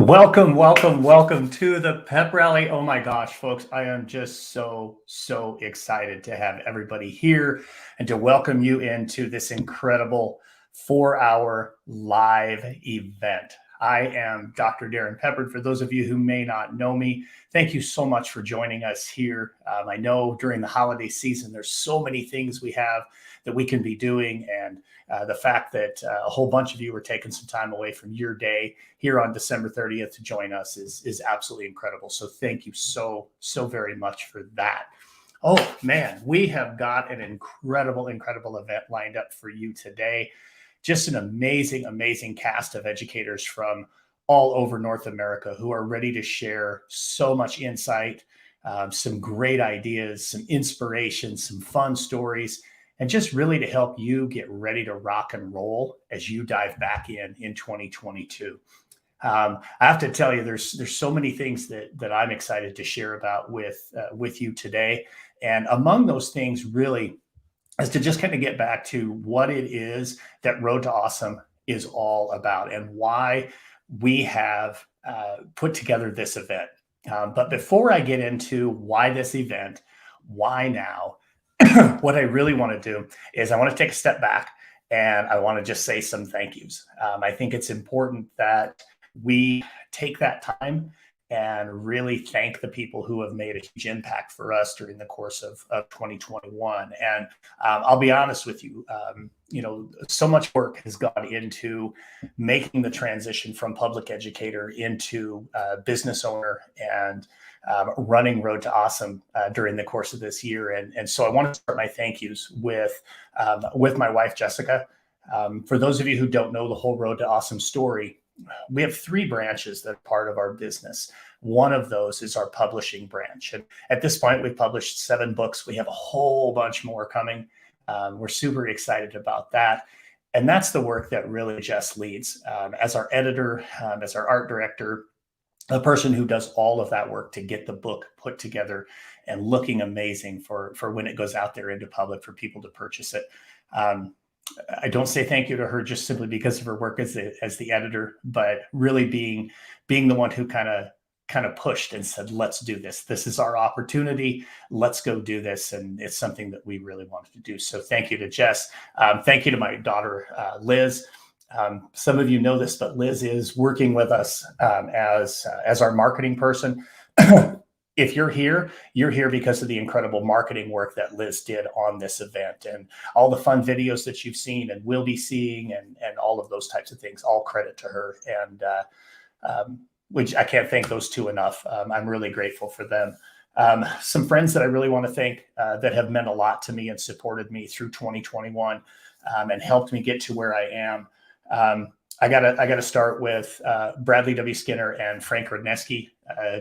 Welcome to the Pep Rally. Oh my gosh, folks, I am just so excited to have everybody here and to welcome you into this incredible 4-hour live event. I am Dr. Darren Peppard. For those of you who may not know me, thank you so much for joining us here. I know during the holiday season, there's so many things we have that we can be doing, and the fact that a whole bunch of you are taking some time away from your day here on December 30th to join us is absolutely incredible. So thank you so very much for that. Oh man, we have got an incredible event lined up for you today. Just an amazing cast of educators from all over North America who are ready to share so much insight, some great ideas, some inspiration, some fun stories, and just really to help you get ready to rock and roll as you dive back in 2022. I have to tell you, there's so many things that I'm excited to share about with you today. And among those things really is to just kind of get back to what it is that Road to Awesome is all about and why we have put together this event. But before I get into why this event, why now, what I really want to do is I want to take a step back and I want to just say some thank yous. I think it's important that we take that time and really thank the people who have made a huge impact for us during the course of 2021. And I'll be honest with you, so much work has gone into making the transition from public educator into business owner and running Road to Awesome during the course of this year. And so I want to start my thank yous with my wife, Jessica. For those of you who don't know the whole Road to Awesome story, we have 3 branches that are part of our business. One of those is our publishing branch. And at this point, we've published 7 books. We have a whole bunch more coming. We're super excited about that. And that's the work that really Jess leads as our editor, as our art director, a person who does all of that work to get the book put together and looking amazing for when it goes out there into public for people to purchase it. I don't say thank you to her just simply because of her work as the editor, but really being the one who kind of pushed and said, let's do this. This is our opportunity. Let's go do this. And it's something that we really wanted to do. So thank you to Jess. Thank you to my daughter, Liz. Some of you know this, but Liz is working with us as our marketing person. If you're here because of the incredible marketing work that Liz did on this event and all the fun videos that you've seen and will be seeing and all of those types of things, all credit to her. And which I can't thank those two enough. I'm really grateful for them. Some friends that I really want to thank that have meant a lot to me and supported me through 2021 and helped me get to where I am. I gotta start with Bradley W. Skinner and Frank Rodneski,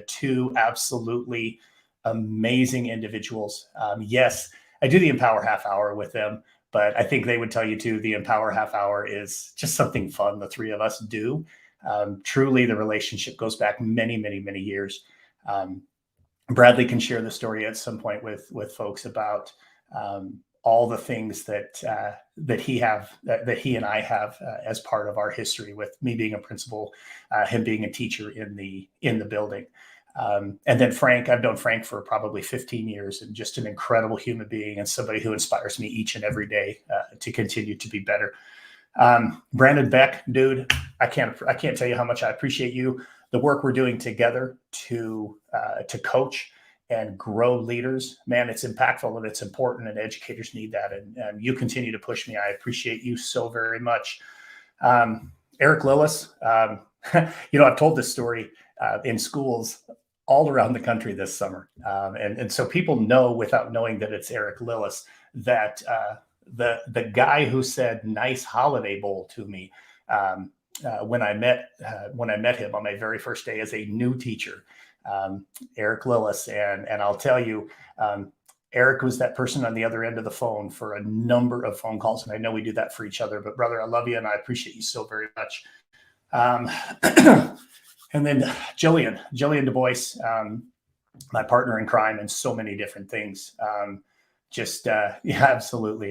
2 absolutely amazing individuals. Yes, I do the Empower Half Hour with them, but I think they would tell you too, the Empower Half Hour is just something fun the 3 of us do. Truly, the relationship goes back many years. Bradley can share the story at some point with folks about all the things that he and I have as part of our history, with me being a principal, him being a teacher in the building. And then Frank, I've known Frank for probably 15 years and just an incredible human being and somebody who inspires me each and every day to continue to be better. Brandon Beck, dude, I can't tell you how much I appreciate you, the work we're doing together to coach and grow leaders. Man, it's impactful and it's important, and educators need that. And you continue to push me. I appreciate you so very much. Eric Lillis, I've told this story in schools all around the country this summer. And so people know without knowing that it's Eric Lillis that the guy who said nice holiday bowl to me when I met him on my very first day as a new teacher, Eric Lillis. And I'll tell you, Eric was that person on the other end of the phone for a number of phone calls. And I know we do that for each other, but brother, I love you and I appreciate you so very much. And then Jillian Du Bois, my partner in crime and so many different things. Yeah, absolutely.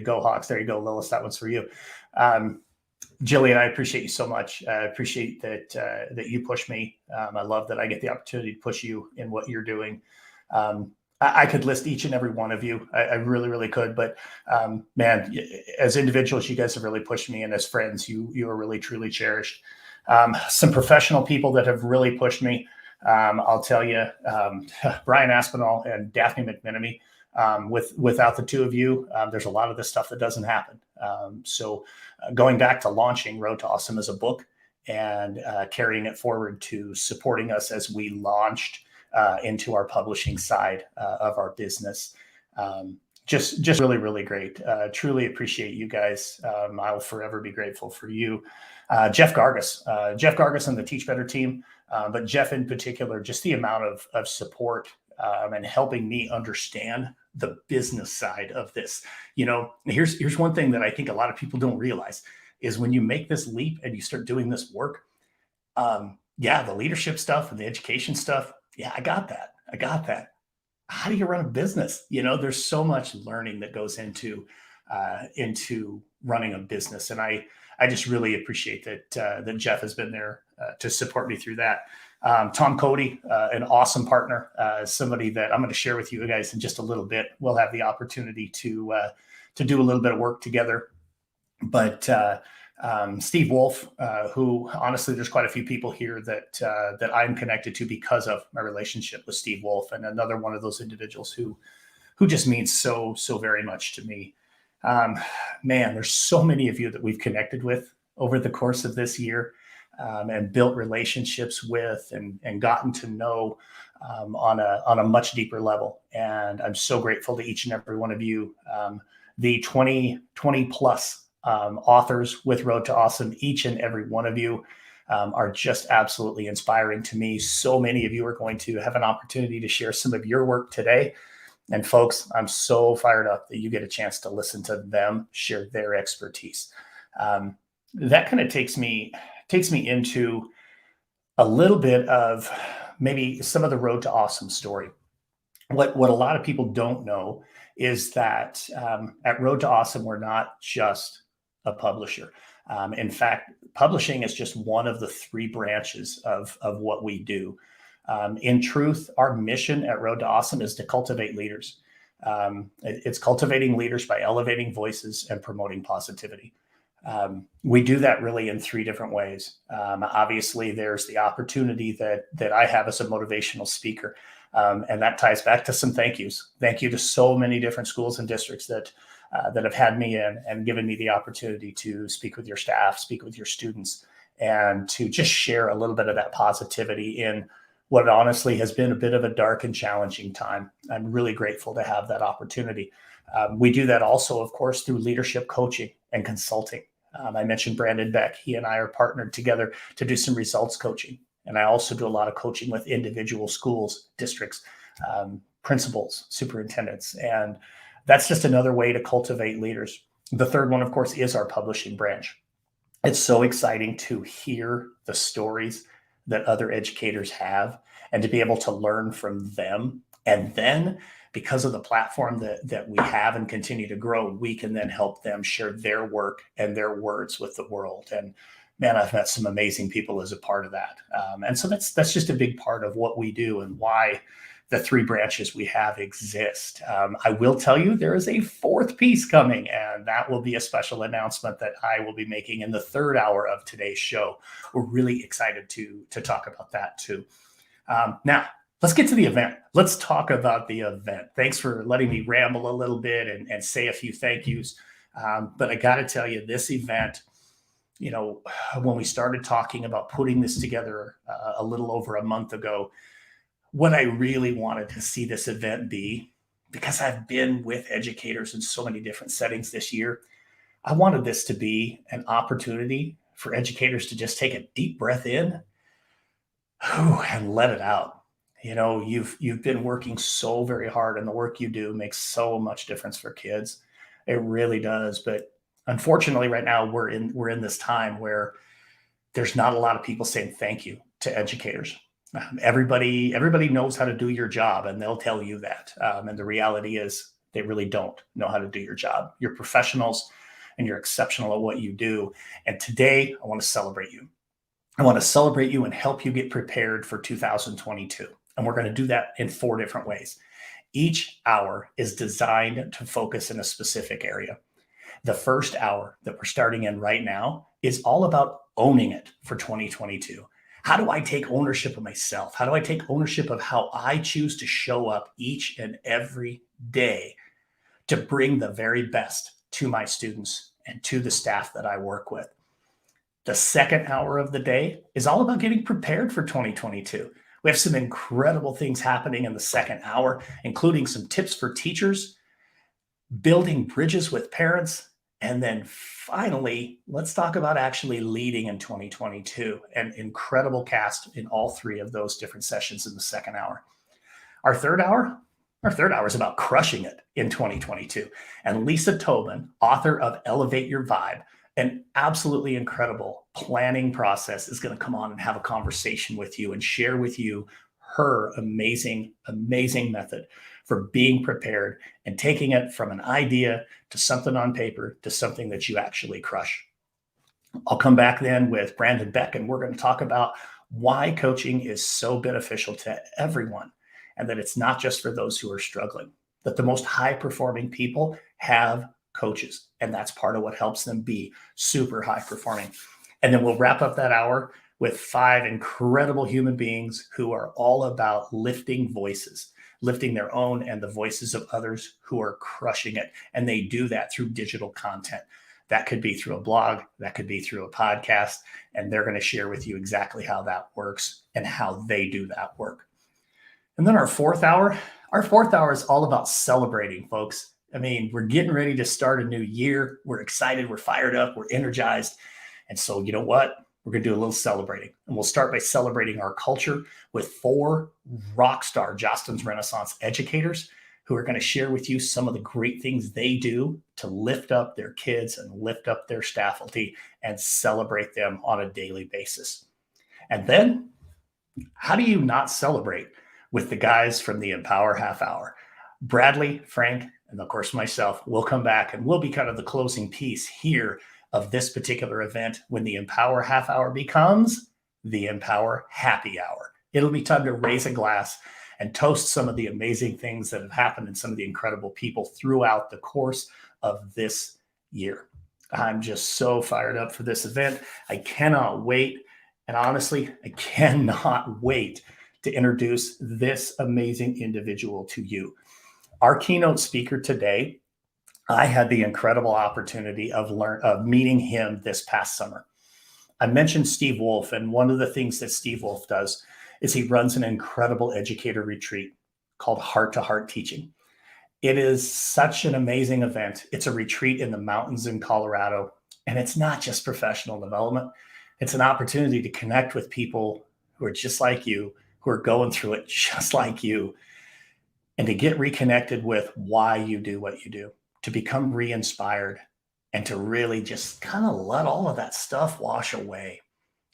Go Hawks. There you go, Lillis. That one's for you. Jillian, I appreciate you so much. I appreciate that you push me. I love that I get the opportunity to push you in what you're doing. I could list each and every one of you. I really, really could. But man, as individuals, you guys have really pushed me, and as friends, you are really, truly cherished. Some professional people that have really pushed me. I'll tell you, Brian Aspinall and Daphne McMenemy. Without the two of you, there's a lot of this stuff that doesn't happen. So going back to launching Road to Awesome as a book and carrying it forward to supporting us as we launched into our publishing side of our business. Just really, really great. Truly appreciate you guys. I'll forever be grateful for you. Jeff Gargas and the Teach Better team, but Jeff in particular, just the amount of support and helping me understand the business side of this. Here's one thing that I think a lot of people don't realize is when you make this leap and you start doing this work, the leadership stuff and the education stuff, I got that. How do you run a business? There's so much learning that goes into running a business. And I just really appreciate that Jeff has been there to support me through that. Tom Cody, an awesome partner, somebody that I'm going to share with you guys in just a little bit. We'll have the opportunity to do a little bit of work together. But Steve Wolf, who honestly, there's quite a few people here that I'm connected to because of my relationship with Steve Wolf, and another one of those individuals who just means so very much to me. Man, there's so many of you that we've connected with over the course of this year. And built relationships with and gotten to know on a much deeper level. And I'm so grateful to each and every one of you. The 20 plus authors with Road to Awesome, each and every one of you are just absolutely inspiring to me. So many of you are going to have an opportunity to share some of your work today. And folks, I'm so fired up that you get a chance to listen to them share their expertise. That kind of takes me into a little bit of maybe some of the Road to Awesome story. What a lot of people don't know is that at Road to Awesome, we're not just a publisher. In fact, publishing is just one of the three branches of what we do. In truth, our mission at Road to Awesome is to cultivate leaders. It's cultivating leaders by elevating voices and promoting positivity. We do that really in three different ways. Obviously, there's the opportunity that I have as a motivational speaker, and that ties back to some thank yous. Thank you to so many different schools and districts that have had me in and given me the opportunity to speak with your staff, speak with your students, and to just share a little bit of that positivity in what honestly has been a bit of a dark and challenging time. I'm really grateful to have that opportunity. We do that also, of course, through leadership coaching and consulting. I mentioned Brandon Beck. He and I are partnered together to do some results coaching. And I also do a lot of coaching with individual schools, districts, principals, superintendents. And that's just another way to cultivate leaders. The third one, of course, is our publishing branch. It's so exciting to hear the stories that other educators have and to be able to learn from them. And then because of the platform that we have and continue to grow, we can then help them share their work and their words with the world. And man, I've met some amazing people as a part of that. And so that's just a big part of what we do and why the three branches we have exist. I will tell you there is a fourth piece coming, and that will be a special announcement that I will be making in the third hour of today's show. We're really excited to talk about that too. Now, let's get to the event. Let's talk about the event. Thanks for letting me ramble a little bit and say a few thank yous. But I got to tell you, this event, when we started talking about putting this together a little over a month ago, what I really wanted to see this event be, because I've been with educators in so many different settings this year, I wanted this to be an opportunity for educators to just take a deep breath in and let it out. You've been working so very hard, and the work you do makes so much difference for kids. It really does. But unfortunately, right now we're in this time where there's not a lot of people saying thank you to educators. Everybody knows how to do your job, and they'll tell you that. And the reality is they really don't know how to do your job. You're professionals. and you're exceptional at what you do. And today I want to celebrate you. I want to celebrate you and help you get prepared for 2022. And we're going to do that in 4 different ways. Each hour is designed to focus in a specific area. The first hour that we're starting in right now is all about owning it for 2022. How do I take ownership of myself? How do I take ownership of how I choose to show up each and every day to bring the very best to my students and to the staff that I work with? The second hour of the day is all about getting prepared for 2022. We have some incredible things happening in the second hour, including some tips for teachers, building bridges with parents, and then finally, let's talk about actually leading in 2022. An incredible cast in all 3 of those different sessions in the second hour. Our third hour is about crushing it in 2022. And Lisa Tobin, author of Elevate Your Vibe, an absolutely incredible planning process, is going to come on and have a conversation with you and share with you her amazing, amazing method for being prepared and taking it from an idea to something on paper to something that you actually crush. I'll come back then with Brandon Beck, and we're going to talk about why coaching is so beneficial to everyone, and that it's not just for those who are struggling, that the most high-performing people have coaches, and that's part of what helps them be super high-performing. And then we'll wrap up that hour with 5 incredible human beings who are all about lifting voices, lifting their own and the voices of others who are crushing it. And they do that through digital content. That could be through a blog, that could be through a podcast, and they're going to share with you exactly how that works and how they do that work. And then our fourth hour is all about celebrating, folks. I mean, we're getting ready to start a new year. We're excited, we're fired up, we're energized. And so, you know what? We're going to do a little celebrating. And we'll start by celebrating our culture with 4 rock star Jostens Renaissance educators who are going to share with you some of the great things they do to lift up their kids and lift up their faculty and celebrate them on a daily basis. And then, how do you not celebrate with the guys from the Empower Half Hour? Bradley, Frank, and of course myself will come back, and we'll be kind of the closing piece here of this particular event when the Empower Half Hour becomes the Empower Happy Hour. It'll be time to raise a glass and toast some of the amazing things that have happened and some of the incredible people throughout the course of this year. I'm just so fired up for this event. I cannot wait. And honestly, I cannot wait to introduce this amazing individual to you. Our keynote speaker today, I had the incredible opportunity of meeting him this past summer. I mentioned Steve Wolf, and one of the things that Steve Wolf does is he runs an incredible educator retreat called Heart to Heart Teaching. It is such an amazing event. It's a retreat in the mountains in Colorado, and it's not just professional development. It's an opportunity to connect with people who are just like you, who are going through it just like you, and to get reconnected with why you do what you do, to become re-inspired, and to really just kind of let all of that stuff wash away.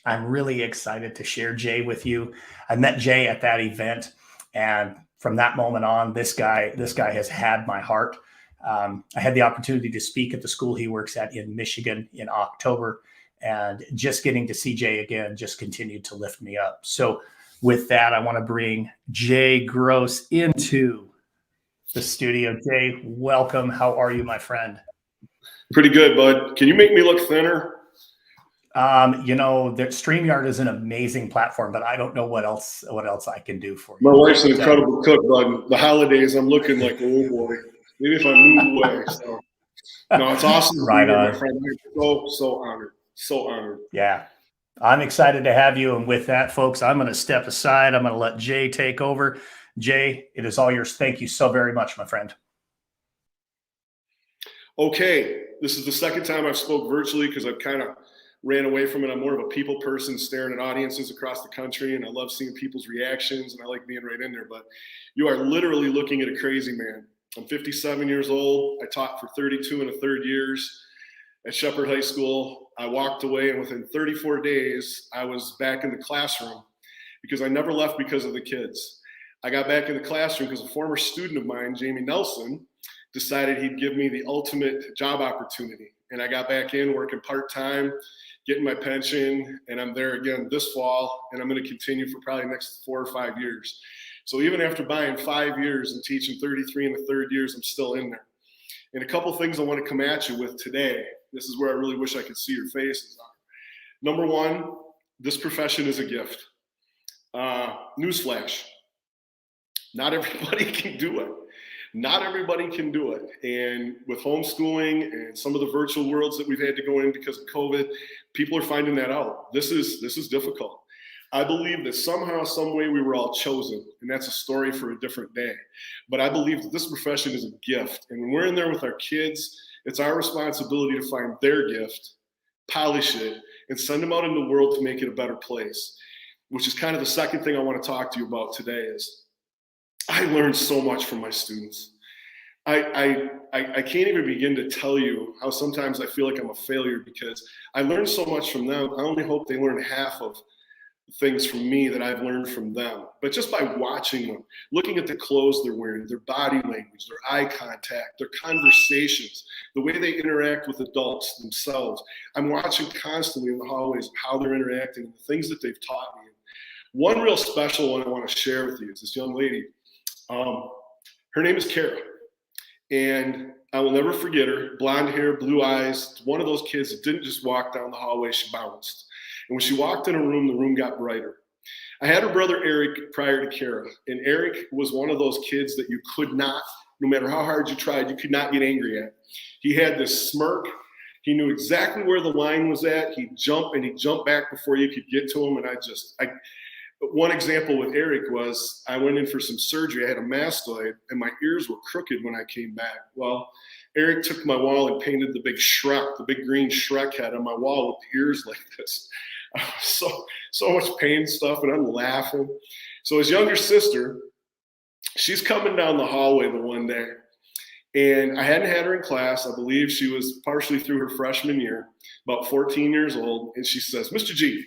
I'm really excited to share Jay with you. I met Jay at that event, and from that moment on, this guy has had my heart. I had the opportunity to speak at the school he works at in Michigan in October, and just getting to see Jay again just continued to lift me up. So with that, I want to bring Jay Gross into the studio. Jay, welcome. How are you, my friend? Pretty good, bud. Can you make me look thinner? The StreamYard is an amazing platform, but I don't know what else I can do for you. My wife's an incredible cook, bud. The holidays, I'm looking like, oh boy. Maybe if I move away. So, no, it's awesome to be here, my friend. I'm so honored. So honored. Yeah. I'm excited to have you. And with that, folks, I'm going to step aside. I'm going to let Jay take over. Jay, it is all yours. Thank you so very much, my friend. Okay. This is the second time I've spoke virtually because I've kind of ran away from it. I'm more of a people person, staring at audiences across the country, and I love seeing people's reactions, and I like being right in there. But you are literally looking at a crazy man. I'm 57 years old. I taught for 32 and a third years at Shepherd High School. I walked away, and within 34 days, I was back in the classroom because I never left because of the kids. I got back in the classroom because a former student of mine, Jamie Nelson, decided he'd give me the ultimate job opportunity. and I got back in working part-time, getting my pension, and I'm there again this fall, and I'm going to continue for probably the next 4 or 5 years. So even after buying 5 years and teaching 33 in the third years, I'm still in there. And a couple things I want to come at you with today. This is where I really wish I could see your faces. Number one, this profession is a gift. Newsflash, not everybody can do it. Not everybody can do it. And with homeschooling and some of the virtual worlds that we've had to go in because of COVID, people are finding that out. This is difficult. I believe that somehow, some way we were all chosen, and that's a story for a different day. But I believe that this profession is a gift. And when we're in there with our kids, it's our responsibility to find their gift, polish it, and send them out in the world to make it a better place, which is kind of the second thing I want to talk to you about today is I learned so much from my students. I can't even begin to tell you how sometimes I feel like I'm a failure because I learned so much from them. I only hope they learn half of things from me that I've learned from them. But just by watching them, looking at the clothes they're wearing, their body language, their eye contact, their conversations, the way they interact with adults themselves, I'm watching constantly in the hallways how they're interacting and the things that they've taught me. One real special one I want to share with you is this young lady. Her name is Kara, and I will never forget her. Blonde hair, blue eyes, one of those kids that didn't just walk down the hallway, she bounced. And when she walked in a room, the room got brighter. I had her brother Eric prior to Kara, and Eric was one of those kids that you could not, no matter how hard you tried, you could not get angry at. He had this smirk. He knew exactly where the line was at. He'd jump back before you could get to him. And one example with Eric was I went in for some surgery. I had a mastoid, and my ears were crooked when I came back. Well, Eric took my wall and painted the big Shrek, the big green Shrek head on my wall with the ears like this. So much pain stuff, and I'm laughing. So his younger sister, she's coming down the hallway the one day, and I hadn't had her in class. I believe she was partially through her freshman year, about 14 years old, and she says, "Mr. G,"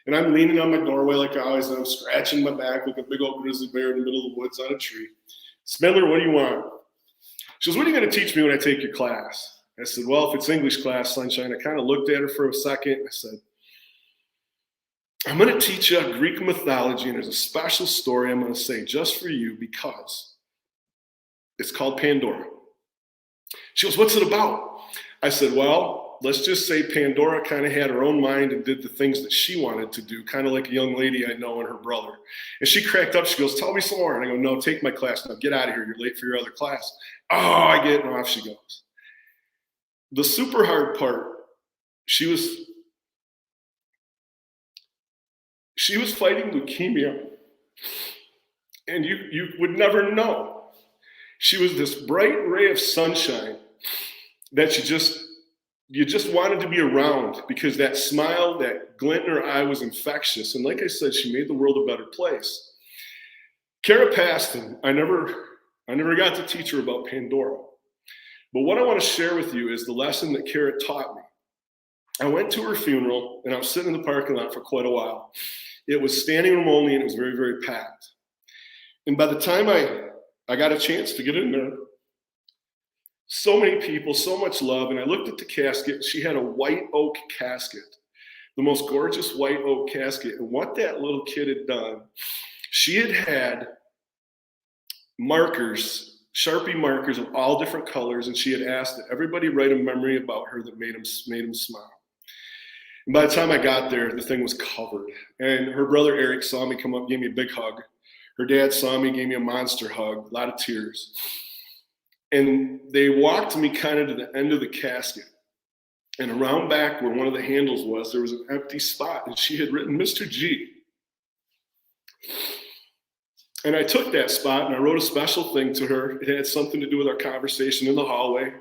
and I'm leaning on my doorway like I always am, scratching my back like a big old grizzly bear in the middle of the woods on a tree. "Spindler, what do you want?" She goes, "What are you going to teach me when I take your class?" I said, "Well, if it's English class, Sunshine." I kind of looked at her for a second. I said, "I'm going to teach you Greek mythology, and there's a special story I'm going to say just for you because it's called Pandora." She goes, "What's it about?" I said, "Well, let's just say Pandora kind of had her own mind and did the things that she wanted to do, kind of like a young lady I know and her brother." And she cracked up. She goes, "Tell me some more." And I go, "No, take my class now. Get out of here. You're late for your other class." "Oh, I get it." And off she goes. The super hard part, she was fighting leukemia, and you would never know. She was this bright ray of sunshine that you just wanted to be around because that smile, that glint in her eye was infectious. And like I said, she made the world a better place. Kara passed, and I never got to teach her about Pandora. But what I want to share with you is the lesson that Kara taught me. I went to her funeral, and I was sitting in the parking lot for quite a while. It was standing room only, and it was very, very packed. And by the time I got a chance to get in there, so many people, so much love. And I looked at the casket. She had a white oak casket, the most gorgeous white oak casket. And what that little kid had done, she had markers, Sharpie markers of all different colors. And she had asked that everybody write a memory about her that made him smile. And by the time I got there, the thing was covered. And her brother Eric saw me come up, gave me a big hug. Her dad saw me, gave me a monster hug, a lot of tears. And they walked me kind of to the end of the casket. And around back where one of the handles was, there was an empty spot. And she had written, "Mr. G." And I took that spot and I wrote a special thing to her. It had something to do with our conversation in the hallway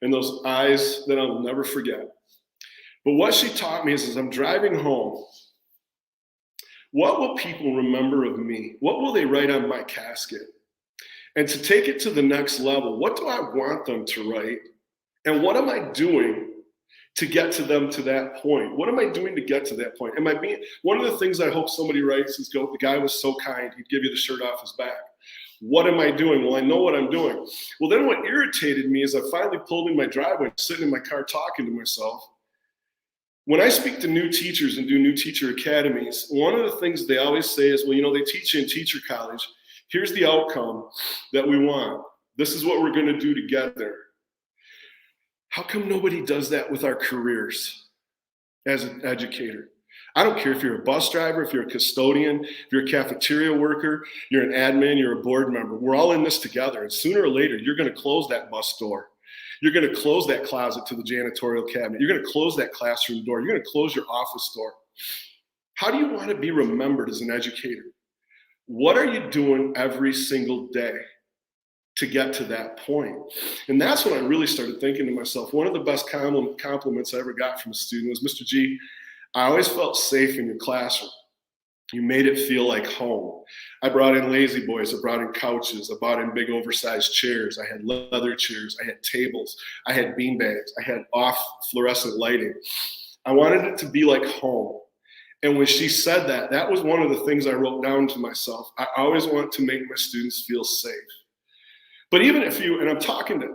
and those eyes that I'll never forget. But what she taught me is as I'm driving home, what will people remember of me? What will they write on my casket? And to take it to the next level, what do I want them to write? And what am I doing to get to them to that point? What am I doing to get to that point? One of the things I hope somebody writes is, the guy was so kind, he'd give you the shirt off his back. What am I doing? Well, I know what I'm doing. Well, then what irritated me is I finally pulled in my driveway, sitting in my car talking to myself. When I speak to new teachers and do new teacher academies, one of the things they always say is, well, you know, they teach you in teacher college. Here's the outcome that we want. This is what we're going to do to get there. How come nobody does that with our careers as an educator? I don't care if you're a bus driver, if you're a custodian, if you're a cafeteria worker, you're an admin, you're a board member. We're all in this together. And sooner or later, you're going to close that bus door. You're going to close that closet to the janitorial cabinet. You're going to close that classroom door. You're going to close your office door. How do you want to be remembered as an educator? What are you doing every single day to get to that point? And that's when I really started thinking to myself, one of the best compliments I ever got from a student was, Mr. G, I always felt safe in your classroom. You made it feel like home. I brought in lazy boys. I brought in couches. I brought in big oversized chairs. I had leather chairs. I had tables. I had bean bags. I had off fluorescent lighting. I wanted it to be like home. And when she said that, that was one of the things I wrote down to myself. I always want to make my students feel safe. But even if you, and I'm talking to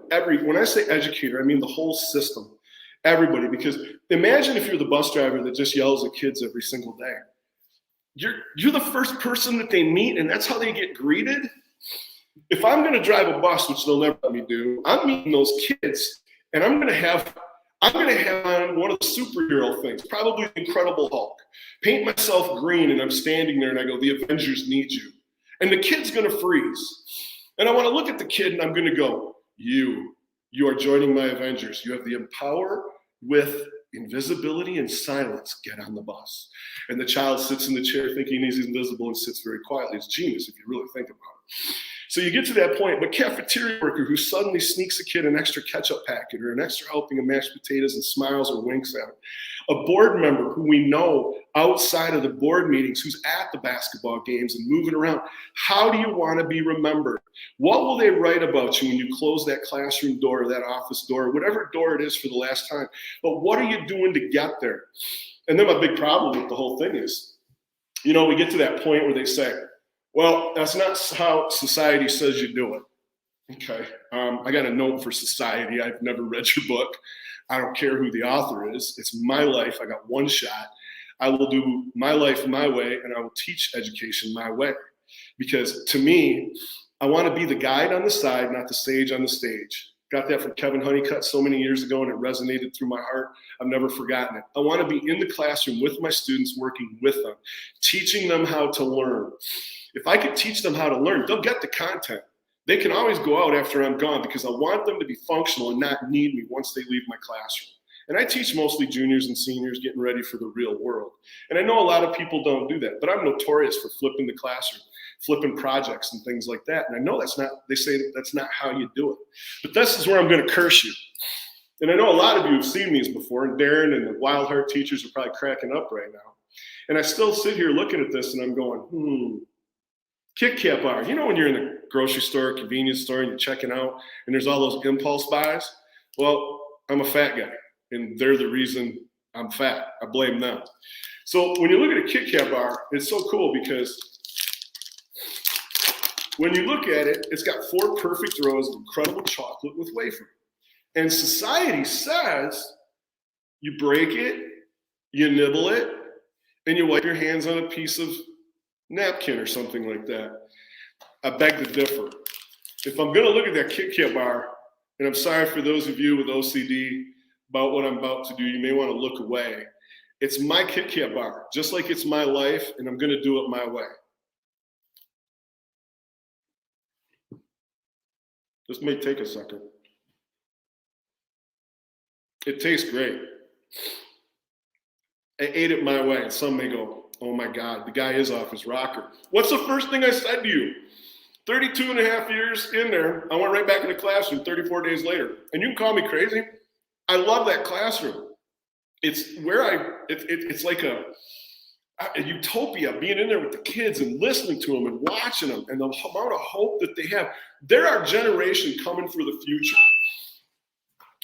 when I say educator, I mean the whole system, everybody, because imagine if you're the bus driver that just yells at kids every single day. You're the first person that they meet, and that's how they get greeted. If I'm going to drive a bus, which they'll never let me do, I'm meeting those kids, and I'm going to have on one of the superhero things, probably the Incredible Hulk. Paint myself green, and I'm standing there, and I go, "The Avengers need you," and the kid's going to freeze, and I want to look at the kid, and I'm going to go, "You are joining my Avengers. You have the power with invisibility and silence. Get on the bus." And the child sits in the chair thinking he's invisible and sits very quietly. It's genius if you really think about it. So you get to that point, but cafeteria worker who suddenly sneaks a kid an extra ketchup packet or an extra helping of mashed potatoes and smiles or winks at him. A board member who we know outside of the board meetings, who's at the basketball games and moving around. How do you want to be remembered? What will they write about you when you close that classroom door or that office door, or whatever door it is for the last time? But what are you doing to get there? And then my big problem with the whole thing is, you know, we get to that point where they say, well, that's not how society says you do it. Okay, I got a note for society. I've never read your book. I don't care who the author is. It's my life. I got one shot. I will do my life my way, and I will teach education my way. Because to me, I want to be the guide on the side, not the sage on the stage. Got that from Kevin Honeycutt so many years ago, and it resonated through my heart. I've never forgotten it. I want to be in the classroom with my students, working with them, teaching them how to learn. If I could teach them how to learn, they'll get the content. They can always go out after I'm gone because I want them to be functional and not need me once they leave my classroom. And I teach mostly juniors and seniors getting ready for the real world. And I know a lot of people don't do that, but I'm notorious for flipping the classroom, flipping projects and things like that. And I know they say that's not how you do it. But this is where I'm going to curse you. And I know a lot of you have seen these before, and Darren and the Wild Heart teachers are probably cracking up right now. And I still sit here looking at this and I'm going, Kit Kat bar. You know when you're in the grocery store, convenience store, and you're checking out, and there's all those impulse buys? Well, I'm a fat guy, and they're the reason I'm fat. I blame them. So when you look at a Kit Kat bar, it's so cool because when you look at it, it's got 4 perfect rows of incredible chocolate with wafer. And society says you break it, you nibble it, and you wipe your hands on a piece of napkin or something like that. I beg to differ. If I'm going to look at that Kit Kat bar, and I'm sorry for those of you with OCD about what I'm about to do, you may want to look away. It's my Kit Kat bar, just like it's my life, and I'm going to do it my way. This may take a second. It tastes great. I ate it my way, and some may go, oh my God, the guy is off his rocker. What's the first thing I said to you? 32 and a half years in there, I went right back in the classroom 34 days later. And you can call me crazy. I love that classroom. It's where it's like a utopia, being in there with the kids and listening to them and watching them and the amount of hope that they have. They're our generation coming for the future.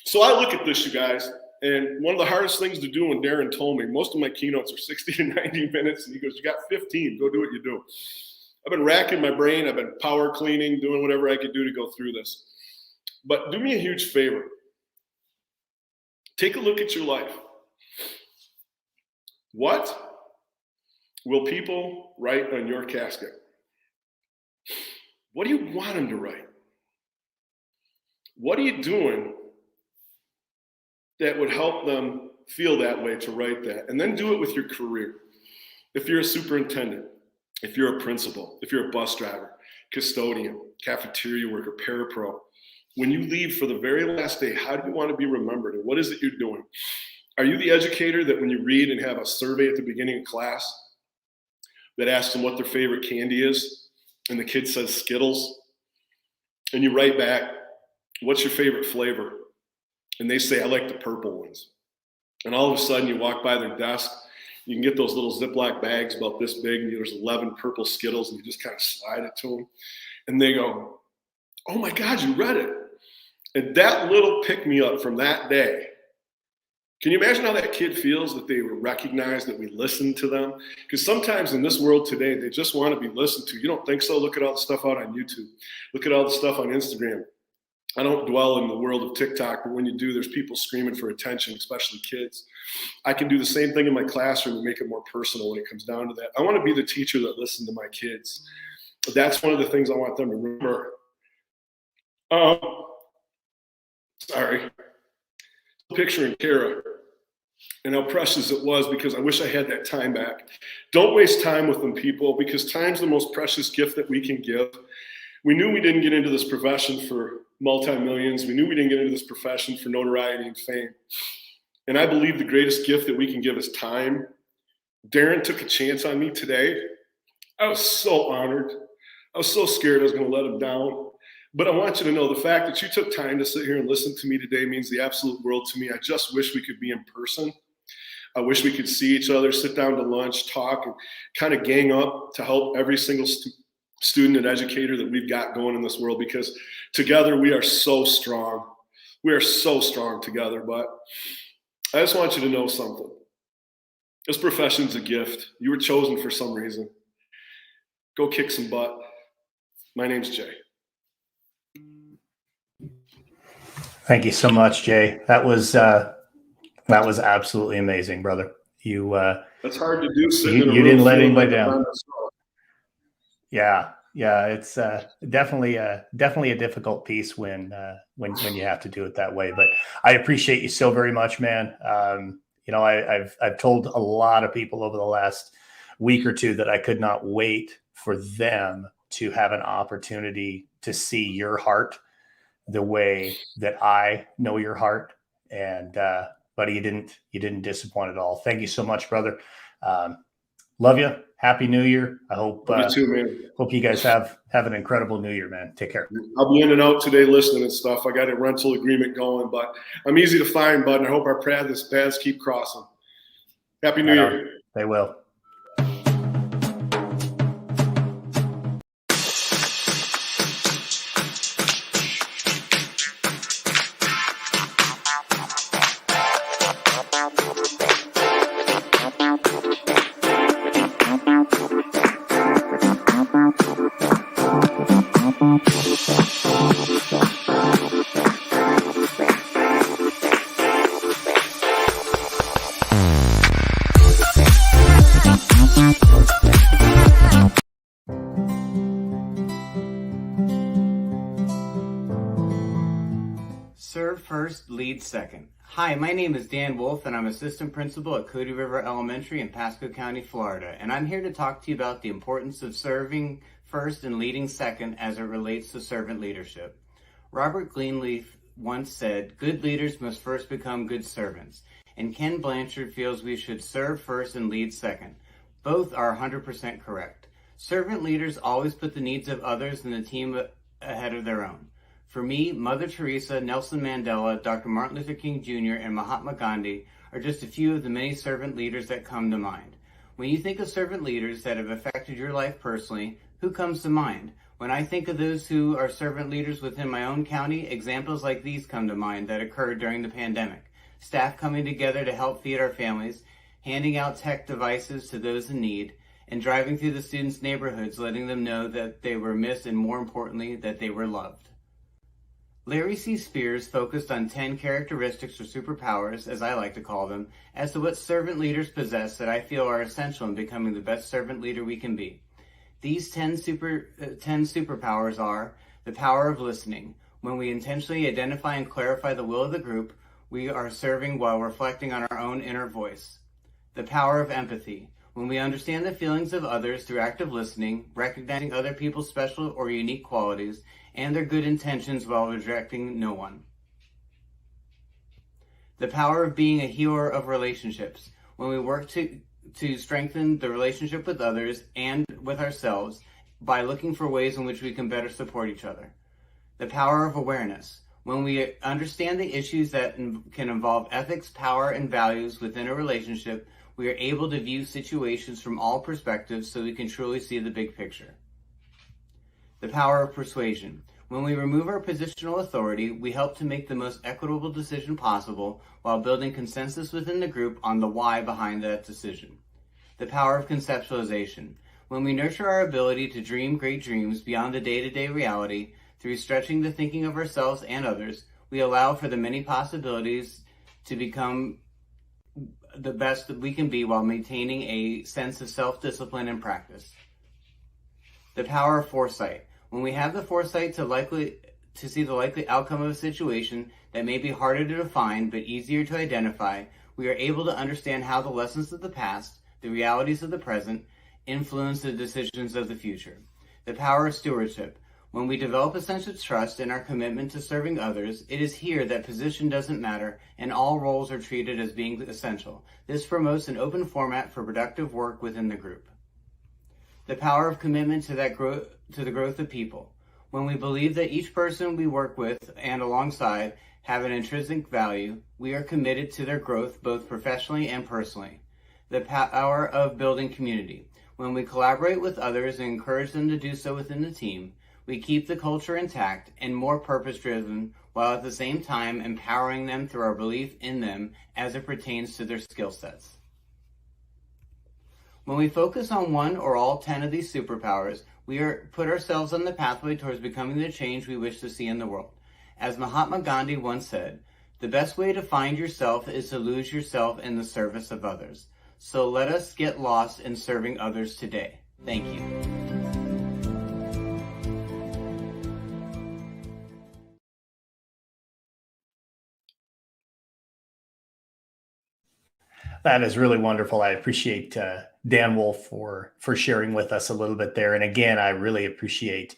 So I look at this, you guys. And one of the hardest things to do, when Darren told me, most of my keynotes are 60 to 90 minutes, and he goes, you got 15, go do what you do. I've been racking my brain. I've been power cleaning, doing whatever I could do to go through this. But do me a huge favor. Take a look at your life. What will people write on your casket? What do you want them to write? What are you doing that would help them feel that way to write that? And then do it with your career. If you're a superintendent, if you're a principal, if you're a bus driver, custodian, cafeteria worker, parapro, when you leave for the very last day, how do you want to be remembered? And what is it you're doing? Are you the educator that when you read and have a survey at the beginning of class that asks them what their favorite candy is, and the kid says Skittles, and you write back, what's your favorite flavor? And they say, I like the purple ones. And all of a sudden you walk by their desk, you can get those little Ziploc bags about this big, and there's 11 purple Skittles, and you just kind of slide it to them. And they go, oh my God, you read it. And that little pick-me-up from that day, can you imagine how that kid feels that they were recognized, that we listened to them? Because sometimes in this world today, they just want to be listened to. You don't think so? Look at all the stuff out on YouTube. Look at all the stuff on Instagram. I don't dwell in the world of TikTok, but when you do, there's people screaming for attention, especially kids. I can do the same thing in my classroom and make it more personal when it comes down to that. I want to be the teacher that listened to my kids. That's one of the things I want them to remember. Sorry. Picturing Kara and how precious it was, because I wish I had that time back. Don't waste time with them, people, because time's the most precious gift that we can give. We knew we didn't get into this profession for multi-millions. We knew we didn't get into this profession for notoriety and fame. And I believe the greatest gift that we can give is time. Darren took a chance on me today. I was so honored. I was so scared I was going to let him down. But I want you to know the fact that you took time to sit here and listen to me today means the absolute world to me. I just wish we could be in person. I wish we could see each other, sit down to lunch, talk, and kind of gang up to help every single student and educator that we've got going in this world, because together we are so strong. We are so strong together. But I just want you to know something. This profession's a gift. You were chosen for some reason. Go kick some butt. My name's Jay. Thank you so much, Jay. That was absolutely amazing, brother. You that's hard to do. You didn't let anybody down. Yeah, it's definitely a difficult piece when you have to do it that way. But I appreciate you so very much, man. I've told a lot of people over the last week or two that I could not wait for them to have an opportunity to see your heart the way that I know your heart. And but you didn't disappoint at all. Thank you so much, brother. Love you. Happy New Year. I hope you too, man. Hope you guys have an incredible New Year, man. Take care. I'll be in and out today listening and stuff. I got a rental agreement going, but I'm easy to find, bud, and I hope our paths keep crossing. Happy New Year. They will. Serve first, lead second. Hi, my name is Dan Wolf, and I'm assistant principal at Cody River Elementary in Pasco County, Florida. And I'm here to talk to you about the importance of serving first and leading second as it relates to servant leadership. Robert Greenleaf once said, "Good leaders must first become good servants." And Ken Blanchard feels we should serve first and lead second. Both are 100% correct. Servant leaders always put the needs of others and the team ahead of their own. For me, Mother Teresa, Nelson Mandela, Dr. Martin Luther King Jr., and Mahatma Gandhi are just a few of the many servant leaders that come to mind. When you think of servant leaders that have affected your life personally, who comes to mind? When I think of those who are servant leaders within my own county, examples like these come to mind that occurred during the pandemic. Staff coming together to help feed our families, handing out tech devices to those in need, and driving through the students' neighborhoods, letting them know that they were missed and, more importantly, that they were loved. Larry C. Spears focused on 10 characteristics or superpowers, as I like to call them, as to what servant leaders possess that I feel are essential in becoming the best servant leader we can be. These 10 superpowers are the power of listening. When we intentionally identify and clarify the will of the group, we are serving while reflecting on our own inner voice. The power of empathy. When we understand the feelings of others through active listening, recognizing other people's special or unique qualities, and their good intentions while rejecting no one. The power of being a healer of relationships. When we work to strengthen the relationship with others and with ourselves by looking for ways in which we can better support each other. The power of awareness. When we understand the issues that can involve ethics, power, and values within a relationship, we are able to view situations from all perspectives so we can truly see the big picture. The power of persuasion. When we remove our positional authority, we help to make the most equitable decision possible while building consensus within the group on the why behind that decision. The power of conceptualization. When we nurture our ability to dream great dreams beyond the day-to-day reality, through stretching the thinking of ourselves and others, we allow for the many possibilities to become the best that we can be while maintaining a sense of self-discipline and practice. The power of foresight. When we have the foresight to see the likely outcome of a situation that may be harder to define but easier to identify, we are able to understand how the lessons of the past, the realities of the present, influence the decisions of the future. The power of stewardship. When we develop a sense of trust in our commitment to serving others, it is here that position doesn't matter and all roles are treated as being essential. This promotes an open format for productive work within the group. The power of commitment to the growth of people. When we believe that each person we work with and alongside have an intrinsic value, we are committed to their growth both professionally and personally. The power of building community. When we collaborate with others and encourage them to do so within the team, we keep the culture intact and more purpose-driven, while at the same time empowering them through our belief in them as it pertains to their skill sets. When we focus on one or all 10 of these superpowers, we put ourselves on the pathway towards becoming the change we wish to see in the world. As Mahatma Gandhi once said, the best way to find yourself is to lose yourself in the service of others. So let us get lost in serving others today. Thank you. That is really wonderful. I appreciate Dan Wolf for sharing with us a little bit there. And again, I really appreciate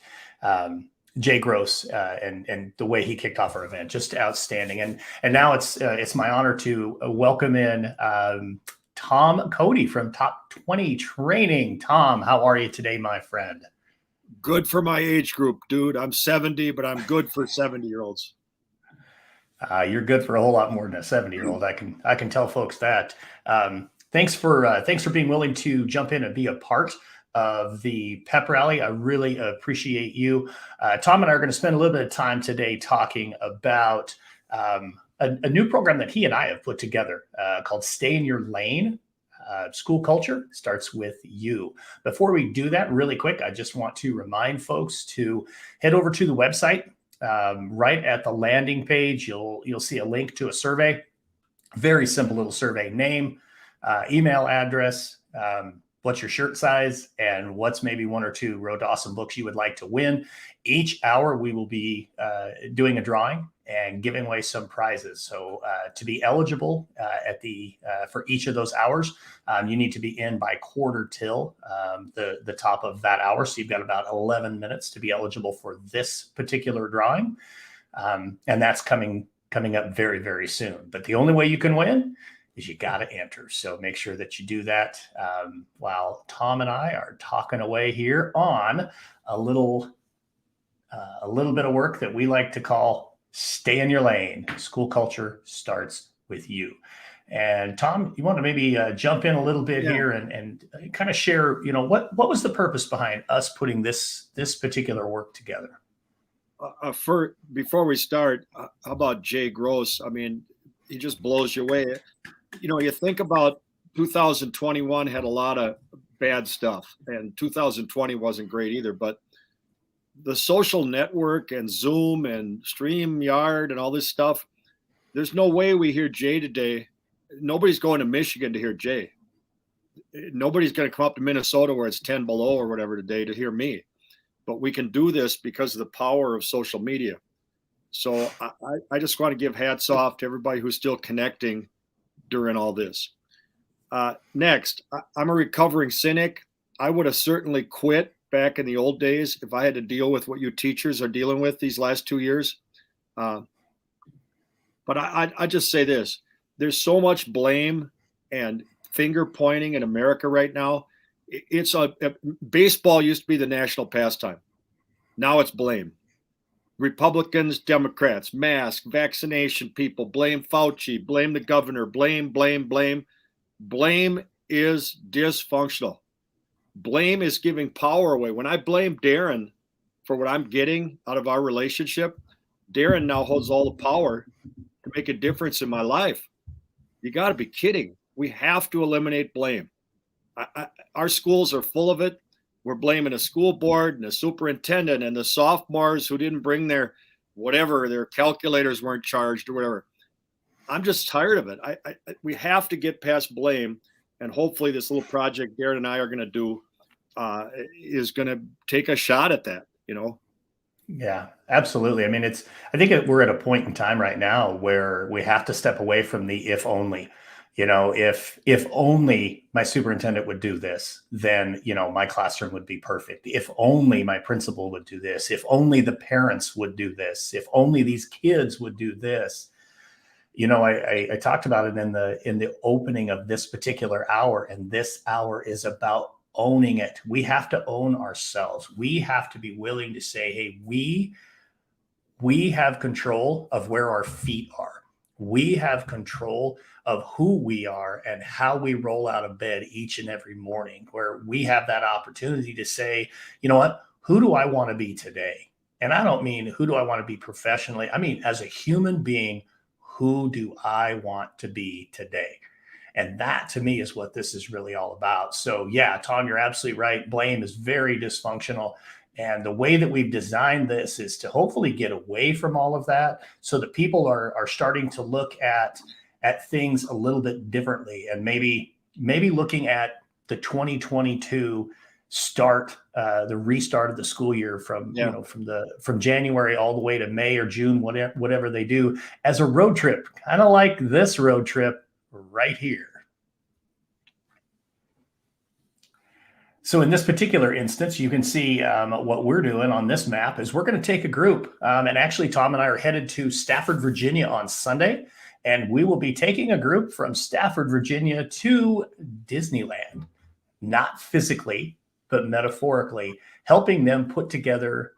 Jay Gross and the way he kicked off our event. Just outstanding. And now it's my honor to welcome in Tom Cody from Top 20 Training. Tom, how are you today, my friend? Good for my age group, dude. I'm 70, but I'm good for 70-year-olds. You're good for a whole lot more than a 70-year-old. I can tell folks that. Thanks for being willing to jump in and be a part of the Pep Rally. I really appreciate you. Tom and I are going to spend a little bit of time today talking about a new program that he and I have put together called Stay in Your Lane. School culture starts with you. Before we do that, really quick, I just want to remind folks to head over to the website. Right at the landing page, you'll see a link to a survey. Very simple little survey: name, email address, what's your shirt size, and what's maybe one or two Road to Awesome books you would like to win. Each hour we will be doing a drawing and giving away some prizes. So to be eligible for each of those hours, you need to be in by quarter till the top of that hour. So you've got about 11 minutes to be eligible for this particular drawing. And that's coming up very, very soon. But the only way you can win is you got to enter. So make sure that you do that while Tom and I are talking away here on a little bit of work that we like to call Stay in Your Lane. School culture starts with you. And Tom, you want to maybe jump in a little bit here and kind of share, what was the purpose behind us putting this particular work together? Before we start, how about Jay Gross? I mean, he just blows you away. You think about 2021 had a lot of bad stuff. And 2020 wasn't great either, but the social network and Zoom and StreamYard and all this stuff, there's no way we hear Jay today. Nobody's going to Michigan to hear Jay. Nobody's going to come up to Minnesota where it's 10 below or whatever today to hear me. But we can do this because of the power of social media. So I just want to give hats off to everybody who's still connecting during all this. Next, I'm a recovering cynic. I would have certainly quit back in the old days if I had to deal with what you teachers are dealing with these last 2 years. But I just say this. There's so much blame and finger pointing in America right now. Baseball used to be the national pastime. Now it's blame. Republicans, Democrats, mask, vaccination people, blame Fauci, blame the governor, blame. Blame is dysfunctional. Blame is giving power away. When I blame Darren for what I'm getting out of our relationship, Darren now holds all the power to make a difference in my life. You got to be kidding. We have to eliminate blame. Our schools are full of it. We're blaming a school board and a superintendent and the sophomores who didn't bring their calculators weren't charged or whatever. I'm just tired of it. We have to get past blame, and hopefully this little project Darren and I are going to do is going to take a shot at that, Yeah, absolutely. I mean, I think we're at a point in time right now where we have to step away from the if only. If only my superintendent would do this, then, my classroom would be perfect. If only my principal would do this, if only the parents would do this, if only these kids would do this. I talked about it in the opening of this particular hour, and this hour is about owning it. We have to own ourselves. We have to be willing to say, hey, we have control of where our feet are. We have control of who we are and how we roll out of bed each and every morning, where we have that opportunity to say, you know what, who do I want to be today? And I don't mean who do I want to be professionally. I mean, as a human being, who do I want to be today? And that to me is what this is really all about. So yeah, Tom, you're absolutely right. Blame is very dysfunctional. And the way that we've designed this is to hopefully get away from all of that so that people are starting to look at things a little bit differently, and maybe looking at the 2022 start, the restart of the school year from January all the way to May or June, whatever they do, as a road trip, kind of like this road trip right here. So in this particular instance, you can see what we're doing on this map is we're going to take a group. And actually, Tom and I are headed to Stafford, Virginia on Sunday. And we will be taking a group from Stafford, Virginia to Disneyland, not physically, but metaphorically, helping them put together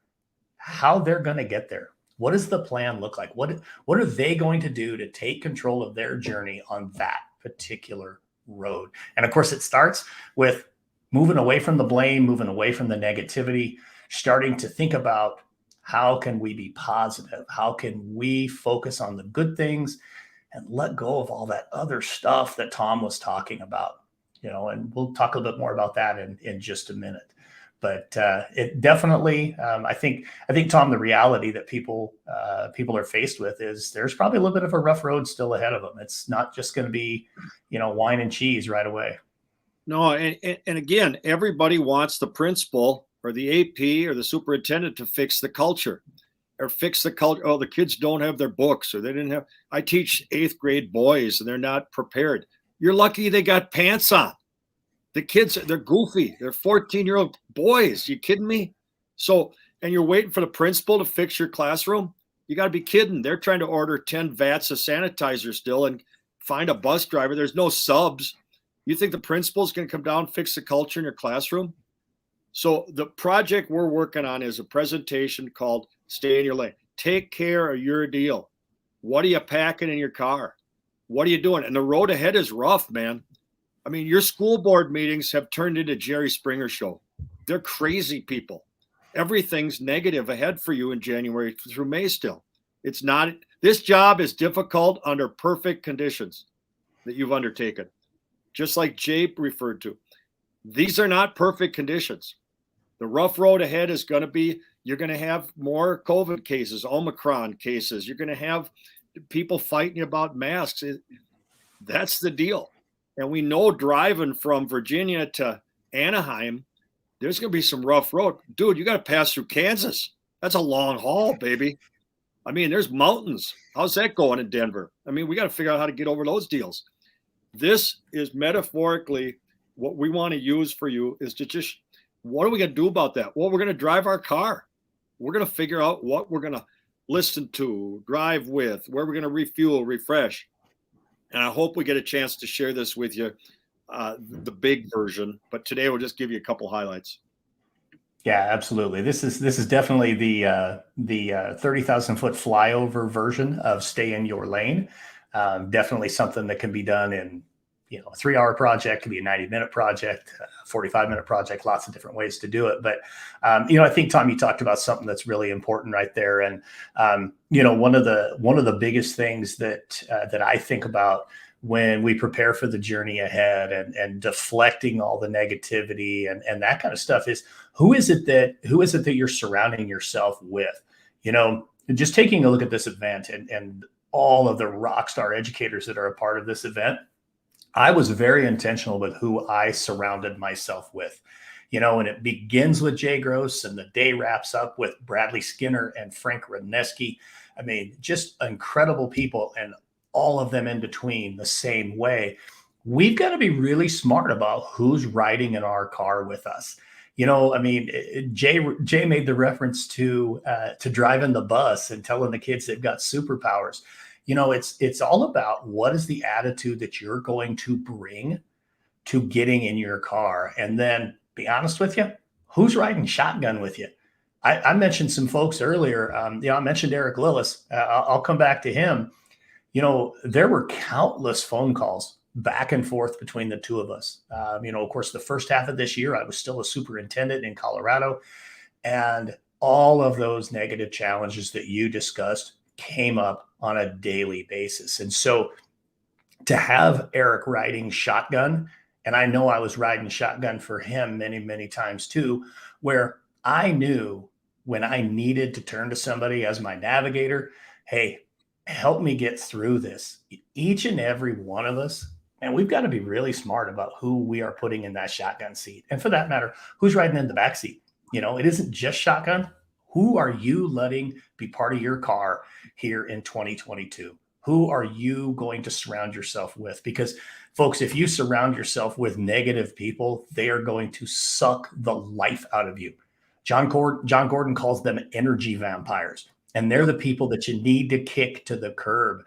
how they're going to get there. What does the plan look like? What are they going to do to take control of their journey on that particular road? And of course, it starts with moving away from the blame, moving away from the negativity, starting to think about how can we be positive? How can we focus on the good things and let go of all that other stuff that Tom was talking about? And we'll talk a little bit more about that in just a minute. But it definitely, I think, Tom, the reality that people are faced with is there's probably a little bit of a rough road still ahead of them. It's not just going to be, wine and cheese right away. No, and again, everybody wants the principal or the AP or the superintendent to fix the culture or fix the culture. Oh, the kids don't have their books, or they didn't have. I teach 8th grade boys and they're not prepared. You're lucky they got pants on. The kids, they're goofy. They're 14-year-old boys. You kidding me? So, and you're waiting for the principal to fix your classroom? You got to be kidding. They're trying to order 10 vats of sanitizer still and find a bus driver. There's no subs. You think the principal's going to come down and fix the culture in your classroom? So the project we're working on is a presentation called Stay in Your Lane. Take care of your deal. What are you packing in your car? What are you doing? And the road ahead is rough, man. I mean, your school board meetings have turned into Jerry Springer show. They're crazy people. Everything's negative ahead for you in January through May still. It's not. This job is difficult under perfect conditions that you've undertaken. Just like Jay referred to. These are not perfect conditions. The rough road ahead is going to be, you're going to have more COVID cases, Omicron cases. You're going to have people fighting about masks. That's the deal. And we know driving from Virginia to Anaheim, there's going to be some rough road. Dude, you got to pass through Kansas. That's a long haul, baby. I mean, there's mountains. How's that going in Denver? I mean, we got to figure out how to get over those deals. This is metaphorically what we want to use for you is to just, what are we going to do about that? Well, we're going to drive our car. We're going to figure out what we're going to listen to, drive with, where we're going to refuel, refresh. And I hope we get a chance to share this with you, the big version. But today we'll just give you a couple highlights. Yeah, absolutely. This is definitely the 30,000-foot flyover version of stay in your lane. Definitely something that can be done in, a 3-hour project, could be a 90-minute project, 45-minute project, lots of different ways to do it. But, I think, Tom, you talked about something that's really important right there. And, one of the biggest things that I think about when we prepare for the journey ahead and deflecting all the negativity and that kind of stuff is who is it that you're surrounding yourself with? Just taking a look at this event and all of the rock star educators that are a part of this event, I was very intentional with who I surrounded myself with, and it begins with Jay Gross and the day wraps up with Bradley Skinner and Frank Radnesky. I mean, just incredible people, and all of them in between the same way. We've got to be really smart about who's riding in our car with us. Jay made the reference to driving the bus and telling the kids they've got superpowers. It's all about what is the attitude that you're going to bring to getting in your car. And then be honest with you, who's riding shotgun with you? I mentioned some folks earlier. I mentioned Eric Lillis. I'll come back to him. There were countless phone calls back and forth between the two of us. Of course, the first half of this year, I was still a superintendent in Colorado, and all of those negative challenges that you discussed came up on a daily basis. And so to have Eric riding shotgun, and I know I was riding shotgun for him many, many times too, where I knew when I needed to turn to somebody as my navigator, hey, help me get through this. Each and every one of us, and we've got to be really smart about who we are putting in that shotgun seat. And for that matter, who's riding in the back seat? It isn't just shotgun. Who are you letting be part of your car here in 2022? Who are you going to surround yourself with? Because, folks, if you surround yourself with negative people, they are going to suck the life out of you. John Gordon calls them energy vampires. And they're the people that you need to kick to the curb.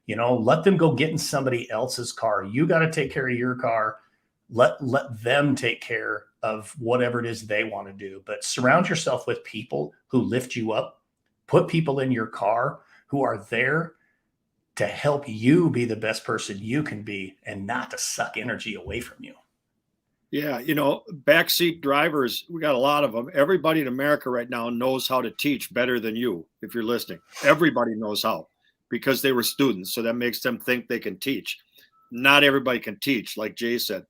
Let them go get in somebody else's car. You got to take care of your car. Let them take care of whatever it is they want to do. But surround yourself with people who lift you up. Put people in your car who are there to help you be the best person you can be and not to suck energy away from you. Yeah, backseat drivers, we got a lot of them. Everybody in America right now knows how to teach better than you, if you're listening. Everybody knows how because they were students. So that makes them think they can teach. Not everybody can teach, like Jay said.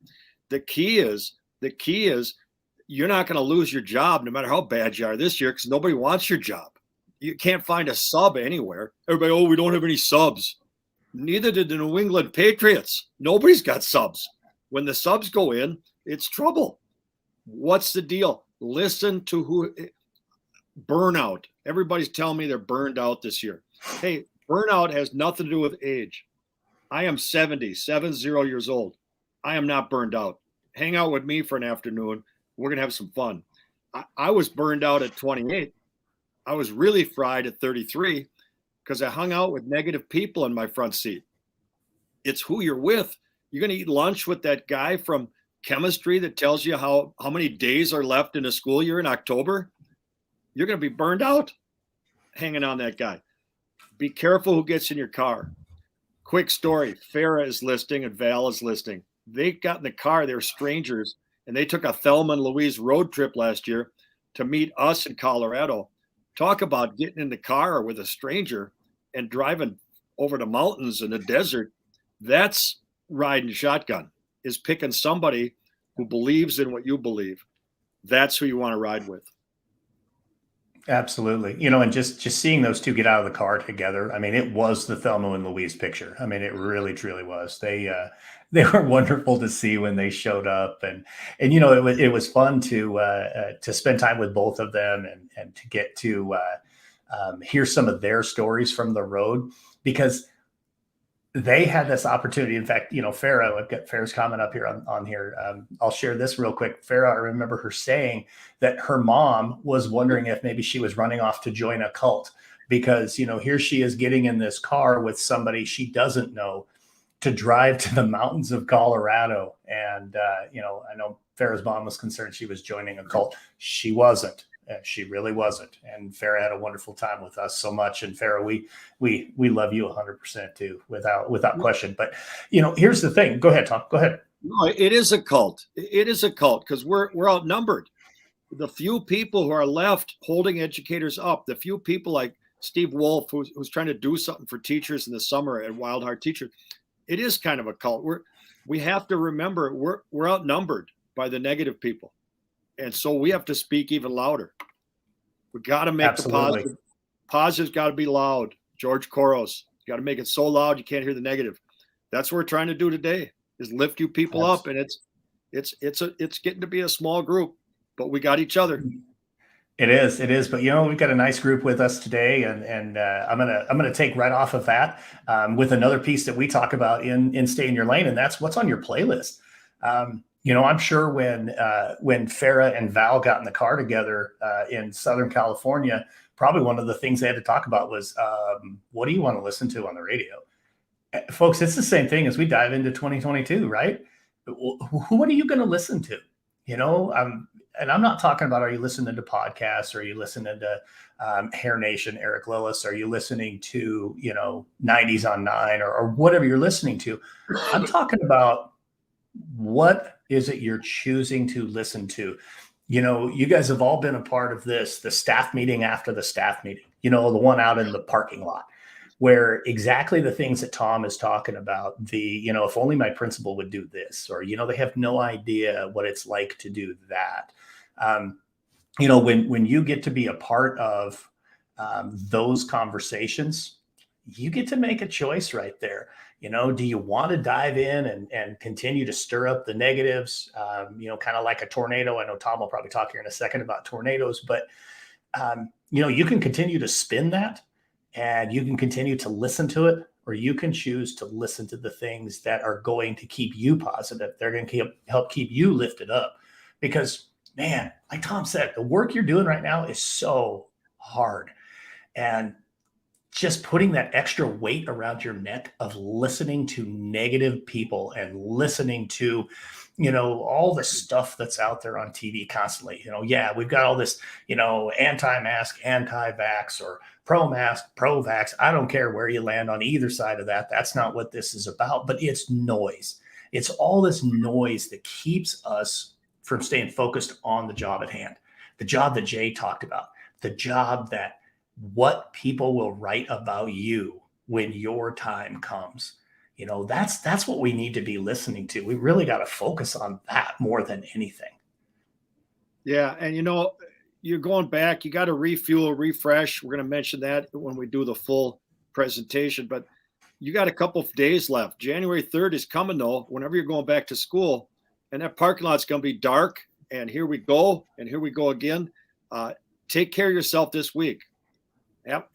The key is you're not going to lose your job no matter how bad you are this year because nobody wants your job. You can't find a sub anywhere. Everybody, we don't have any subs. Neither did the New England Patriots. Nobody's got subs. When the subs go in, it's trouble. What's the deal? Listen to who burnout. Everybody's telling me they're burned out this year. Hey, burnout has nothing to do with age. I am 70 years old. I am not burned out. Hang out with me for an afternoon. We're going to have some fun. I was burned out at 28. I was really fried at 33 because I hung out with negative people in my front seat. It's who you're with. You're going to eat lunch with that guy from chemistry that tells you how many days are left in a school year in October. You're going to be burned out hanging on that guy. Be careful who gets in your car. Quick story. Farah is listening and Val is listening. They got in the car. They're strangers. And they took a Thelma and Louise road trip last year to meet us in Colorado. Talk about getting in the car with a stranger and driving over the mountains in the desert. That's riding shotgun, is picking somebody who believes in what you believe, that's who you want to ride with. Absolutely. You know, and just seeing those two get out of the car together. I mean, it was the Thelma and Louise picture. I mean, it really truly was. They were wonderful to see when they showed up, and you know, it was fun to spend time with both of them and to get to hear some of their stories from the road, because they had this opportunity. In fact, you know, Farah, I've got Farah's comment up here on here. I'll share this real quick. Farah, I remember her saying that her mom was wondering if maybe she was running off to join a cult, because, you know, here she is getting in this car with somebody she doesn't know to drive to the mountains of Colorado. And, you know, I know Farah's mom was concerned she was joining a cult. She wasn't. She really wasn't. And Farah had a wonderful time with us so much. And Farah, we love you 100% too, without question. But, you know, here's the thing. Go ahead, Tom. Go ahead. No, it is a cult. It is a cult because we're outnumbered. The few people who are left holding educators up, the few people like Steve Wolf, who's trying to do something for teachers in the summer at Wild Heart Teacher, it is kind of a cult. We have to remember we're outnumbered by the negative people. And so we have to speak even louder. We got to make the positive. Positive's got to be loud. George Koros, you got to make it so loud you can't hear the negative. That's what we're trying to do today, is lift you people up. And it's getting to be a small group, but we got each other. It is. But, you know, we've got a nice group with us today, and I'm gonna take right off of that with another piece that we talk about in Stay in Your Lane, and that's what's on your playlist. You know, I'm sure when Farah and Val got in the car together in Southern California, probably one of the things they had to talk about was what do you want to listen to on the radio? Folks, it's the same thing as we dive into 2022, right? What are you going to listen to? You know, and I'm not talking about, are you listening to podcasts? Or are you listening to Hair Nation, Eric Lillis? Are you listening to, you know, 90s on 9 or whatever you're listening to? I'm talking about, what is it you're choosing to listen to? You know, you guys have all been a part of this, the staff meeting after the staff meeting, you know, the one out in the parking lot, where exactly the things that Tom is talking about, you know, if only my principal would do this, or, you know, they have no idea what it's like to do that. You know, when you get to be a part of those conversations, you get to make a choice right there. You know, do you want to dive in and continue to stir up the negatives, you know, kind of like a tornado? I know Tom will probably talk here in a second about tornadoes, but, you know, you can continue to spin that, and you can continue to listen to it, or you can choose to listen to the things that are going to keep you positive. They're going to help keep you lifted up, because, man, like Tom said, the work you're doing right now is so hard. And just putting that extra weight around your neck of listening to negative people and listening to, you know, all the stuff that's out there on TV constantly. You know, yeah, we've got all this, you know, anti-mask, anti-vax, or pro-mask, pro-vax. I don't care where you land on either side of that. That's not what this is about, but it's noise. It's all this noise that keeps us from staying focused on the job at hand, the job that Jay talked about, the job that what people will write about you when your time comes. You know, that's what we need to be listening to. We really got to focus on that more than anything. Yeah. And, you know, you're going back, you got to refuel, refresh. We're going to mention that when we do the full presentation, but you got a couple of days left. January 3rd is coming, though, whenever you're going back to school, and that parking lot's going to be dark. And here we go. And here we go again. Take care of yourself this week.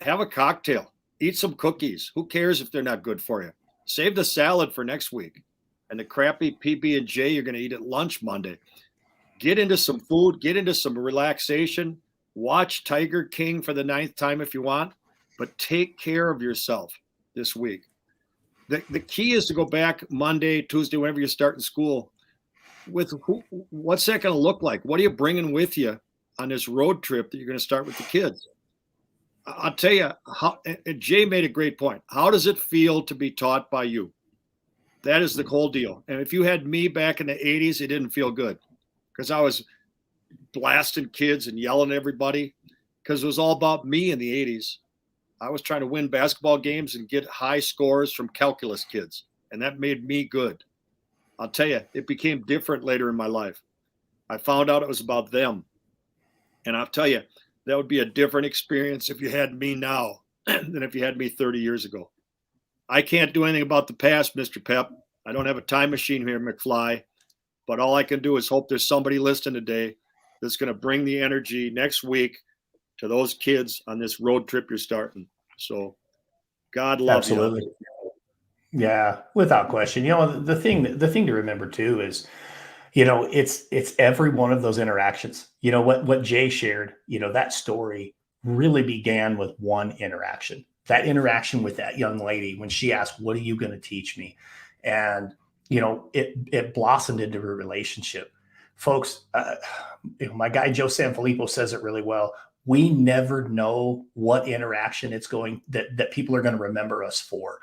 Have a cocktail, eat some cookies. Who cares if they're not good for you? Save the salad for next week, and the crappy PB&J you're going to eat at lunch Monday. Get into some food, get into some relaxation, watch Tiger King for the 9th time if you want, but take care of yourself this week. The key is to go back Monday, Tuesday, whenever you start in school, with what's that going to look like? What are you bringing with you on this road trip that you're going to start with the kids? I'll tell you, and Jay made a great point. How does it feel to be taught by you? That is the whole deal. And if you had me back in the 80s, it didn't feel good, because I was blasting kids and yelling at everybody, because it was all about me in the 80s. I was trying to win basketball games and get high scores from calculus kids, and that made me good. I'll tell you, it became different later in my life. I found out it was about them. And I'll tell you, that would be a different experience if you had me now than if you had me 30 years ago. I can't do anything about the past, Mr. Pep. I don't have a time machine here, McFly. But all I can do is hope there's somebody listening today that's going to bring the energy next week to those kids on this road trip you're starting. So God love Absolutely. you. Yeah, without question. The thing to remember too is, it's every one of those interactions. What Jay shared, that story really began with one interaction. That interaction with that young lady when she asked, "What are you going to teach me?" And it blossomed into a relationship. Folks, my guy Joe Sanfilippo says it really well. We never know what interaction it's going that people are going to remember us for.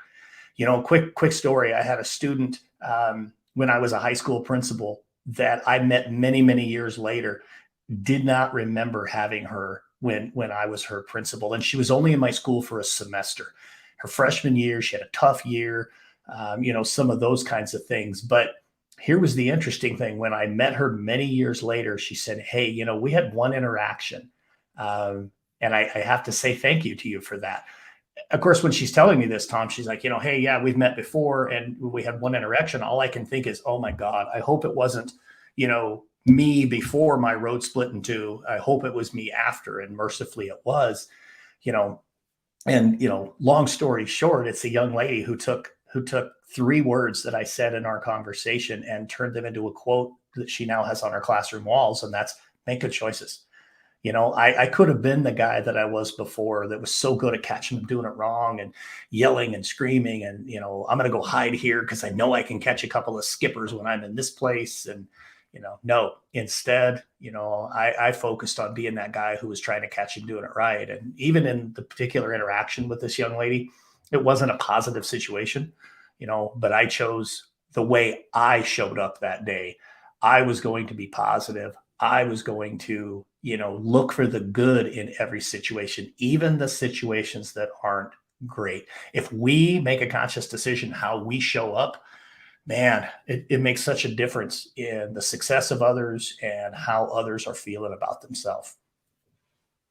Quick story. I had a student when I was a high school principal that I met many, many years later, did not remember having her when I was her principal. And she was only in my school for a semester. Her freshman year, she had a tough year, some of those kinds of things. But here was the interesting thing. When I met her many years later, she said, "Hey, we had one interaction. And I have to say thank you to you for that." Of course, when she's telling me this, Tom, she's like, "Hey, yeah, we've met before and we had one interaction." All I can think is, oh my God, I hope it wasn't, me before my road split in two. I hope it was me after. And mercifully it was, you know, and, long story short, it's a young lady who took 3 words that I said in our conversation and turned them into a quote that she now has on her classroom walls. And that's make good choices. I could have been the guy that I was before that was so good at catching them doing it wrong and yelling and screaming. And, I'm going to go hide here because I know I can catch a couple of skippers when I'm in this place. And, no, instead, I focused on being that guy who was trying to catch him doing it right. And even in the particular interaction with this young lady, it wasn't a positive situation, but I chose the way I showed up that day. I was going to be positive. I was going to, look for the good in every situation, even the situations that aren't great. If we make a conscious decision how we show up, man, it makes such a difference in the success of others and how others are feeling about themselves.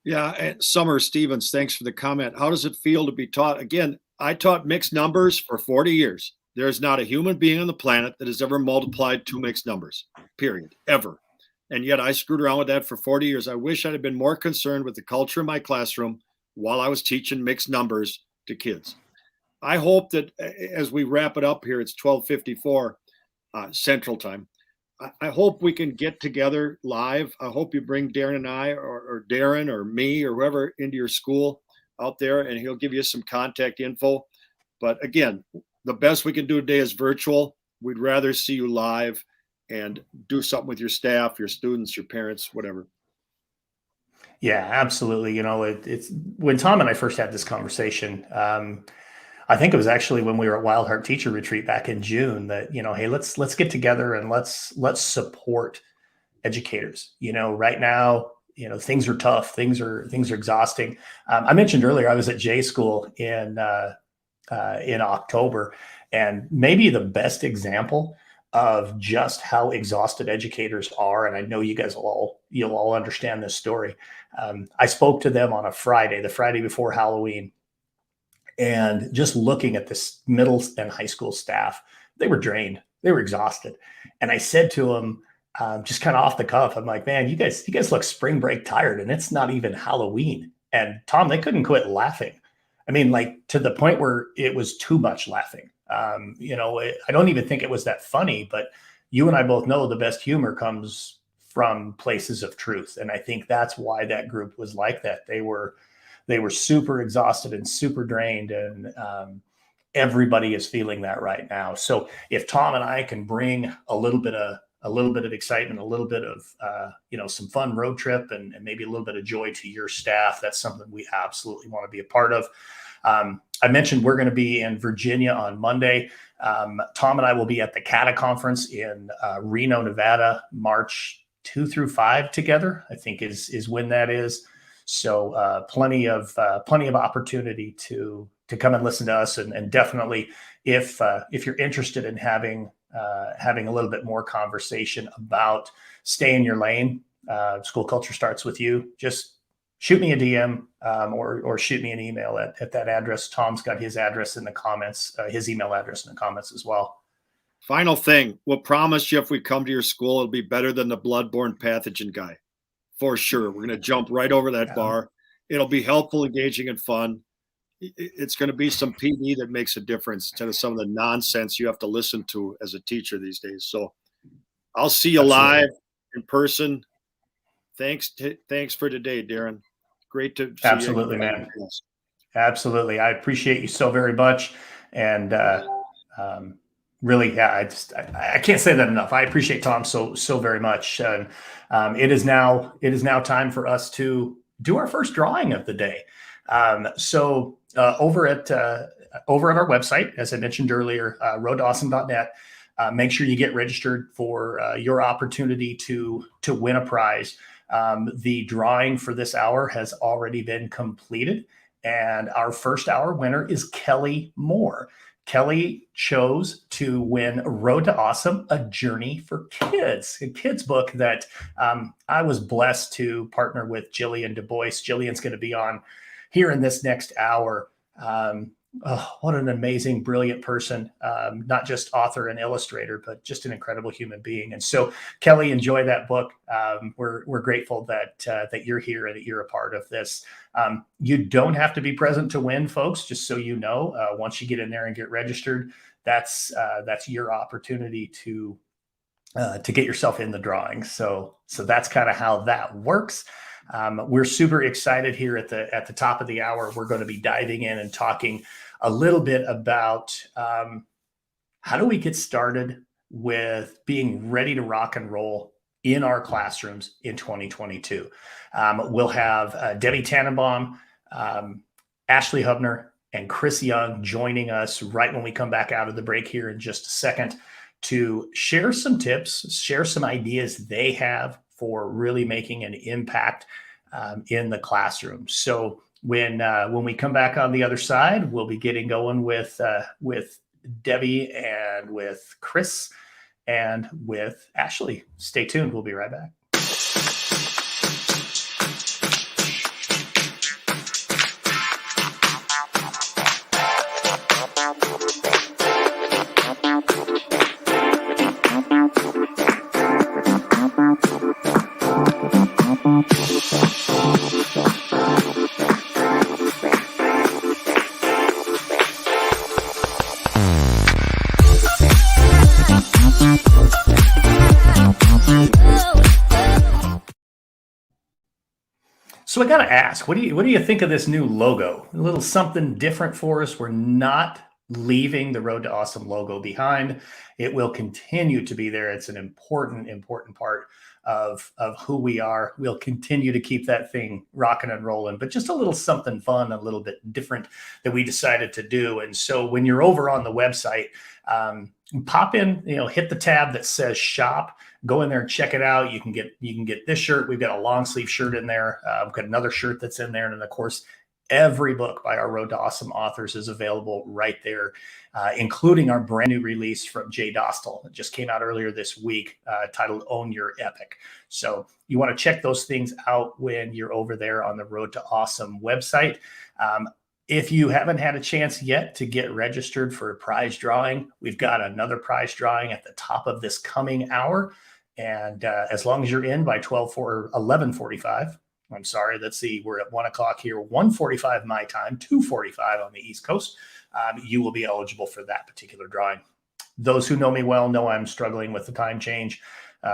Yeah, and Summer Stevens, thanks for the comment. How does it feel to be taught? Again, I taught mixed numbers for 40 years. There's not a human being on the planet that has ever multiplied 2 mixed numbers, period, ever. And yet I screwed around with that for 40 years. I wish I'd have been more concerned with the culture in my classroom while I was teaching mixed numbers to kids. I hope that as we wrap it up here, it's 12:54 Central Time. I hope we can get together live. I hope you bring Darren and I or Darren or me or whoever into your school out there, and he'll give you some contact info. But again, the best we can do today is virtual. We'd rather see you live and do something with your staff, your students, your parents, whatever. Yeah, absolutely. It's when Tom and I first had this conversation. I think it was actually when we were at Wild Heart Teacher Retreat back in June that, hey, let's get together and let's support educators. Right now, things are tough. Things are exhausting. I mentioned earlier I was at J School in October, and maybe the best example of just how exhausted educators are. And I know you guys you'll all understand this story. I spoke to them on a Friday, the Friday before Halloween, and just looking at this middle and high school staff, they were drained, they were exhausted. And I said to them, just kind of off the cuff, I'm like, "Man, you guys look spring break tired, and it's not even Halloween." And Tom, they couldn't quit laughing. I mean, like to the point where it was too much laughing. I don't even think it was that funny, but you and I both know the best humor comes from places of truth. And I think that's why that group was like that. They were super exhausted and super drained. And everybody is feeling that right now. So if Tom and I can bring a little bit of excitement, a little bit of, some fun road trip and maybe a little bit of joy to your staff, that's something we absolutely want to be a part of. I mentioned we're going to be in Virginia on Monday. Tom and I will be at the CATA conference in Reno, Nevada, March 2 through 5 together, I think is when that is. So plenty of opportunity to come and listen to us. And definitely if you're interested in having having a little bit more conversation about stay in your lane. School culture starts with you. Just shoot me a DM or shoot me an email at that address. Tom's got his address in the comments, his email address in the comments as well. Final thing, we'll promise you if we come to your school, it'll be better than the bloodborne pathogen guy. For sure. We're going to jump right over that bar. It'll be helpful, engaging, and fun. It's going to be some PD that makes a difference instead of some of the nonsense you have to listen to as a teacher these days. So I'll see you live in person. Thanks for today, Darren. Great to see Absolutely, you. man. Absolutely. I appreciate you so very much. And really, yeah, I can't say that enough. I appreciate Tom so very much. And it is now time for us to do our first drawing of the day. So over at our website, as I mentioned earlier, roadtoawesome.net, make sure you get registered for your opportunity to win a prize. The drawing for this hour has already been completed, and our first hour winner is Kelly Moore. Kelly chose to win Road to Awesome, A Journey for Kids, a kid's book that I was blessed to partner with Jillian Du Bois. Jillian's going to be on here in this next hour. What an amazing, brilliant person, not just author and illustrator, but just an incredible human being. And so, Kelly, enjoy that book. We're grateful that you're here and that you're a part of this. You don't have to be present to win, folks, just so you know. Once you get in there and get registered, that's your opportunity to get yourself in the drawing. So that's kind of how that works. We're super excited here at the top of the hour. We're going to be diving in and talking a little bit about how do we get started with being ready to rock and roll in our classrooms in 2022. We'll have Debbie Tannenbaum, Ashley Hubner, and Chris Young joining us right when we come back out of the break here in just a second to share some tips, share some ideas they have for really making an impact in the classroom. So when we come back on the other side, we'll be getting going with Debbie and with Chris and with Ashley. Stay tuned. We'll be right back. So I got to ask, what do you think of this new logo? A little something different for us. We're not leaving the Road to Awesome logo behind. It will continue to be there. It's an important part of who we are. We'll continue to keep that thing rocking and rolling, but just a little something fun, a little bit different that we decided to do. And so when you're over on the website, pop in, hit the tab that says shop, go in there and check it out. You can get this shirt. We've got a long sleeve shirt in there. We've got another shirt that's in there. And then of course, every book by our Road to Awesome authors is available right there, including our brand new release from Jay Dostal. It just came out earlier this week, titled Own Your Epic. So you want to check those things out when you're over there on the Road to Awesome website. If you haven't had a chance yet to get registered for a prize drawing, we've got another prize drawing at the top of this coming hour. And as long as you're in by 11:45, I'm sorry, let's see, we're at 1 o'clock here, 1:45 my time, 2:45 on the East Coast, you will be eligible for that particular drawing. Those who know me well know I'm struggling with the time change,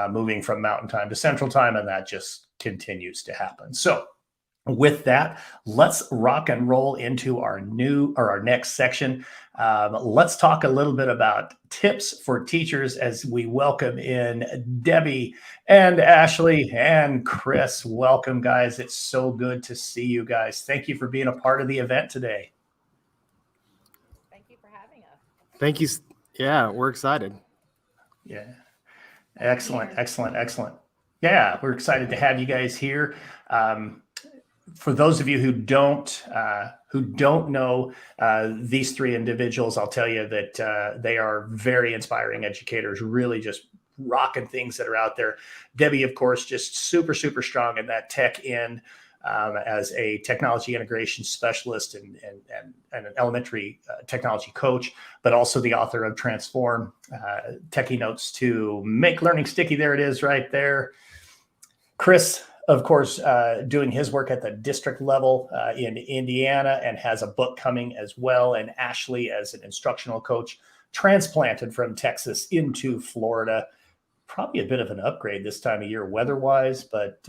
moving from Mountain Time to Central Time, and that just continues to happen. So with that, let's rock and roll into our next section. Let's talk a little bit about tips for teachers as we welcome in Debbie and Ashley and Chris. Welcome, guys. It's so good to see you guys. Thank you for being a part of the event today. Thank you for having us. Thank you. Yeah, we're excited. Yeah. Excellent. Yeah, we're excited to have you guys here. for those of you who don't know these three individuals, I'll tell you that they are very inspiring educators, really just rocking things that are out there. Debbie, of course, just super, super strong in that tech end as a technology integration specialist and an elementary technology coach, but also the author of Transform, Techie Notes to Make Learning Sticky. There it is right there. Chris, of course, doing his work at the district level in Indiana and has a book coming as well. And Ashley, as an instructional coach, transplanted from Texas into Florida. Probably a bit of an upgrade this time of year weather-wise, but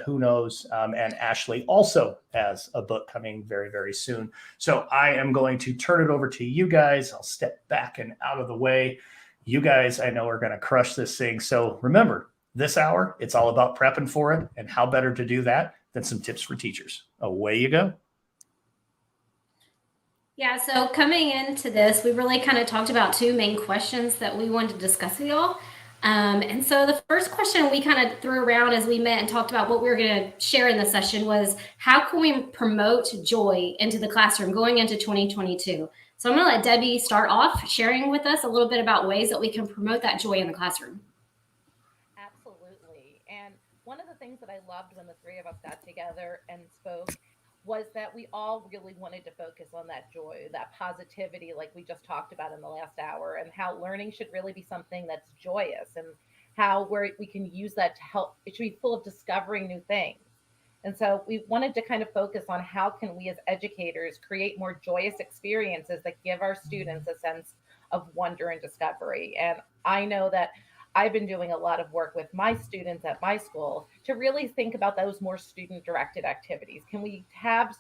who knows? And Ashley also has a book coming very, very soon. So I am going to turn it over to you guys. I'll step back and out of the way. You guys, I know, are going to crush this thing. So remember, this hour, it's all about prepping for it, and how better to do that than some tips for teachers. Away you go. Yeah, so coming into this, we really kind of talked about two main questions that we wanted to discuss with y'all. And so the first question we kind of threw around as we met and talked about what we were going to share in the session was, how can we promote joy into the classroom going into 2022? So I'm going to let Debbie start off sharing with us a little bit about ways that we can promote that joy in the classroom. Absolutely. And one of the things that I loved when the three of us got together and spoke was that we all really wanted to focus on that joy, that positivity, like we just talked about in the last hour, and how learning should really be something that's joyous, and how we can use that to help. It should be full of discovering new things. And so we wanted to kind of focus on how can we as educators create more joyous experiences that give our students a sense of wonder and discovery. And I know that I've been doing a lot of work with my students at my school to really think about those more student-directed activities. Can we have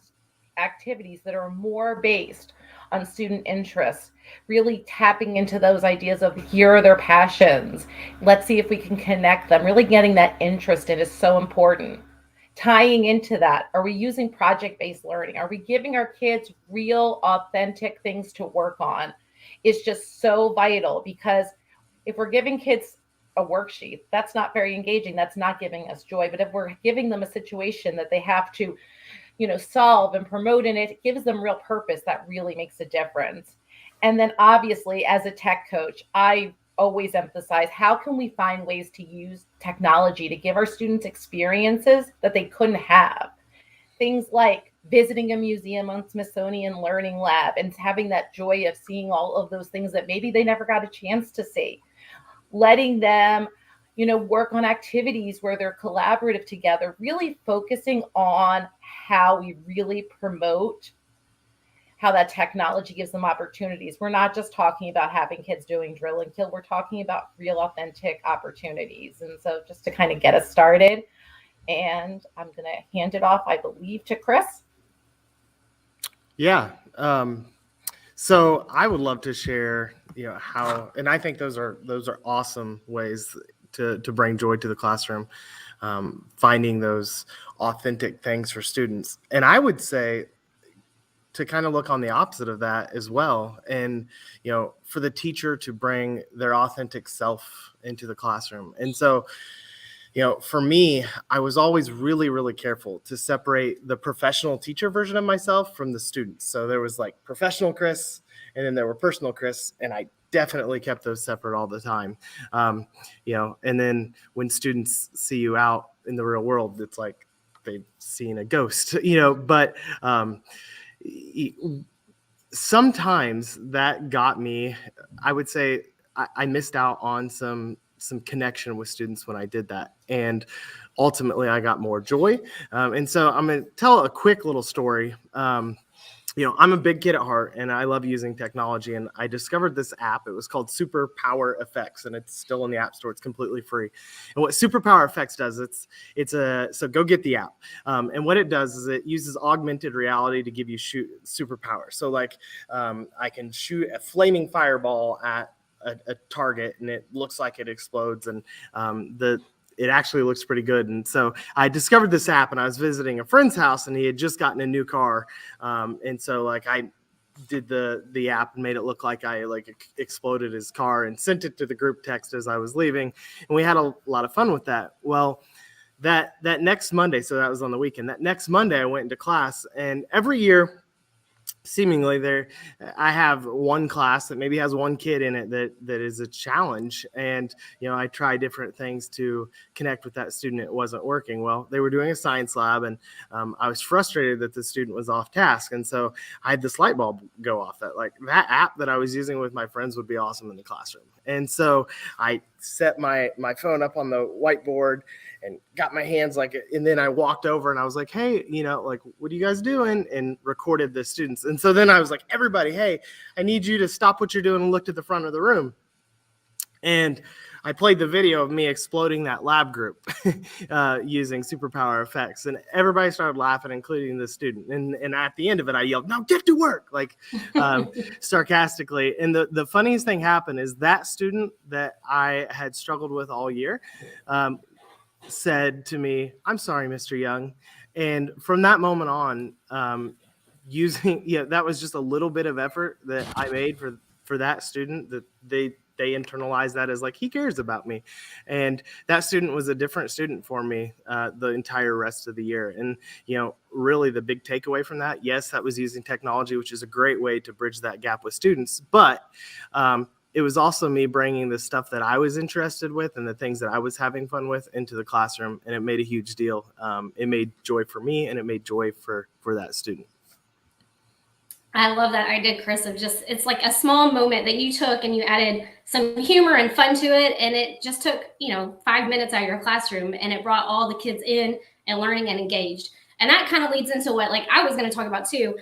activities that are more based on student interests, really tapping into those ideas of here are their passions. Let's see if we can connect them. Really getting that interest in is so important. Tying into that, are we using project-based learning? Are we giving our kids real, authentic things to work on? It's just so vital, because if we're giving kids a worksheet, that's not very engaging. That's not giving us joy. But if we're giving them a situation that they have to, solve and promote in it, it gives them real purpose. That really makes a difference. And then obviously, as a tech coach, I always emphasize, how can we find ways to use technology to give our students experiences that they couldn't have? Things like visiting a museum on Smithsonian Learning Lab and having that joy of seeing all of those things that maybe they never got a chance to see. Letting them, work on activities where they're collaborative together, really focusing on how we really promote how that technology gives them opportunities. We're not just talking about having kids doing drill and kill. We're talking about real, authentic opportunities. And so just to kind of get us started, and I'm going to hand it off, I believe, to Chris. Yeah. So I would love to share, how, and I think those are awesome ways to bring joy to the classroom, finding those authentic things for students. And I would say to kind of look on the opposite of that as well. And, for the teacher to bring their authentic self into the classroom. And so, for me, I was always really, really careful to separate the professional teacher version of myself from the students. So there was like professional Chris, and then there were personal Chris, and I definitely kept those separate all the time. And then when students see you out in the real world, it's like they've seen a ghost, but sometimes that got me, I would say I missed out on some connection with students when I did that. And ultimately I got more joy. And so I'm going to tell a quick little story. I'm a big kid at heart, and I love using technology. And I discovered this app. It was called Super Power Effects, and it's still in the App Store. It's completely free. And what Super Power Effects does, so go get the app. And what it does is it uses augmented reality to give you superpowers. So like I can shoot a flaming fireball at a target, and it looks like it explodes, and it actually looks pretty good. And so I discovered this app, and I was visiting a friend's house, and he had just gotten a new car. And so like I did the app and made it look like I exploded his car and sent it to the group text as I was leaving. And we had a lot of fun with that. Well, that next Monday, so that was on the weekend, that next Monday I went into class, and every year seemingly there I have one class that maybe has one kid in it that is a challenge, and I try different things to connect with that student. It wasn't working well. They were doing a science lab, and I was frustrated that the student was off task, and so I had this light bulb go off that that app that I was using with my friends would be awesome in the classroom. And so I set my phone up on the whiteboard and got my hands and then I walked over and I was like, hey, what are you guys doing? And recorded the students. And so then I was like, everybody, hey, I need you to stop what you're doing and look to the front of the room. And I played the video of me exploding that lab group using superpower effects, and everybody started laughing, including the student. And at the end of it, I yelled, "Now get to work!" Sarcastically. And the funniest thing happened is that student that I had struggled with all year said to me, "I'm sorry, Mr. Young." And from that moment on, that was just a little bit of effort that I made for that student, that they internalized that as he cares about me. And that student was a different student for me the entire rest of the year. And really the big takeaway from that, yes, that was using technology, which is a great way to bridge that gap with students, but it was also me bringing the stuff that I was interested with and the things that I was having fun with into the classroom, and it made a huge deal. It made joy for me, and it made joy for that student. I love that idea, Chris, of just, it's like a small moment that you took and you added some humor and fun to it. And it just took, 5 minutes out of your classroom, and it brought all the kids in and learning and engaged. And that kind of leads into what I was going to talk about too.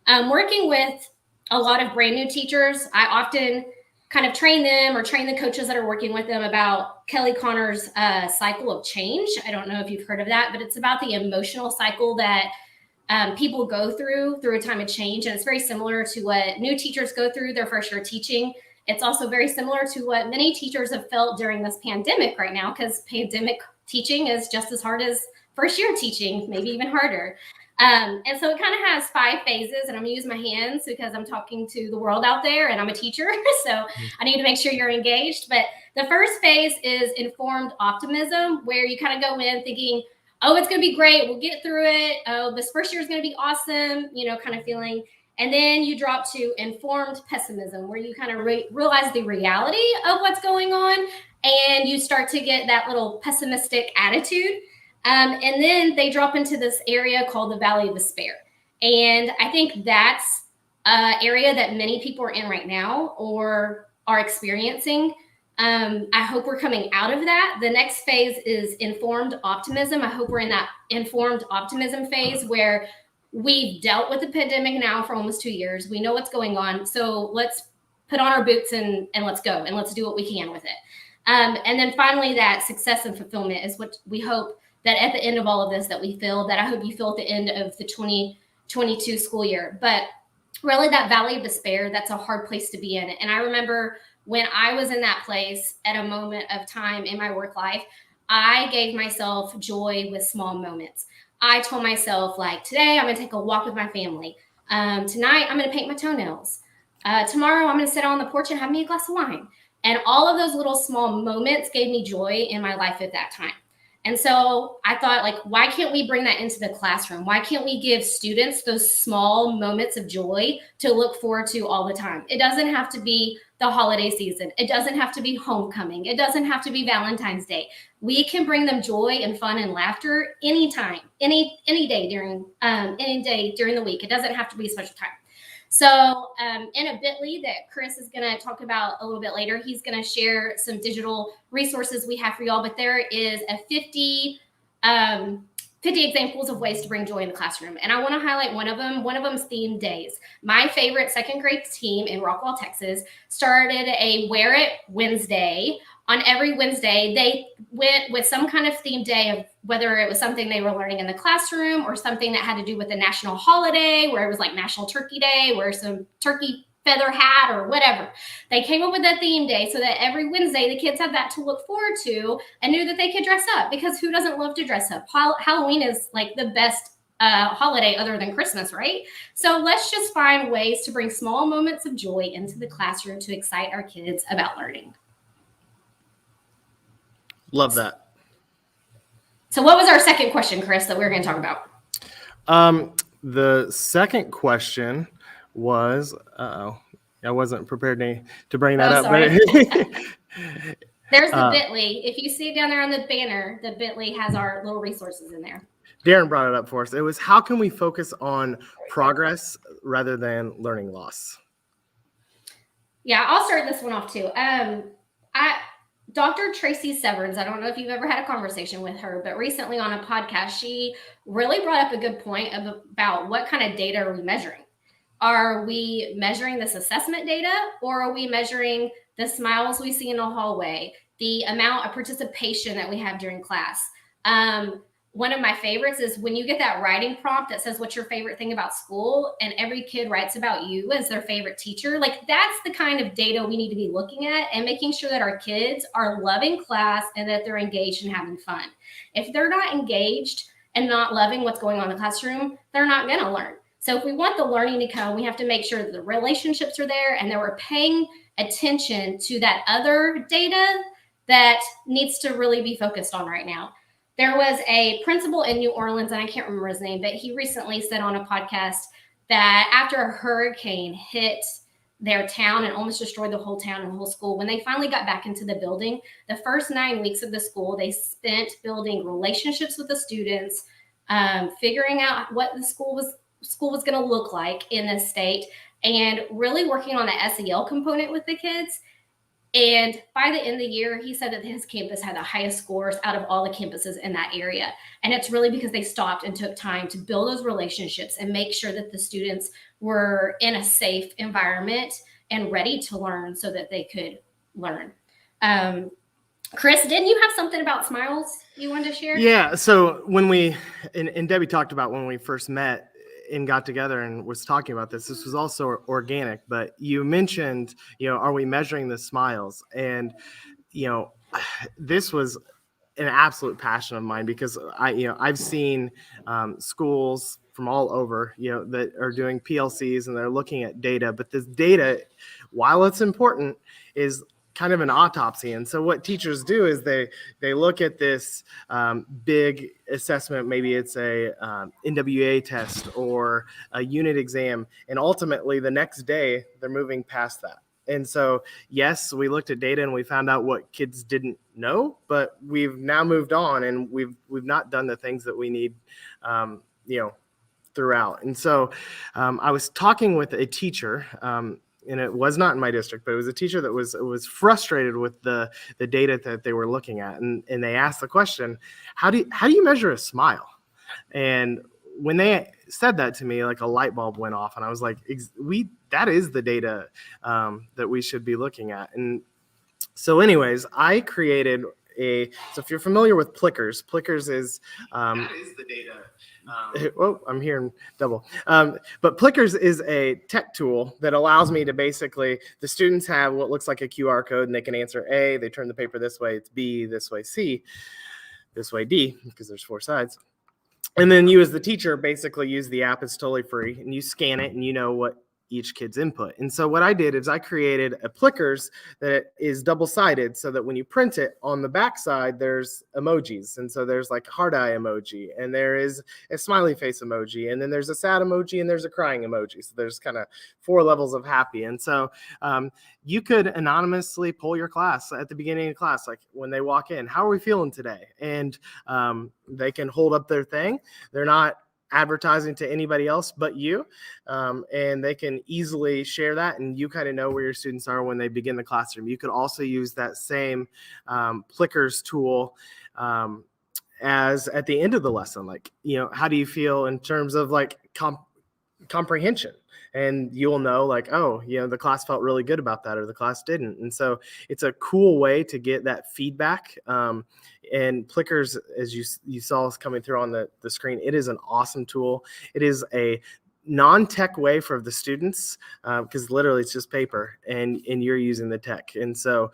Working with a lot of brand new teachers, I often kind of train them or train the coaches that are working with them about Kelly Connor's cycle of change. I don't know if you've heard of that, but it's about the emotional cycle that people go through a time of change. And it's very similar to what new teachers go through their first year teaching. It's also very similar to what many teachers have felt during this pandemic right now, because pandemic teaching is just as hard as first year teaching, maybe even harder. And so it kind of has 5 phases, and I'm gonna use my hands because I'm talking to the world out there and I'm a teacher. So I need to make sure you're engaged. But the first phase is informed optimism, where you kind of go in thinking, oh, it's going to be great, we'll get through it. Oh, this first year is going to be awesome, kind of feeling. And then you drop to informed pessimism, where you kind of realize the reality of what's going on, and you start to get that little pessimistic attitude. And then they drop into this area called the Valley of Despair. And I think that's an area that many people are in right now or are experiencing. I hope we're coming out of that. The next phase is informed optimism. I hope we're in that informed optimism phase where we've dealt with the pandemic now for almost 2 years. We know what's going on. So let's put on our boots and let's go, and let's do what we can with it. And then finally, that success and fulfillment is what we hope that at the end of all of this that we feel, that I hope you feel at the end of the 2022 school year. But really, that Valley of Despair, that's a hard place to be in. And I remember when I was in that place at a moment of time in my work life, I gave myself joy with small moments. I told myself, today I'm going to take a walk with my family. Tonight I'm going to paint my toenails. Tomorrow I'm going to sit on the porch and have me a glass of wine. And all of those little small moments gave me joy in my life at that time. And so I thought, why can't we bring that into the classroom? Why can't we give students those small moments of joy to look forward to all the time? It doesn't have to be the holiday season. It doesn't have to be homecoming. It doesn't have to be Valentine's Day. We can bring them joy and fun and laughter anytime, any day during the week. It doesn't have to be a special time. So in a bit.ly that Chris is going to talk about a little bit later, he's going to share some digital resources we have for y'all. But there is a 50 examples of ways to bring joy in the classroom. And I want to highlight one of them. One of them is themed days. My favorite second grade team in Rockwall, Texas, started a Wear It Wednesday. On every Wednesday, they went with some kind of themed day, of whether it was something they were learning in the classroom or something that had to do with a national holiday, where it was like National Turkey Day, where some turkey feather hat or whatever. They came up with a theme day so that every Wednesday the kids had that to look forward to and knew that they could dress up, because who doesn't love to dress up? Halloween is the best holiday other than Christmas, right? So let's just find ways to bring small moments of joy into the classroom to excite our kids about learning. Love that. So what was our second question, Chris, that we were going to talk about? The second question was, I wasn't prepared to bring that up. Sorry. But There's the Bitly. If you see it down there on the banner, the Bitly has our little resources in there. Darren brought it up for us. It was, how can we focus on progress rather than learning loss? Yeah, I'll start this one off too. Dr. Tracy Severns, I don't know if you've ever had a conversation with her, but recently on a podcast, she really brought up a good point about what kind of data are we measuring? Are we measuring this assessment data, or are we measuring the smiles we see in the hallway, the amount of participation that we have during class? One of my favorites is when you get that writing prompt that says, what's your favorite thing about school? And every kid writes about you as their favorite teacher. Like, that's the kind of data we need to be looking at and making sure that our kids are loving class and that they're engaged and having fun. If they're not engaged and not loving what's going on in the classroom, they're not going to learn. So if we want the learning to come, we have to make sure that the relationships are there and that we're paying attention to that other data that needs to really be focused on right now. There was a principal in New Orleans, and I can't remember his name, but he recently said on a podcast that after a hurricane hit their town and almost destroyed the whole town and the whole school, when they finally got back into the building, the first 9 weeks of the school, they spent building relationships with the students, figuring out what the school was going to look like in this state, and really working on the SEL component with the kids. And by the end of the year, he said that his campus had the highest scores out of all the campuses in that area. And it's really because they stopped and took time to build those relationships and make sure that the students were in a safe environment and ready to learn so that they could learn. Chris, didn't you have something about smiles you wanted to share? Yeah. So when we, and Debbie talked about when we first met and got together and was talking about this was also organic, but you mentioned, are we measuring the smiles? And, this was an absolute passion of mine because I've seen schools from all over, that are doing PLCs and they're looking at data, but this data, while it's important, is kind of an autopsy. And so what teachers do is they look at this big assessment, maybe it's a NWA test or a unit exam, and ultimately the next day they're moving past that. And so, yes, we looked at data and we found out what kids didn't know, but we've now moved on and we've not done the things that we need, throughout. And so I was talking with a teacher, and it was not in my district, but it was a teacher that was frustrated with the data that they were looking at. And they asked the question, how do you measure a smile? And when they said that to me, like a light bulb went off, and I was like, that is the data that we should be looking at. And so anyways, I created so if you're familiar with Plickers is that is the data. I'm hearing double. But Plickers is a tech tool that allows me to basically, the students have what looks like a QR code and they can answer A, they turn the paper this way, it's B, this way C, this way D, because there's 4 sides. And then you as the teacher basically use the app, it's totally free, and you scan it and you know what each kid's input. And so what I did is I created a Plickers that is double-sided so that when you print it on the back side, there's emojis. And so there's like heart eye emoji, and there is a smiley face emoji, and then there's a sad emoji, and there's a crying emoji. So there's kind of 4 levels of happy. And so you could anonymously poll your class at the beginning of class, like when they walk in, how are we feeling today? And they can hold up their thing. They're not advertising to anybody else but you, and they can easily share that, and you kind of know where your students are when they begin the classroom. You could also use that same Plickers tool as at the end of the lesson, like, how do you feel in terms of like comprehension? And you'll know like, oh, the class felt really good about that, or the class didn't. And so it's a cool way to get that feedback. And Plickers, as you saw us coming through on the screen, it is an awesome tool. It is a non-tech way for the students, because literally it's just paper and you're using the tech. And so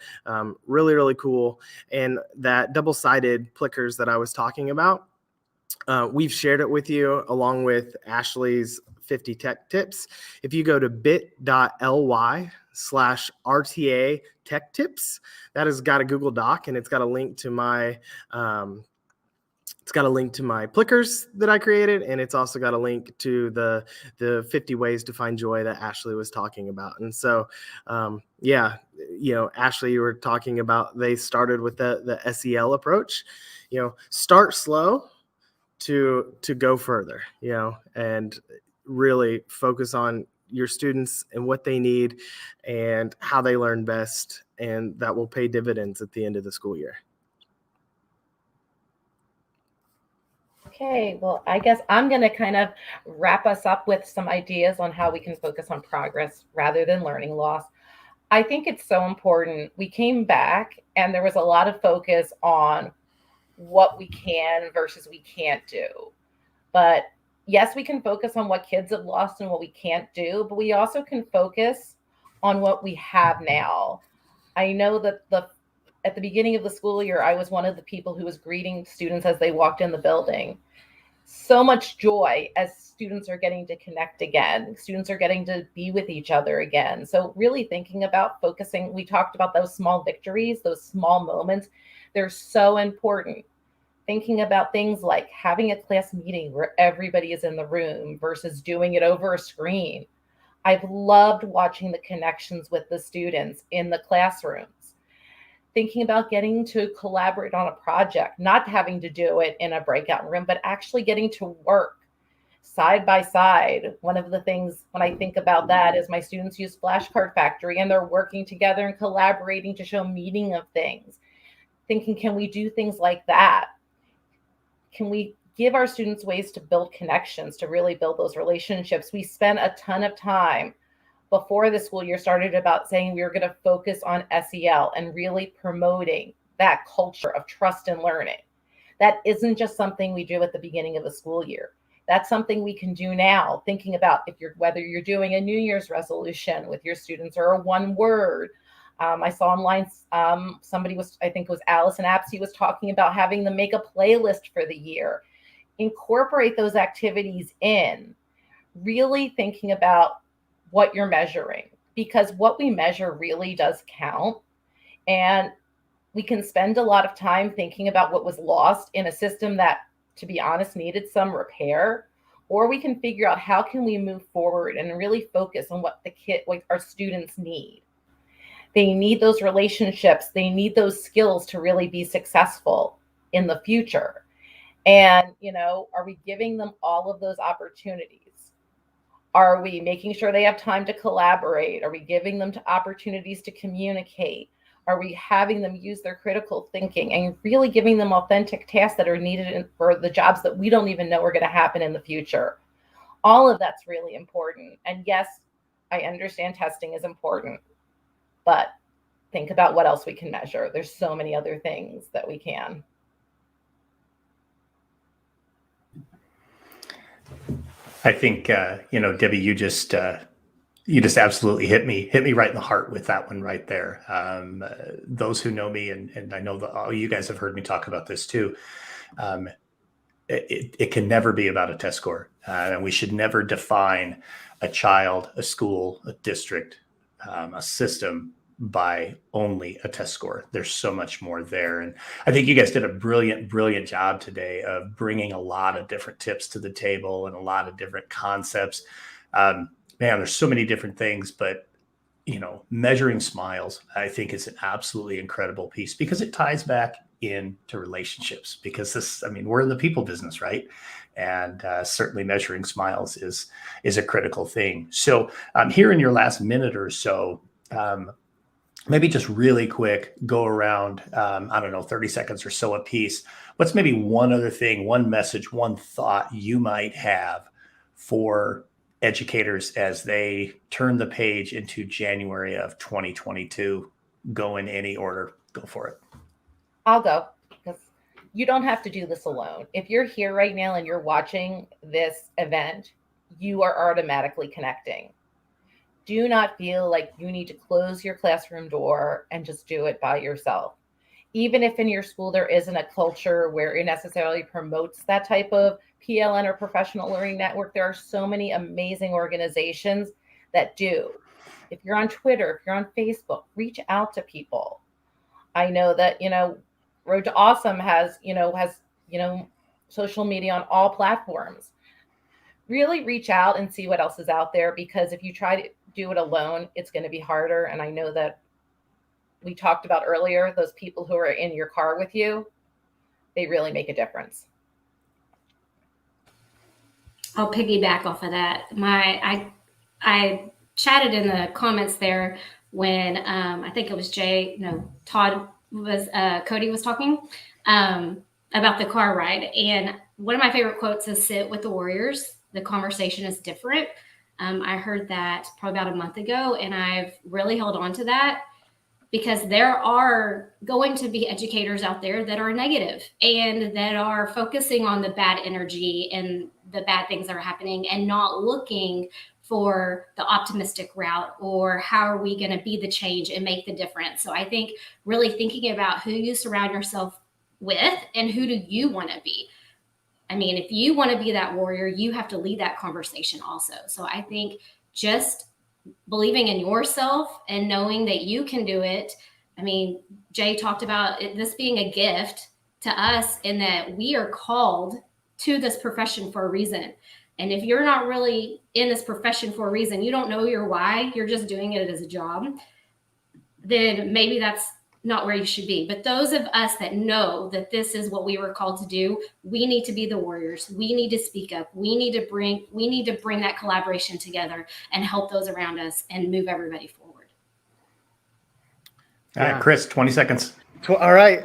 really, really cool. And that double-sided Plickers that I was talking about, we've shared it with you along with Ashley's 50 tech tips. If you go to bit.ly/RTA tech tips, that has got a Google Doc and it's got a link to my It's got a link to my Plickers that I created, and it's also got a link to the 50 ways to find joy that Ashley was talking about. And so, yeah, Ashley, you were talking about they started with the SEL approach. Start slow to go further. And really focus on your students and what they need and how they learn best, and that will pay dividends at the end of the school year. Okay, well, I guess I'm going to kind of wrap us up with some ideas on how we can focus on progress rather than learning loss. I think it's so important. We came back and there was a lot of focus on what we can versus we can't do. But yes, we can focus on what kids have lost and what we can't do, but we also can focus on what we have now. I know that at the beginning of the school year, I was one of the people who was greeting students as they walked in the building. So much joy as students are getting to connect again. Students are getting to be with each other again. So really thinking about focusing, we talked about those small victories, those small moments. They're so important. Thinking about things like having a class meeting where everybody is in the room versus doing it over a screen. I've loved watching the connections with the students in the classrooms. Thinking about getting to collaborate on a project, not having to do it in a breakout room, but actually getting to work side by side. One of the things when I think about that is my students use Flashcard Factory and they're working together and collaborating to show meaning of things. Thinking, can we do things like that? Can we give our students ways to build connections, to really build those relationships? We spent a ton of time before the school year started about saying we were going to focus on SEL and really promoting that culture of trust and learning. That isn't just something we do at the beginning of the school year. That's something we can do now, thinking about whether you're doing a New Year's resolution with your students or a one word. I saw online somebody was, I think it was Allison Apsey, was talking about having them make a playlist for the year. Incorporate those activities in, really thinking about what you're measuring, because what we measure really does count. And we can spend a lot of time thinking about what was lost in a system that, to be honest, needed some repair, or we can figure out how can we move forward and really focus on what our students need. They need those relationships. They need those skills to really be successful in the future. And, are we giving them all of those opportunities? Are we making sure they have time to collaborate? Are we giving them opportunities to communicate? Are we having them use their critical thinking and really giving them authentic tasks that are needed for the jobs that we don't even know are going to happen in the future? All of that's really important. And yes, I understand testing is important, but think about what else we can measure. There's so many other things that we can. I think, Debbie, you just absolutely hit me right in the heart with that one right there. Those who know me, and I know that all you guys have heard me talk about this too. It can never be about a test score, and we should never define a child, a school, a district, a system by only a test score. There's so much more there. And I think you guys did a brilliant job today of bringing a lot of different tips to the table and a lot of different concepts. Man, there's so many different things, but measuring smiles, I think is an absolutely incredible piece because it ties back into relationships, because we're in the people business, right? And certainly measuring smiles is a critical thing. So here in your last minute or so, maybe just really quick, go around, 30 seconds or so a piece. What's maybe one other thing, one message, one thought you might have for educators as they turn the page into January of 2022? Go in any order. Go for it. I'll go, because you don't have to do this alone. If you're here right now and you're watching this event, you are automatically connecting. Do not feel like you need to close your classroom door and just do it by yourself. Even if in your school there isn't a culture where it necessarily promotes that type of PLN or professional learning network, there are so many amazing organizations that do. If you're on Twitter, if you're on Facebook, reach out to people. I know that, Road to Awesome has social media on all platforms. Really reach out and see what else is out there, because if you try to do it alone, it's going to be harder. And I know that we talked about earlier, those people who are in your car with you, they really make a difference. I'll piggyback off of that. I chatted in the comments there when I think it was Todd was Cody was talking about the car ride, and one of my favorite quotes is "Sit with the warriors. The conversation is different." I heard that probably about a month ago, and I've really held on to that, because there are going to be educators out there that are negative and that are focusing on the bad energy and the bad things that are happening, and not looking for the optimistic route, or how are we going to be the change and make the difference. So I think really thinking about who you surround yourself with and who do you want to be. I mean, if you want to be that warrior, you have to lead that conversation also. So I think just believing in yourself and knowing that you can do it. I mean, Jay talked about this being a gift to us, in that we are called to this profession for a reason. And if you're not really in this profession for a reason, you don't know your why, you're just doing it as a job, then maybe that's not where you should be. But those of us that know that this is what we were called to do, we need to be the warriors. We need to speak up. We need to bring that collaboration together and help those around us and move everybody forward. All right, Chris, 20 seconds. All right.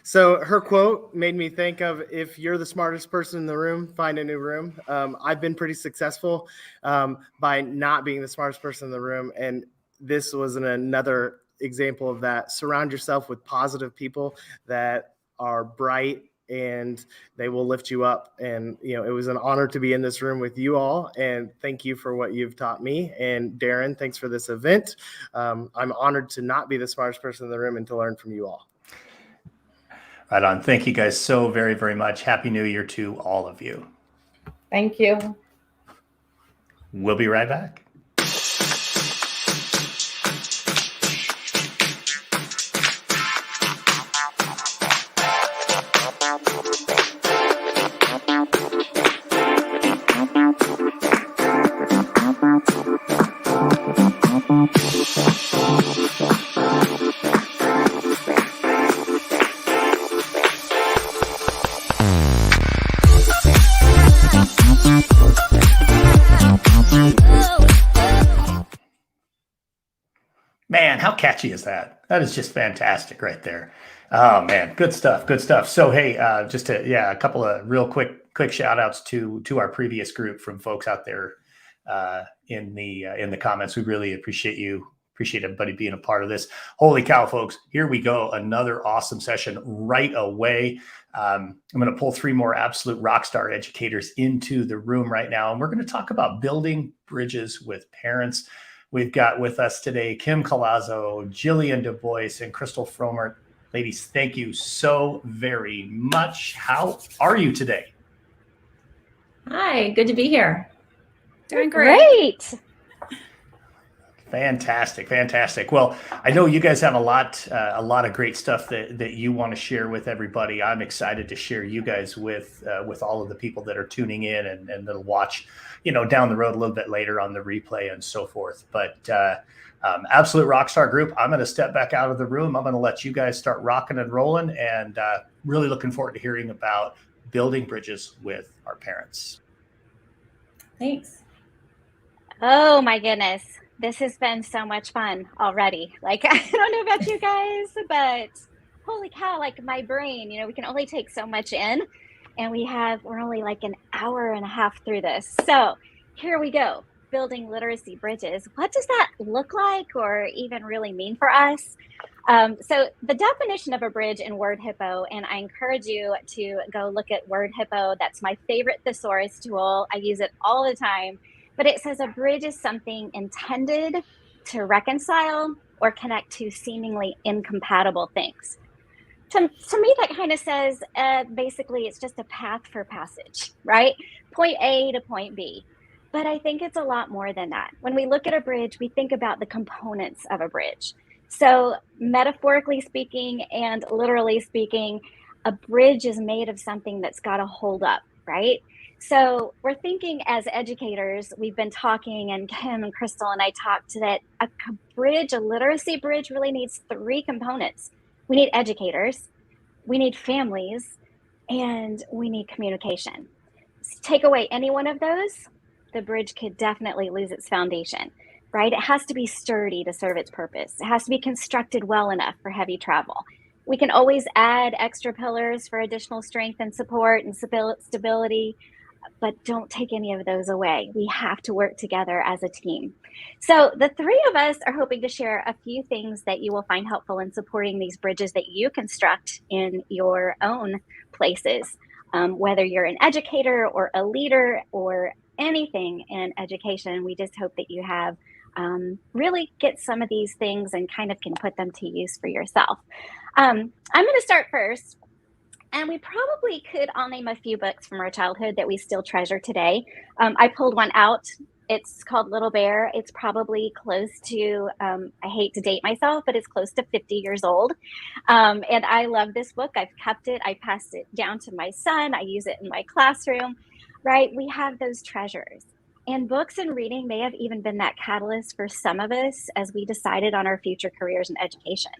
So her quote made me think of, if you're the smartest person in the room, find a new room. I've been pretty successful by not being the smartest person in the room. And this was another example of that. Surround yourself with positive people that are bright, and they will lift you up. And, you know, it was an honor to be in this room with you all. And thank you for what you've taught me. And Darren, thanks for this event. I'm honored to not be the smartest person in the room and to learn from you all. Right on. Thank you guys so very, very much. Happy New Year to all of you. Thank you. We'll be right back. Man, how catchy is that? That is just fantastic right there. Oh man, good stuff, good stuff. So hey, a couple of real quick shout outs to our previous group from folks out there in the comments. We really appreciate everybody being a part of this. Holy cow, folks, here we go. Another awesome session right away. I'm going to pull 3 more absolute rock star educators into the room right now, and we're going to talk about building bridges with parents. We've got with us today Kim Colazzo, Jillian Du Bois, and Crystal Fromert. Ladies, thank you so very much. How are you today? Hi, good to be here. Doing great. Fantastic. Well, I know you guys have a lot of great stuff that you want to share with everybody. I'm excited to share you guys with all of the people that are tuning in and that'll watch, down the road a little bit later on the replay and so forth. But absolute rockstar group, I'm going to step back out of the room. I'm going to let you guys start rocking and rolling, and really looking forward to hearing about building bridges with our parents. Thanks. Oh my goodness. This has been so much fun already. Like, I don't know about you guys, but holy cow, like my brain, we can only take so much in, and we're only like an hour and a half through this. So here we go. Building literacy bridges. What does that look like, or even really mean for us? So the definition of a bridge in Word Hippo, and I encourage you to go look at Word Hippo. That's my favorite thesaurus tool. I use it all the time. But it says a bridge is something intended to reconcile or connect to seemingly incompatible things. To me, that kind of says basically it's just a path for passage, right? Point A to point B. But I think it's a lot more than that. When we look at a bridge, we think about the components of a bridge. So metaphorically speaking and literally speaking, A bridge is made of something that's got to hold up, right? So we're thinking as educators, we've been talking, and Kim and Crystal and I talked that a literacy bridge really needs 3 components. We need educators, we need families, and we need communication. Take away any one of those, the bridge could definitely lose its foundation, right? It has to be sturdy to serve its purpose. It has to be constructed well enough for heavy travel. We can always add extra pillars for additional strength and support and stability, but don't take any of those away. We have to work together as a team. So the 3 of us are hoping to share a few things that you will find helpful in supporting these bridges that you construct in your own places. Whether you're an educator or a leader or anything in education, we just hope that you have really get some of these things and kind of can put them to use for yourself. I'm going to start first. And we probably could all name a few books from our childhood that we still treasure today. I pulled one out. It's called Little Bear. It's probably close to, I hate to date myself, but it's close to 50 years old. And I love this book. I've kept it. I passed it down to my son. I use it in my classroom, right? We have those treasures. And books and reading may have even been that catalyst for some of us as we decided on our future careers in education.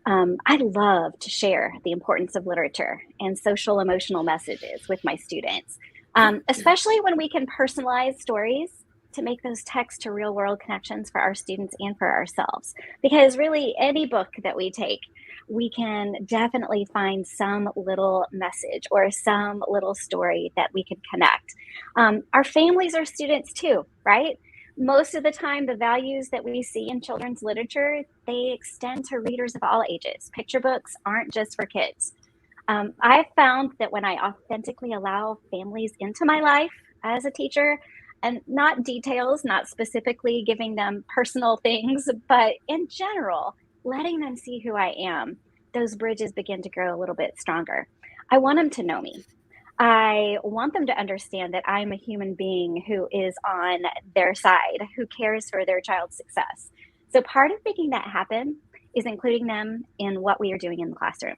I love to share the importance of literature and social emotional messages with my students, especially when we can personalize stories to make those text to real world connections for our students and for ourselves. Because really, any book that we take, we can definitely find some little message or some little story that we can connect. Our families are students too, right? Most of the time, the values that we see in children's literature, they extend to readers of all ages. Picture books aren't just for kids. I've found that when I authentically allow families into my life as a teacher, and not details, not specifically giving them personal things, but in general, letting them see who I am, those bridges begin to grow a little bit stronger. I want them to know me. I want them to understand that I'm a human being who is on their side, who cares for their child's success. So part of making that happen is including them in what we are doing in the classroom,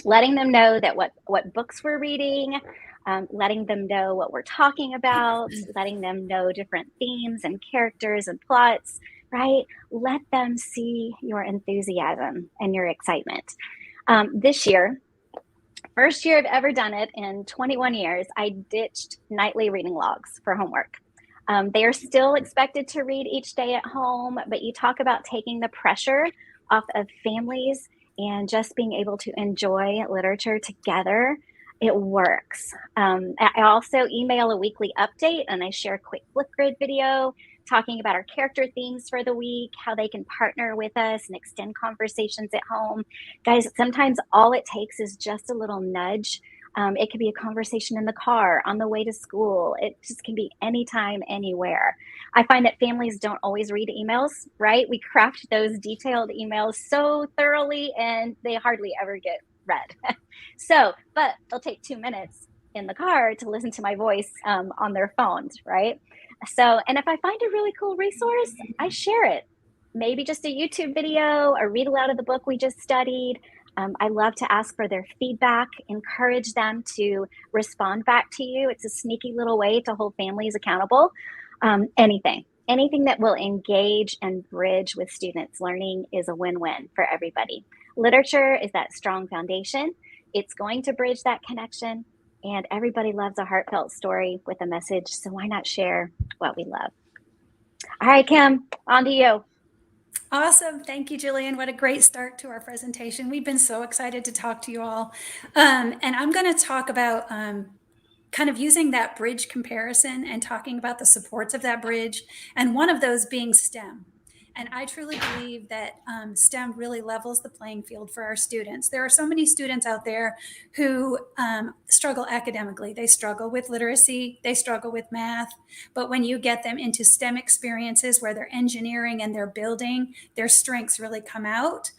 letting them know that what books we're reading, letting them know what we're talking about, letting them know different themes and characters and plots, right? Let them see your enthusiasm and your excitement. This year, first year I've ever done it in 21 years, I ditched nightly reading logs for homework. They are still expected to read each day at home, but you talk about taking the pressure off of families and just being able to enjoy literature together. It works. I also email a weekly update and I share a quick Flipgrid video talking about our character themes for the week, how they can partner with us and extend conversations at home. Guys, sometimes all it takes is just a little nudge. It could be a conversation in the car, on the way to school. It just can be anytime, anywhere. I find that families don't always read emails, right? We craft those detailed emails so thoroughly and they hardly ever get read. But they'll take 2 minutes in the car to listen to my voice on their phones, right? So, and if I find a really cool resource, I share it. Maybe just a YouTube video or read aloud of the book we just studied. I love to ask for their feedback, encourage them to respond back to you. It's a sneaky little way to hold families accountable. Anything that will engage and bridge with students' learning is a win-win for everybody. Literature is that strong foundation. It's going to bridge that connection, and everybody loves a heartfelt story with a message, so why not share what we love? All right, Kim, on to you. Awesome. Thank you, Jillian. What a great start to our presentation. We've been so excited to talk to you all. And I'm going to talk about kind of using that bridge comparison and talking about the supports of that bridge, and one of those being STEM. And I truly believe that STEM really levels the playing field for our students. There are so many students out there who struggle academically. They struggle with literacy, they struggle with math, but when you get them into STEM experiences where they're engineering and they're building, their strengths really come out.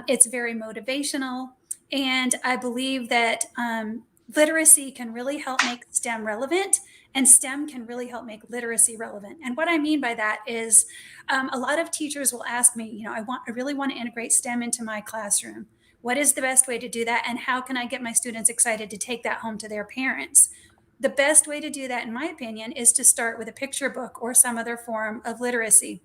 It's very motivational. And I believe that literacy can really help make STEM relevant, and STEM can really help make literacy relevant. And what I mean by that is a lot of teachers will ask me, I really want to integrate STEM into my classroom. What is the best way to do that? And how can I get my students excited to take that home to their parents? The best way to do that, in my opinion, is to start with a picture book or some other form of literacy.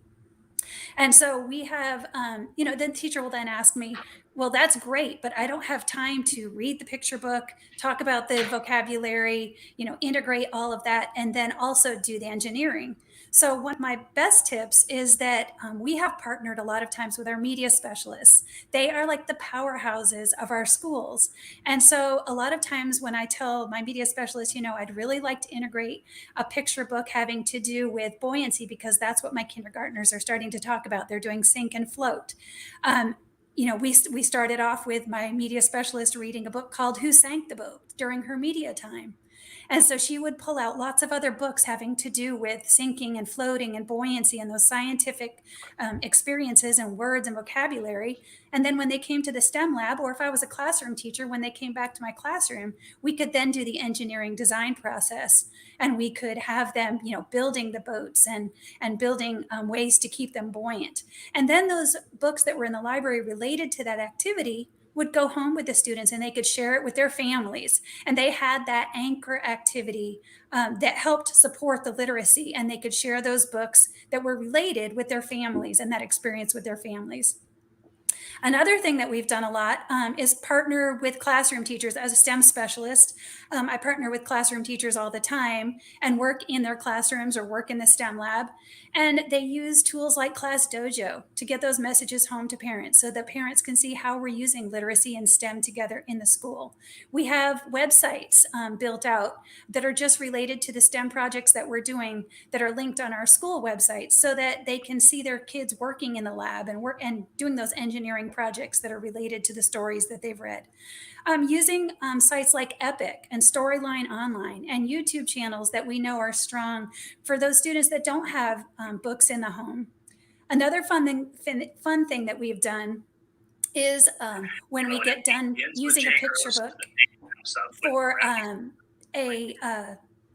And so we have, the teacher will then ask me, well, that's great, but I don't have time to read the picture book, talk about the vocabulary, integrate all of that, and then also do the engineering. So one of my best tips is that we have partnered a lot of times with our media specialists. They are like the powerhouses of our schools. And so a lot of times when I tell my media specialists, I'd really like to integrate a picture book having to do with buoyancy, because that's what my kindergartners are starting to talk about. They're doing sink and float. We started off with my media specialist reading a book called Who Sank the Boat during her media time. And so she would pull out lots of other books having to do with sinking and floating and buoyancy and those scientific experiences and words and vocabulary. And then when they came to the STEM lab, or if I was a classroom teacher, when they came back to my classroom, we could then do the engineering design process. And we could have them, building the boats and building ways to keep them buoyant. And then those books that were in the library related to that activity would go home with the students and they could share it with their families. And they had that anchor activity that helped support the literacy. And they could share those books that were related with their families and that experience with their families. Another thing that we've done a lot is partner with classroom teachers. As a STEM specialist, I partner with classroom teachers all the time and work in their classrooms or work in the STEM lab. And they use tools like Class Dojo to get those messages home to parents so that parents can see how we're using literacy and STEM together in the school. We have websites built out that are just related to the STEM projects that we're doing that are linked on our school website so that they can see their kids working in the lab and doing those engineering projects that are related to the stories that they've read. Using sites like Epic and Storyline Online and YouTube channels that we know are strong for those students that don't have books in the home. Another fun thing that we've done is when we get done using a picture book for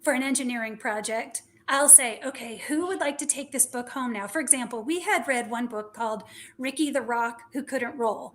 for an engineering project, I'll say, okay, who would like to take this book home now? For example, we had read one book called Ricky the Rock Who Couldn't Roll.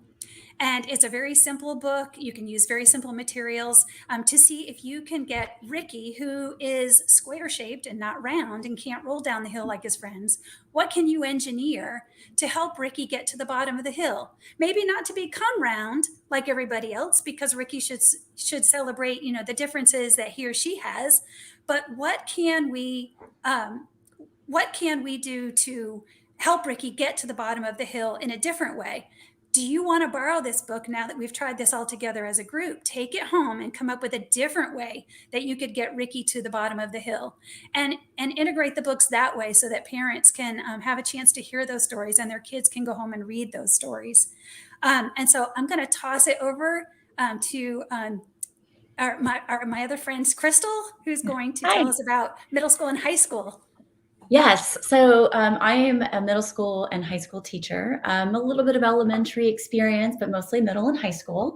And it's a very simple book. You can use very simple materials to see if you can get Ricky, who is square shaped and not round and can't roll down the hill like his friends. What can you engineer to help Ricky get to the bottom of the hill? Maybe not to become round like everybody else, because Ricky should celebrate, the differences that he or she has. But what can we do to help Ricky get to the bottom of the hill in a different way? Do you want to borrow this book now that we've tried this all together as a group? Take it home and come up with a different way that you could get Ricky to the bottom of the hill, and integrate the books that way so that parents can have a chance to hear those stories and their kids can go home and read those stories. And so I'm going to toss it over to my other friends, Crystal, who's going to tell us about middle school and high school. Yes. So I am a middle school and high school teacher. A little bit of elementary experience, but mostly middle and high school.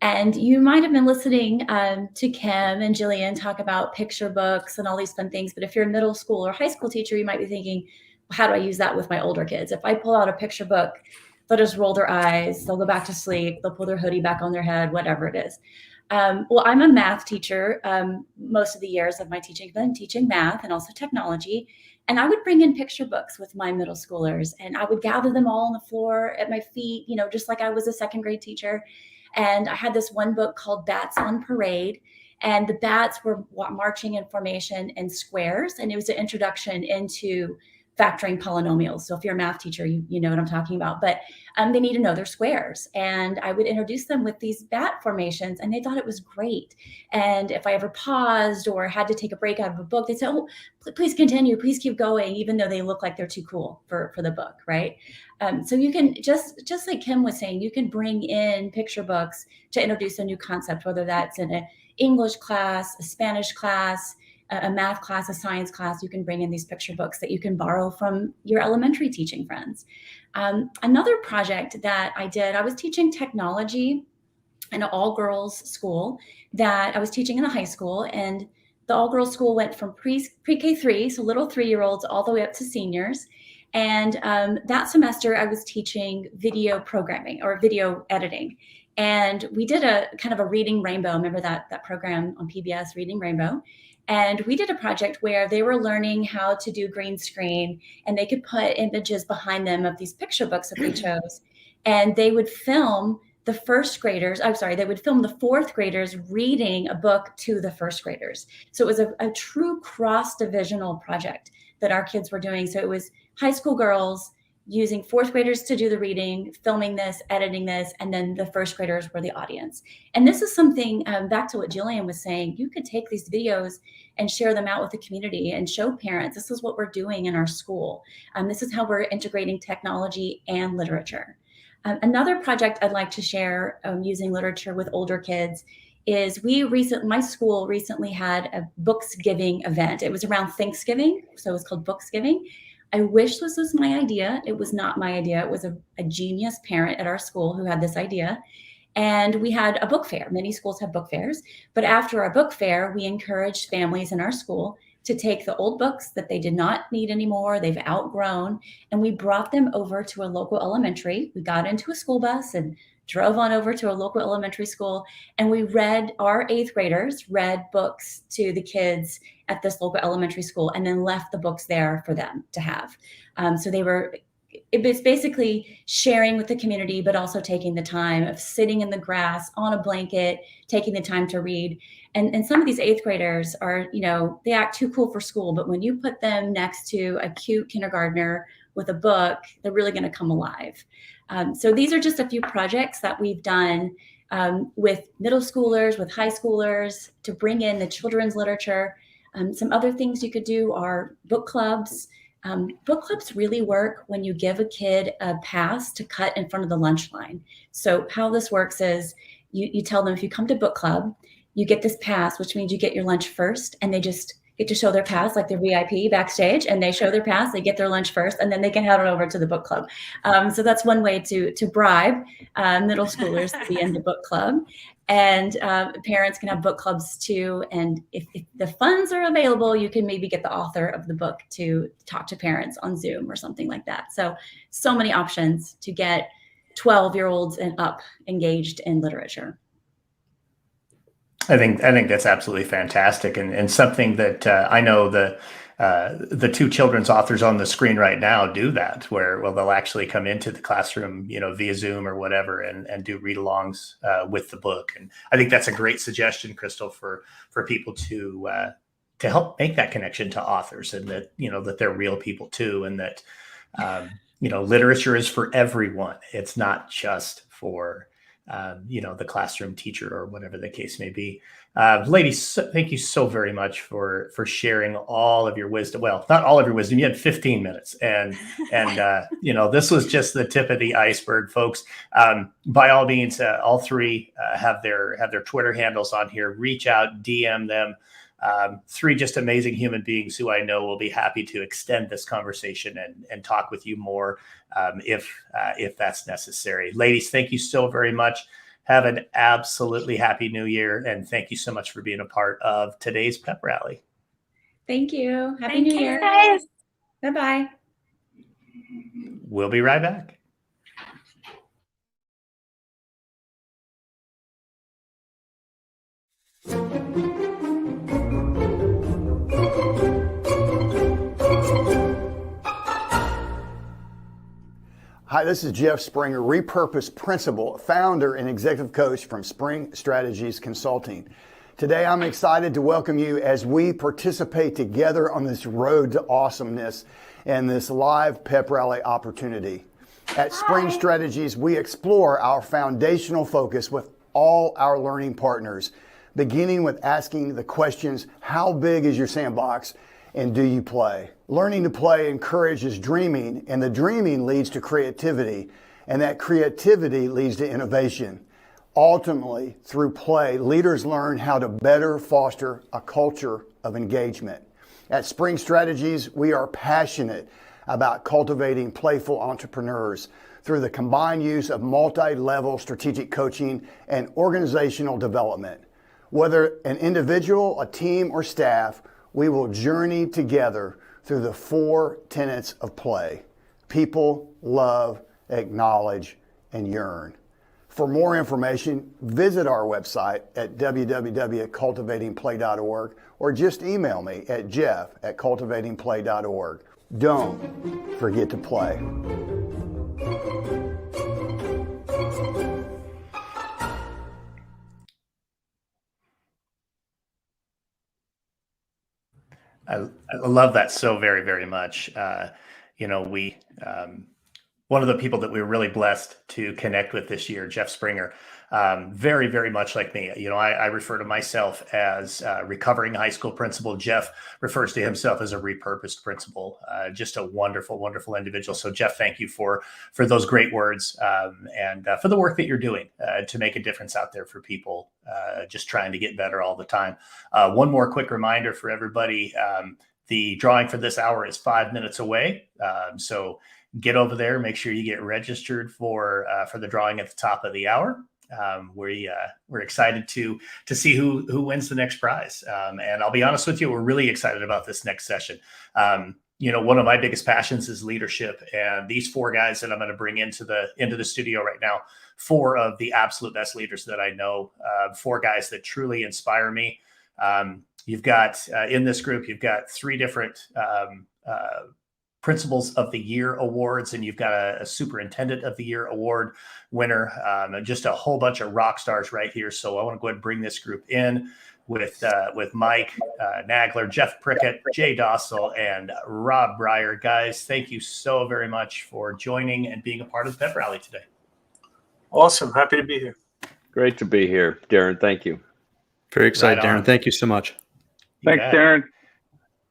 And you might have been listening to Kim and Jillian talk about picture books and all these fun things. But if you're a middle school or high school teacher, you might be thinking, how do I use that with my older kids? If I pull out a picture book, they'll just roll their eyes, they'll go back to sleep, they'll pull their hoodie back on their head, whatever it is. Well, I'm a math teacher. Most of the years of my teaching, I've been teaching math and also technology. And I would bring in picture books with my middle schoolers, and I would gather them all on the floor at my feet, just like I was a second grade teacher. And I had this one book called Bats on Parade, and the bats were marching in formation in squares. And it was an introduction into factoring polynomials. So if you're a math teacher, you know what I'm talking about, but they need to know their squares. And I would introduce them with these bat formations, and they thought it was great. And if I ever paused or had to take a break out of a book, they'd say, oh, please continue, please keep going, even though they look like they're too cool for the book, right? So you can, just like Kim was saying, you can bring in picture books to introduce a new concept, whether that's in an English class, a Spanish class, a math class, a science class. You can bring in these picture books that you can borrow from your elementary teaching friends. Another project that I did, I was teaching technology in an all-girls school that I was teaching in the high school, and the all-girls school went from pre-K3, so little 3-year-olds, all the way up to seniors. And that semester I was teaching video programming or video editing. And we did a kind of a reading rainbow. Remember that program on PBS, Reading Rainbow? And we did a project where they were learning how to do green screen, and they could put images behind them of these picture books that they chose. And they would film the they would film the fourth graders reading a book to the first graders. So it was a true cross-divisional project that our kids were doing. So it was high school girls using fourth graders to do the reading, filming this, editing this, and then the first graders were the audience. And this is something, back to what Jillian was saying, you could take these videos and share them out with the community and show parents, this is what we're doing in our school. This is how we're integrating technology and literature. Another project I'd like to share using literature with older kids is my school recently had a books giving event. It was around Thanksgiving, so it was called Books Giving. I wish this was my idea. It was not my idea. It was a genius parent at our school who had this idea. And we had a book fair. Many schools have book fairs. But after our book fair, we encouraged families in our school to take the old books that they did not need anymore, they've outgrown, and we brought them over to a local elementary. We got into a school bus and drove on over to a local elementary school, and our 8th graders read books to the kids at this local elementary school and then left the books there for them to have. It was basically sharing with the community, but also taking the time of sitting in the grass on a blanket, taking the time to read. And some of these 8th graders are, they act too cool for school, but when you put them next to a cute kindergartner with a book, they're really going to come alive. So these are just a few projects that we've done with middle schoolers, with high schoolers, to bring in the children's literature. Some other things you could do are book clubs. Book clubs really work when you give a kid a pass to cut in front of the lunch line. So how this works is you tell them, if you come to book club, you get this pass, which means you get your lunch first, and they just get to show their pass like they're VIP backstage, and they show their pass, they get their lunch first, and then they can head on over to the book club. So that's one way to bribe middle schoolers to be in the book club. And parents can have book clubs too. And if the funds are available, you can maybe get the author of the book to talk to parents on Zoom or something like that. So many options to get 12-year-olds and up engaged in literature. I think that's absolutely fantastic, and something that I know the 2 children's authors on the screen right now do that, where they'll actually come into the classroom, via Zoom or whatever, and do read-alongs with the book. And I think that's a great suggestion, Crystal, for people to help make that connection to authors, and that that they're real people too, and that literature is for everyone. It's not just for the classroom teacher or whatever the case may be. Ladies, thank you so very much for sharing all of your wisdom. Well, not all of your wisdom. You had 15 minutes, and this was just the tip of the iceberg, folks. By all means, all 3 have their Twitter handles on here. Reach out, DM them. 3 just amazing human beings who I know will be happy to extend this conversation and talk with you more if that's necessary. Ladies, thank you so very much. Have an absolutely happy New Year, and thank you so much for being a part of today's Pep Rally. Thank you. Happy New Year. Guys. Bye-bye. We'll be right back. Hi, this is Jeff Springer, Repurpose Principal, founder and executive coach from Spring Strategies Consulting. Today, I'm excited to welcome you as we participate together on this road to awesomeness and this live Pep Rally opportunity. At Spring Strategies, we explore our foundational focus with all our learning partners, beginning with asking the questions, how big is your sandbox? And do you play? Learning to play encourages dreaming, and the dreaming leads to creativity, and that creativity leads to innovation. Ultimately, through play, leaders learn how to better foster a culture of engagement. At Spring Strategies, we are passionate about cultivating playful entrepreneurs through the combined use of multi-level strategic coaching and organizational development. Whether an individual, a team, or staff, we will journey together through the 4 tenets of play: people, love, acknowledge, and yearn. For more information, visit our website at www.cultivatingplay.org or just email me at jeff@cultivatingplay.org. Don't forget to play. I love that so very, very much. One of the people that we were really blessed to connect with this year, Jeff Springer, very, very much like me. I refer to myself as a recovering high school principal. Jeff refers to himself as a repurposed principal. Just a wonderful, wonderful individual. So, Jeff, thank you for those great words and for the work that you're doing to make a difference out there for people, just trying to get better all the time. One more quick reminder for everybody. The drawing for this hour is 5 minutes away. So get over there, make sure you get registered for the drawing at the top of the hour. We're excited to see who wins the next prize. And I'll be honest with you, we're really excited about this next session. One of my biggest passions is leadership, and these four guys that I'm going to bring into the studio right now, four of the absolute best leaders that I know, four guys that truly inspire me. You've got in this group, you've got three different Principals of the Year awards, and you've got a Superintendent of the Year award winner, and just a whole bunch of rock stars right here. So I want to go ahead and bring this group in with Mike Nagler, Jeff Prickett, Jay Dossel, and Rob Breyer. Guys, thank you so very much for joining and being a part of the Pep Rally today. Awesome. Happy to be here. Great to be here, Darren. Thank you. Very excited, Right on. Darren. Thank you so much. Thanks, Darren.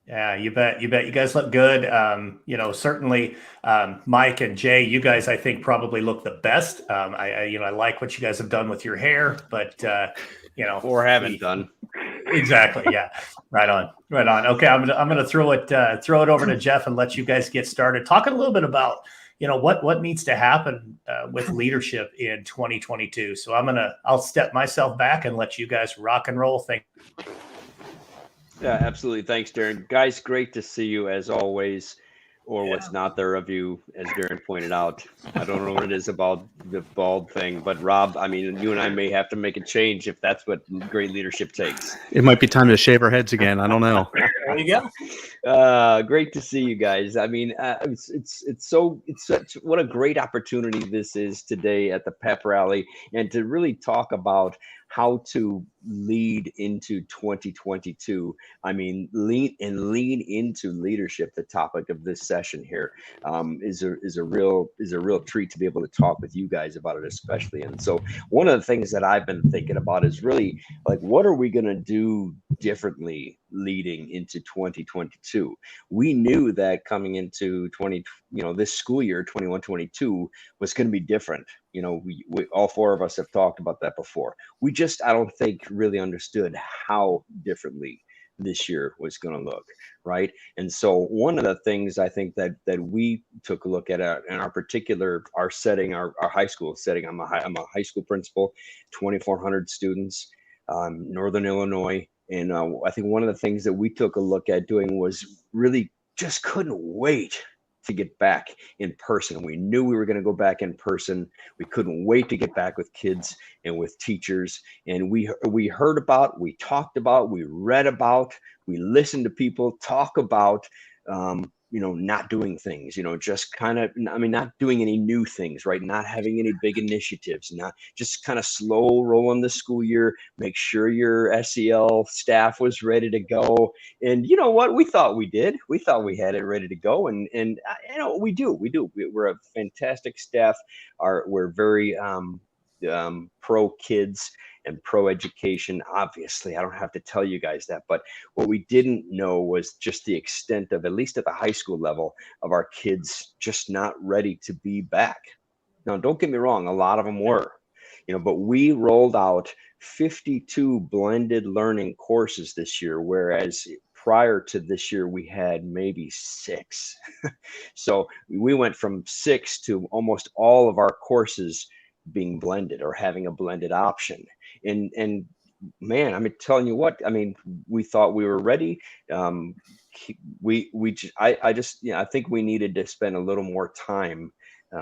Yeah, you bet. You guys look good. Certainly Mike and Jay, you guys, I think, probably look the best. I like what you guys have done with your hair, but or haven't done. Exactly. Yeah. Right on. Okay. I'm gonna throw it over to Jeff and let you guys get started talking a little bit about, what needs to happen with leadership in 2022. So I'll step myself back and let you guys rock and roll. Thank you. Yeah, absolutely. Thanks, Darren. Guys, great to see you as always, or what's not there of you, as Darren pointed out. I don't know what it is about the bald thing, but Rob, you and I may have to make a change if that's what great leadership takes. It might be time to shave our heads again. I don't know. There you go. Great to see you guys. It's such what a great opportunity this is today at the Pep Rally, and to really talk about how to lead into 2022. Lean into leadership. The topic of this session here is a real treat to be able to talk with you guys about it, especially. And so one of the things that I've been thinking about is really like, what are we going to do differently leading into 2022? We knew that coming into this school year 21-22 was going to be different. We all four of us have talked about that before. We just, I don't think, really understood how differently this year was going to look, right? And so one of the things I think that we took a look at in our setting, our high school setting. I'm a high school principal, 2,400 students, Northern Illinois. And I think one of the things that we took a look at doing was really just couldn't wait to get back in person. We knew we were going to go back in person. We couldn't wait to get back with kids and with teachers. And we heard about, we talked about, we read about, we listened to people talk about, not doing things, just kind of, not doing any new things, right? Not having any big initiatives, not just kind of slow rolling the school year, make sure your SEL staff was ready to go. And you know what? We thought we did. We thought we had it ready to go. And we do. We're a fantastic staff. We're very pro kids and pro education. Obviously, I don't have to tell you guys that, but what we didn't know was just the extent of, at least at the high school level, of our kids just not ready to be back. Now, don't get me wrong, a lot of them were, but we rolled out 52 blended learning courses this year, whereas prior to this year, we had maybe 6. So we went from 6 to almost all of our courses being blended or having a blended option. And man, I'm telling you what, we thought we were ready. I think we needed to spend a little more time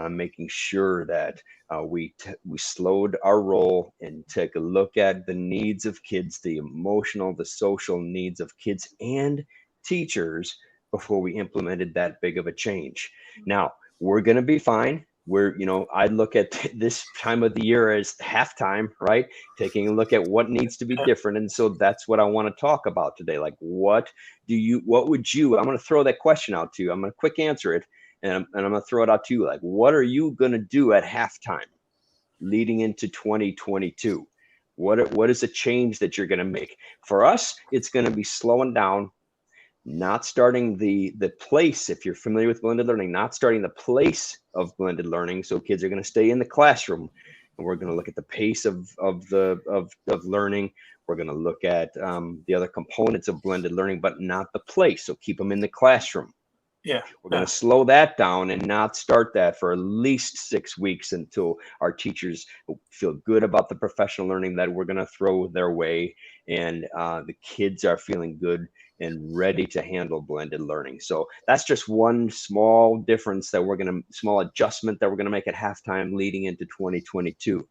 making sure that we slowed our roll and took a look at the needs of kids, the emotional, the social needs of kids and teachers before we implemented that big of a change. Now, we're going to be fine. I look at this time of the year as halftime, right? Taking a look at what needs to be different. And so that's what I want to talk about today. Like, I'm going to throw that question out to you. I'm going to quick answer it. And I'm going to throw it out to you. Like, what are you going to do at halftime leading into 2022? What is the change that you're going to make? For us, it's going to be slowing down, not starting the place. If you're familiar with blended learning, not starting the place of blended learning. So kids are going to stay in the classroom, and we're going to look at the pace of learning. We're going to look at the other components of blended learning, but not the place. So keep them in the classroom. Yeah. We're going to slow that down and not start that for at least 6 weeks until our teachers feel good about the professional learning that we're going to throw their way, and the kids are feeling good and ready to handle blended learning. So that's just one small difference small adjustment that we're going to make at halftime leading into 2022.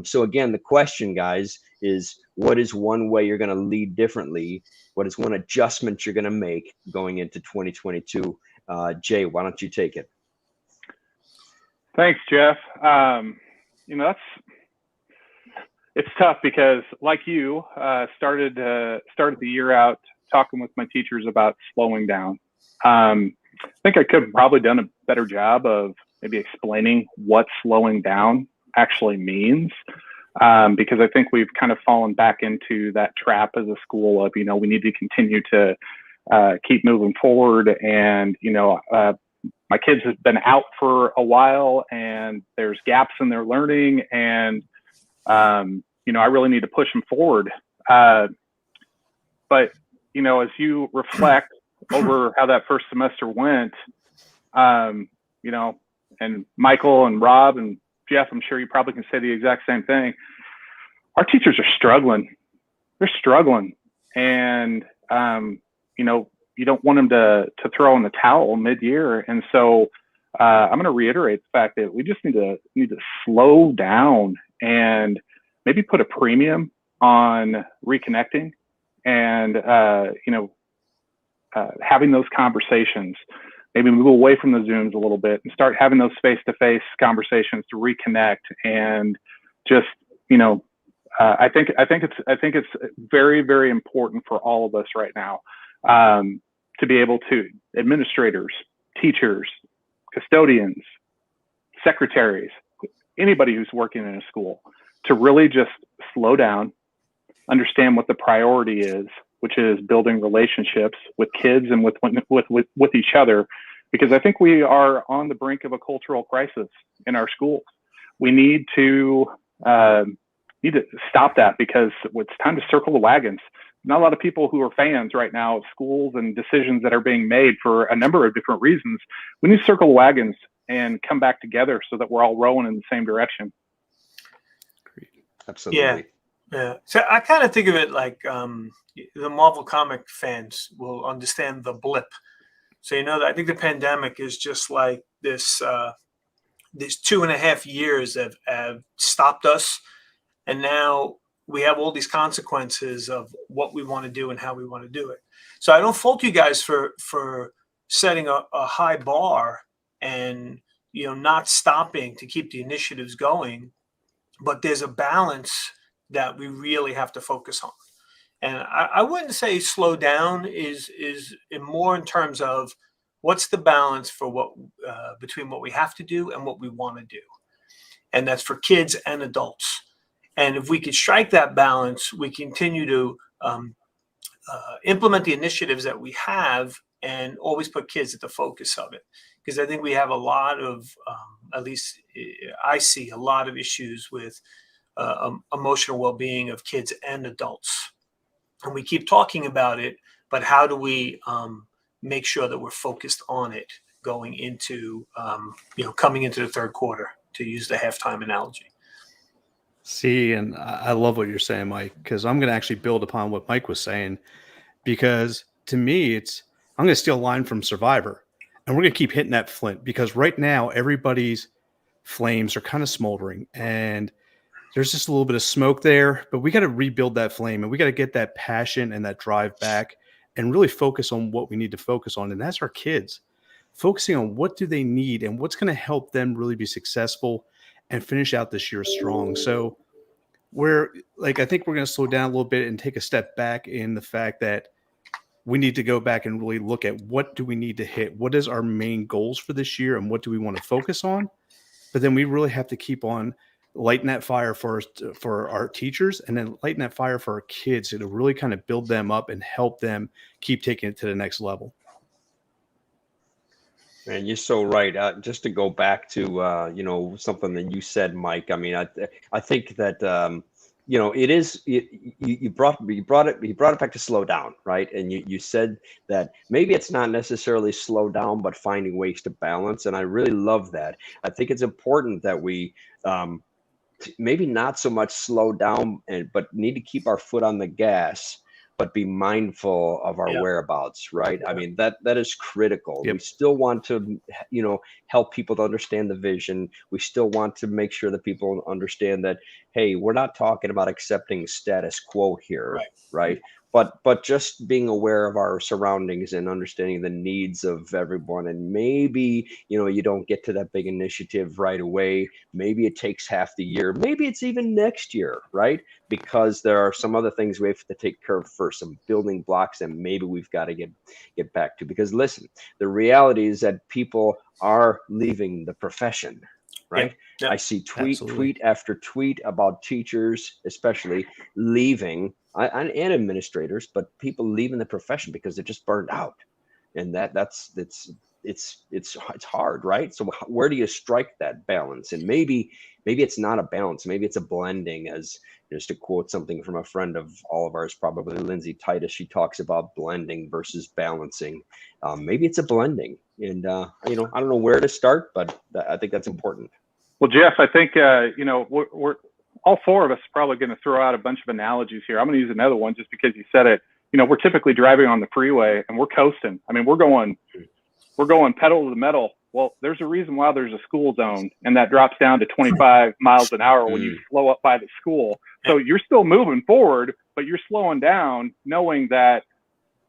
So again, the question, guys, is what is one way you're going to lead differently? What is one adjustment you're going to make going into 2022? Jay, why don't you take it? Thanks, Jeff. It's tough because, like you, started the year out talking with my teachers about slowing down. I think I could have probably done a better job of maybe explaining what slowing down actually means. Because I think we've kind of fallen back into that trap as a school of, we need to continue to keep moving forward. And, my kids have been out for a while and there's gaps in their learning, and, I really need to push them forward. But, as you reflect over how that first semester went, and Michael and Rob and Jeff, I'm sure you probably can say the exact same thing. Our teachers are struggling. They're struggling. And, you don't want them to throw in the towel mid-year. And so I'm going to reiterate the fact that we just need to slow down and maybe put a premium on reconnecting and, having those conversations. Maybe move away from the Zooms a little bit and start having those face-to-face conversations to reconnect, and just, I think it's very, very important for all of us right now to be able to, administrators, teachers, custodians, secretaries, anybody who's working in a school, to really just slow down, understand what the priority is, which is building relationships with kids and with each other, because I think we are on the brink of a cultural crisis in our schools. We need to stop that, because it's time to circle the wagons. Not a lot of people who are fans right now of schools and decisions that are being made for a number of different reasons. We need to circle the wagons and come back together so that we're all rowing in the same direction. Absolutely. Yeah. So I kind of think of it like the Marvel comic fans will understand the blip. So, I think the pandemic is just like this 2.5 years have stopped us. And now we have all these consequences of what we want to do and how we want to do it. So I don't fault you guys for setting a high bar and, not stopping to keep the initiatives going. But there's a balance that we really have to focus on. And I wouldn't say slow down is more in terms of what's the balance for between what we have to do and what we want to do. And that's for kids and adults. And if we could strike that balance, we continue to implement the initiatives that we have and always put kids at the focus of it. Because I think we have a lot of, at least I see a lot of issues with emotional well-being of kids and adults. And we keep talking about it, but how do we make sure that we're focused on it going into, coming into the third quarter, to use the halftime analogy? See, and I love what you're saying, Mike, because I'm going to actually build upon what Mike was saying, because to me, I'm going to steal a line from Survivor. and we're going to keep hitting that flint, because right now everybody's flames are kind of smoldering and there's just a little bit of smoke there, but we got to rebuild that flame, and we got to get that passion and that drive back and really focus on what we need to focus on. And that's our kids, focusing on what do they need and what's going to help them really be successful and finish out this year strong. So I think we're going to slow down a little bit and take a step back in the fact that we need to go back and really look at what do we need to hit? What is our main goals for this year, and what do we want to focus on? But then we really have to keep on lighting that fire first for our teachers, and then lighting that fire for our kids to really kind of build them up and help them keep taking it to the next level. And you're so right. Just to go back to something that you said, Mike. I mean, I think that it is. You brought it back to slow down, right? And you said that maybe it's not necessarily slow down, but finding ways to balance. And I really love that. I think it's important that we maybe not so much slow down, but need to keep our foot on the gas, but be mindful of our whereabouts, right? I mean, that is critical. We still want to, help people to understand the vision. We still want to make sure that people understand that, hey, we're not talking about accepting status quo here, right? But just being aware of our surroundings and understanding the needs of everyone. And maybe, you don't get to that big initiative right away. Maybe it takes half the year. Maybe it's even next year, right? Because there are some other things we have to take care of first, some building blocks that maybe we've got to get back to. Because listen, the reality is that people are leaving the profession, right? I see tweet after tweet about teachers, especially leaving, and administrators, but people leaving the profession because they're just burned out, and it's hard, right? So where do you strike that balance? And maybe it's not a balance. Maybe it's a blending, as just to quote something from a friend of all of ours, probably Lindsay Titus. She talks about blending versus balancing. Maybe it's a blending, and I don't know where to start, but I think that's important. Well, Jeff, I think we're all four of us are probably going to throw out a bunch of analogies here. I'm going to use another one just because you said it. We're typically driving on the freeway and we're coasting. I mean, we're going pedal to the metal. Well, there's a reason why there's a school zone, and that drops down to 25 miles an hour when you slow up by the school. So you're still moving forward, but you're slowing down, knowing that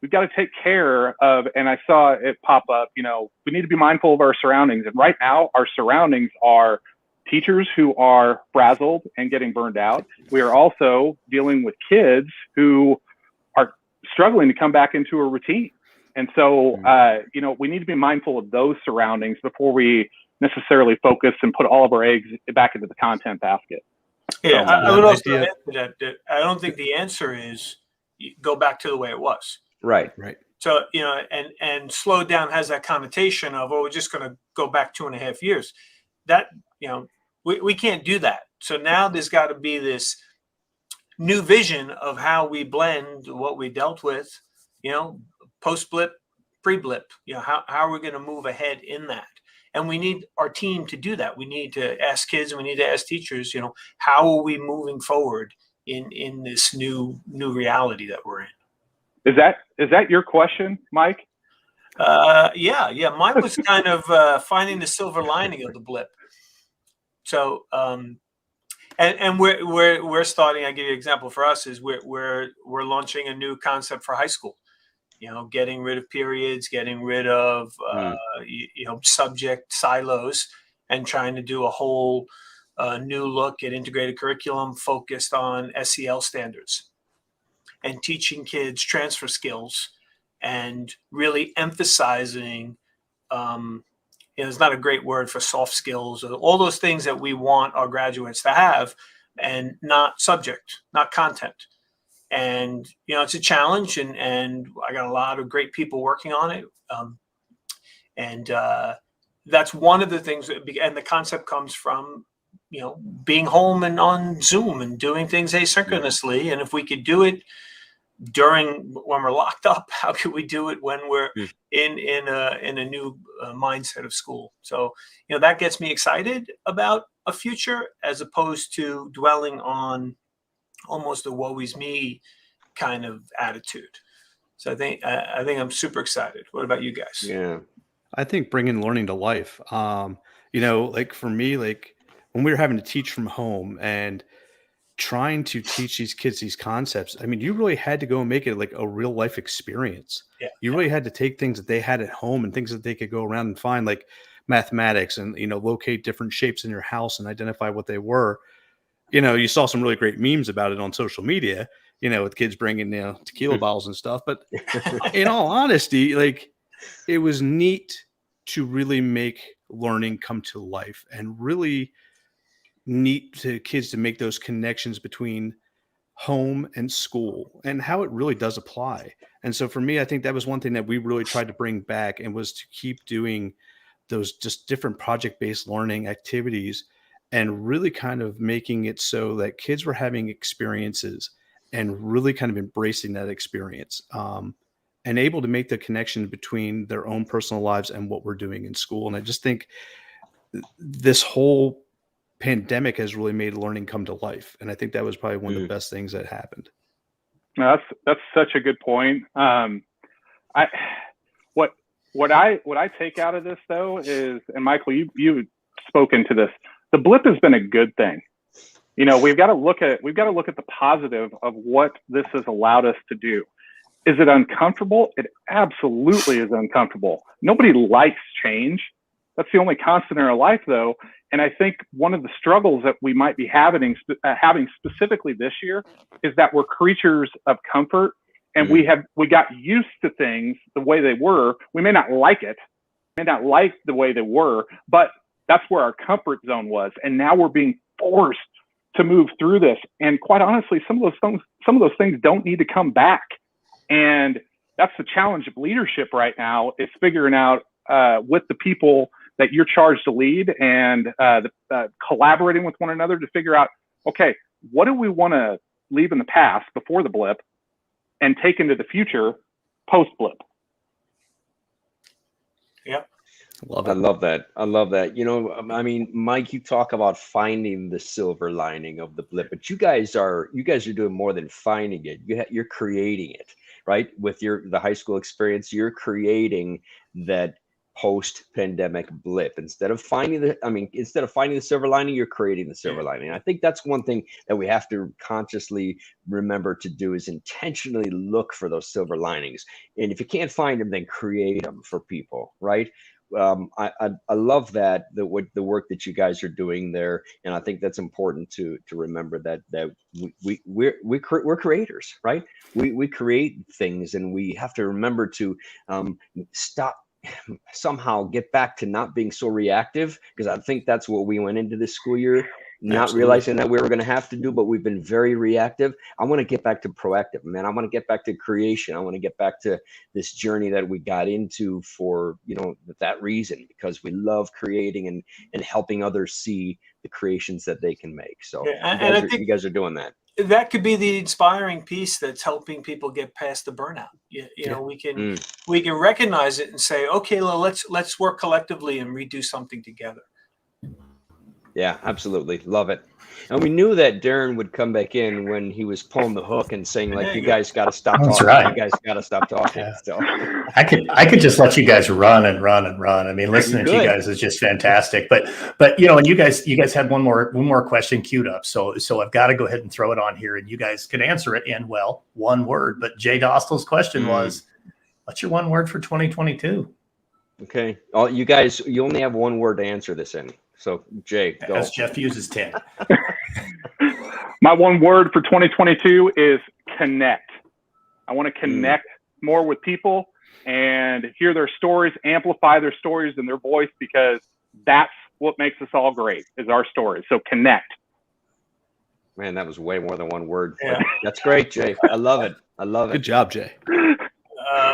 we've got to take care of, and I saw it pop up, we need to be mindful of our surroundings. And right now, our surroundings are teachers who are frazzled and getting burned out. We are also dealing with kids who are struggling to come back into a routine. And so, we need to be mindful of those surroundings before we necessarily focus and put all of our eggs back into the content basket. Yeah, I would also add to that I don't think the answer is go back to the way it was. Right. So, and slow down has that connotation of, we're just going to go back 2.5 years. That, we can't do that. So now there's got to be this new vision of how we blend what we dealt with, post blip, pre blip, how are we going to move ahead in that? And we need our team to do that. We need to ask kids and we need to ask teachers, how are we moving forward in this new reality that we're in? Is that your question, Mike? Yeah. Mine was kind of finding the silver lining of the blip. So, and we're starting. I give you an example for us is we're launching a new concept for high school. Getting rid of periods, getting rid of subject silos, and trying to do a whole new look at integrated curriculum focused on SEL standards, and teaching kids transfer skills, and really emphasizing. It's not a great word for soft skills, or all those things that we want our graduates to have, and not subject, not content. And, it's a challenge, and I got a lot of great people working on it. And that's one of the things, and the concept comes from, being home and on Zoom and doing things asynchronously. And if we could do it when we're locked up, how could we do it when we're in a new mindset of school? So, that gets me excited about a future, as opposed to dwelling on almost a woe is me kind of attitude. So I think I'm super excited. What about you guys? Yeah. I think bringing learning to life. Like for me, like when we were having to teach from home and trying to teach these kids these concepts, I mean, you really had to go and make it like a real life experience. Yeah. You really had to take things that they had at home and things that they could go around and find, like mathematics, and locate different shapes in your house and identify what they were. You saw some really great memes about it on social media, with kids bringing tequila bottles and stuff. But in all honesty, like it was neat to really make learning come to life, and really neat to kids to make those connections between home and school and how it really does apply. And so for me, I think that was one thing that we really tried to bring back, and was to keep doing those just different project-based learning activities, and really kind of making it so that kids were having experiences and really kind of embracing that experience, and able to make the connection between their own personal lives and what we're doing in school. And I just think this whole pandemic has really made learning come to life. And I think that was probably one of the best things that happened. No, that's such a good point. I what I take out of this though is, and Michael, you've spoken to this. The blip has been a good thing. We've got to look at the positive of what this has allowed us to do. Is it uncomfortable? It absolutely is uncomfortable. Nobody likes change. That's the only constant in our life, though. And I think one of the struggles that we might be having specifically this year is that we're creatures of comfort, and we got used to things the way they were. We may not like it, may not like the way they were, but that's where our comfort zone was. And now we're being forced to move through this. And quite honestly, some of those things don't need to come back. And that's the challenge of leadership right now, is figuring out with the people that you're charged to lead, and collaborating with one another to figure out, okay, what do we want to leave in the past before the blip and take into the future post blip? Yep. I love that. I love that. I mean, Mike, you talk about finding the silver lining of the blip, but you guys are doing more than finding it. You're creating it, right? With the high school experience, you're creating that post-pandemic blip. Instead of finding the silver lining, you're creating the silver lining. I think that's one thing that we have to consciously remember to do, is intentionally look for those silver linings. And if you can't find them, then create them for people, right? I love that the work that you guys are doing there, and I think that's important to remember that we're creators, right? We create things, and we have to remember to somehow get back to not being so reactive, because I think that's what we went into this school year not realizing that we were going to have to do, but we've been very reactive. I want to get back to proactive, man. I want to get back to creation. I want to get back to this journey that we got into for, that reason, because we love creating and helping others see the creations that they can make. So you guys are doing that. That could be the inspiring piece that's helping people get past the burnout. We can recognize it and say, okay, well, let's work collectively and redo something together. Yeah, absolutely. Love it. And we knew that Darren would come back in when he was pulling the hook and saying, like, you guys got to stop talking. That's right. You guys got to stop talking. Yeah. So I could just let you guys run and run and run. I mean, listening to you guys is just fantastic. But and you guys had one more question queued up. So I've got to go ahead and throw it on here, and you guys can answer it in, well, one word. But Jay Dostal's question was, what's your one word for 2022? Okay. You guys, you only have one word to answer this in. So Jay, go. As Jeff uses 10. My one word for 2022 is connect. I want to connect more with people and hear their stories, amplify their stories and their voice, because that's what makes us all great, is our stories. So connect. Man, that was way more than one word. Yeah. That's great, Jay. I love it. I love it. Good job, Jay.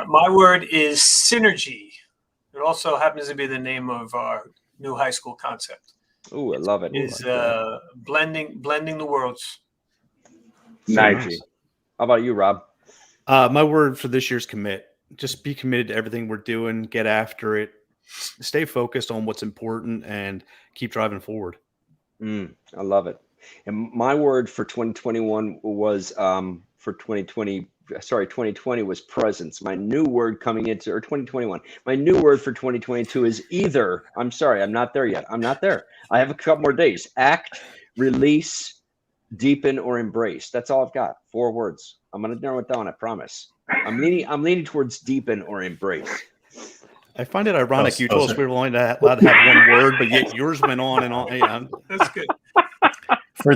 My word is synergy. It also happens to be the name of our new high school concept. Oh, I love it. Is blending the worlds. Nice. How about you, Rob? My word for this year's commit. Just be committed to everything we're doing. Get after it. Stay focused on what's important and keep driving forward. I love it. And my word for 2021 was for 2020 2020 was presence. My new word coming into, or 2021, my new word for 2022 is either. I'm sorry, I'm not there yet. I'm not there. I have a couple more days. Act, release, deepen, or embrace. That's all I've got. 4 words. I'm going to narrow it down. I promise. I'm leaning towards deepen or embrace. I find it ironic. You told us we were only allowed to have one word, but yet yours went on and on. Yeah, That's good. For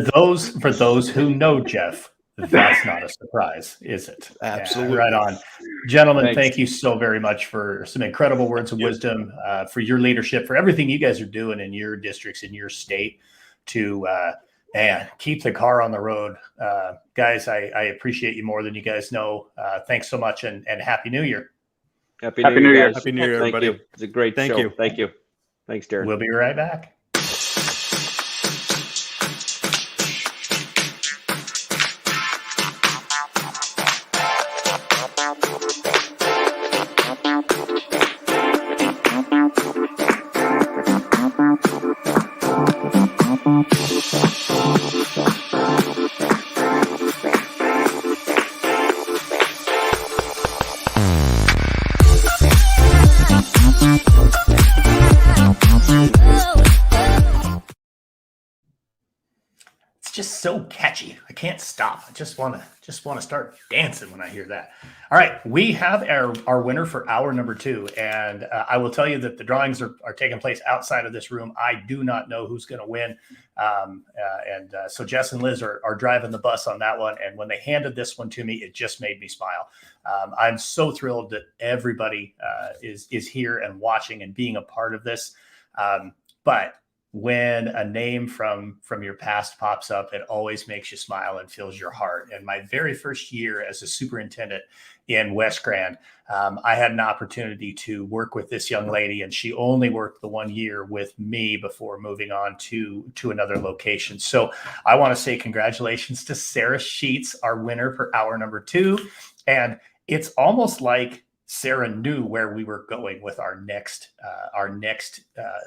those who know Jeff, that's not a surprise, is it? Absolutely. Yeah, right on. Gentlemen, Thanks. thank you so very much for some incredible words of wisdom, for your leadership, for everything you guys are doing in your districts, in your state to keep the car on the road. Guys, I appreciate you more than you guys know. Thanks so much, and Happy New Year. Happy New Year, guys. Happy New Year, everybody. Thank you. It's a great Thank show. you. Thank you. Thanks, Darren. We'll be right back. Just so catchy. I can't stop. I just want to start dancing when I hear that. All right, we have our winner for hour number 2, and I will tell you that the drawings are taking place outside of this room. I do not know who's going to win, so Jess and Liz are driving the bus on that one. And when they handed this one to me, it just made me smile. I'm so thrilled that everybody is here and watching and being a part of this. But when a name from your past pops up, it always makes you smile and fills your heart. And my very first year as a superintendent in West Grand, I had an opportunity to work with this young lady, and she only worked the 1 year with me before moving on to another location. So I want to say congratulations to Sarah Sheets, our winner for hour number 2. And it's almost like Sarah knew where we were going with our next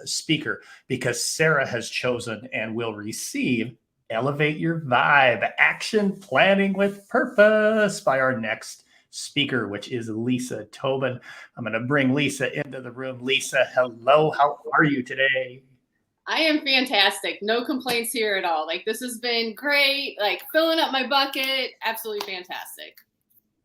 speaker, because Sarah has chosen and will receive Elevate Your Vibe, Action Planning with Purpose by our next speaker, which is Lisa Tobin. I'm going to bring Lisa into the room. Lisa, hello. How are you today? I am fantastic. No complaints here at all. Like, this has been great. Like, filling up my bucket. Absolutely fantastic.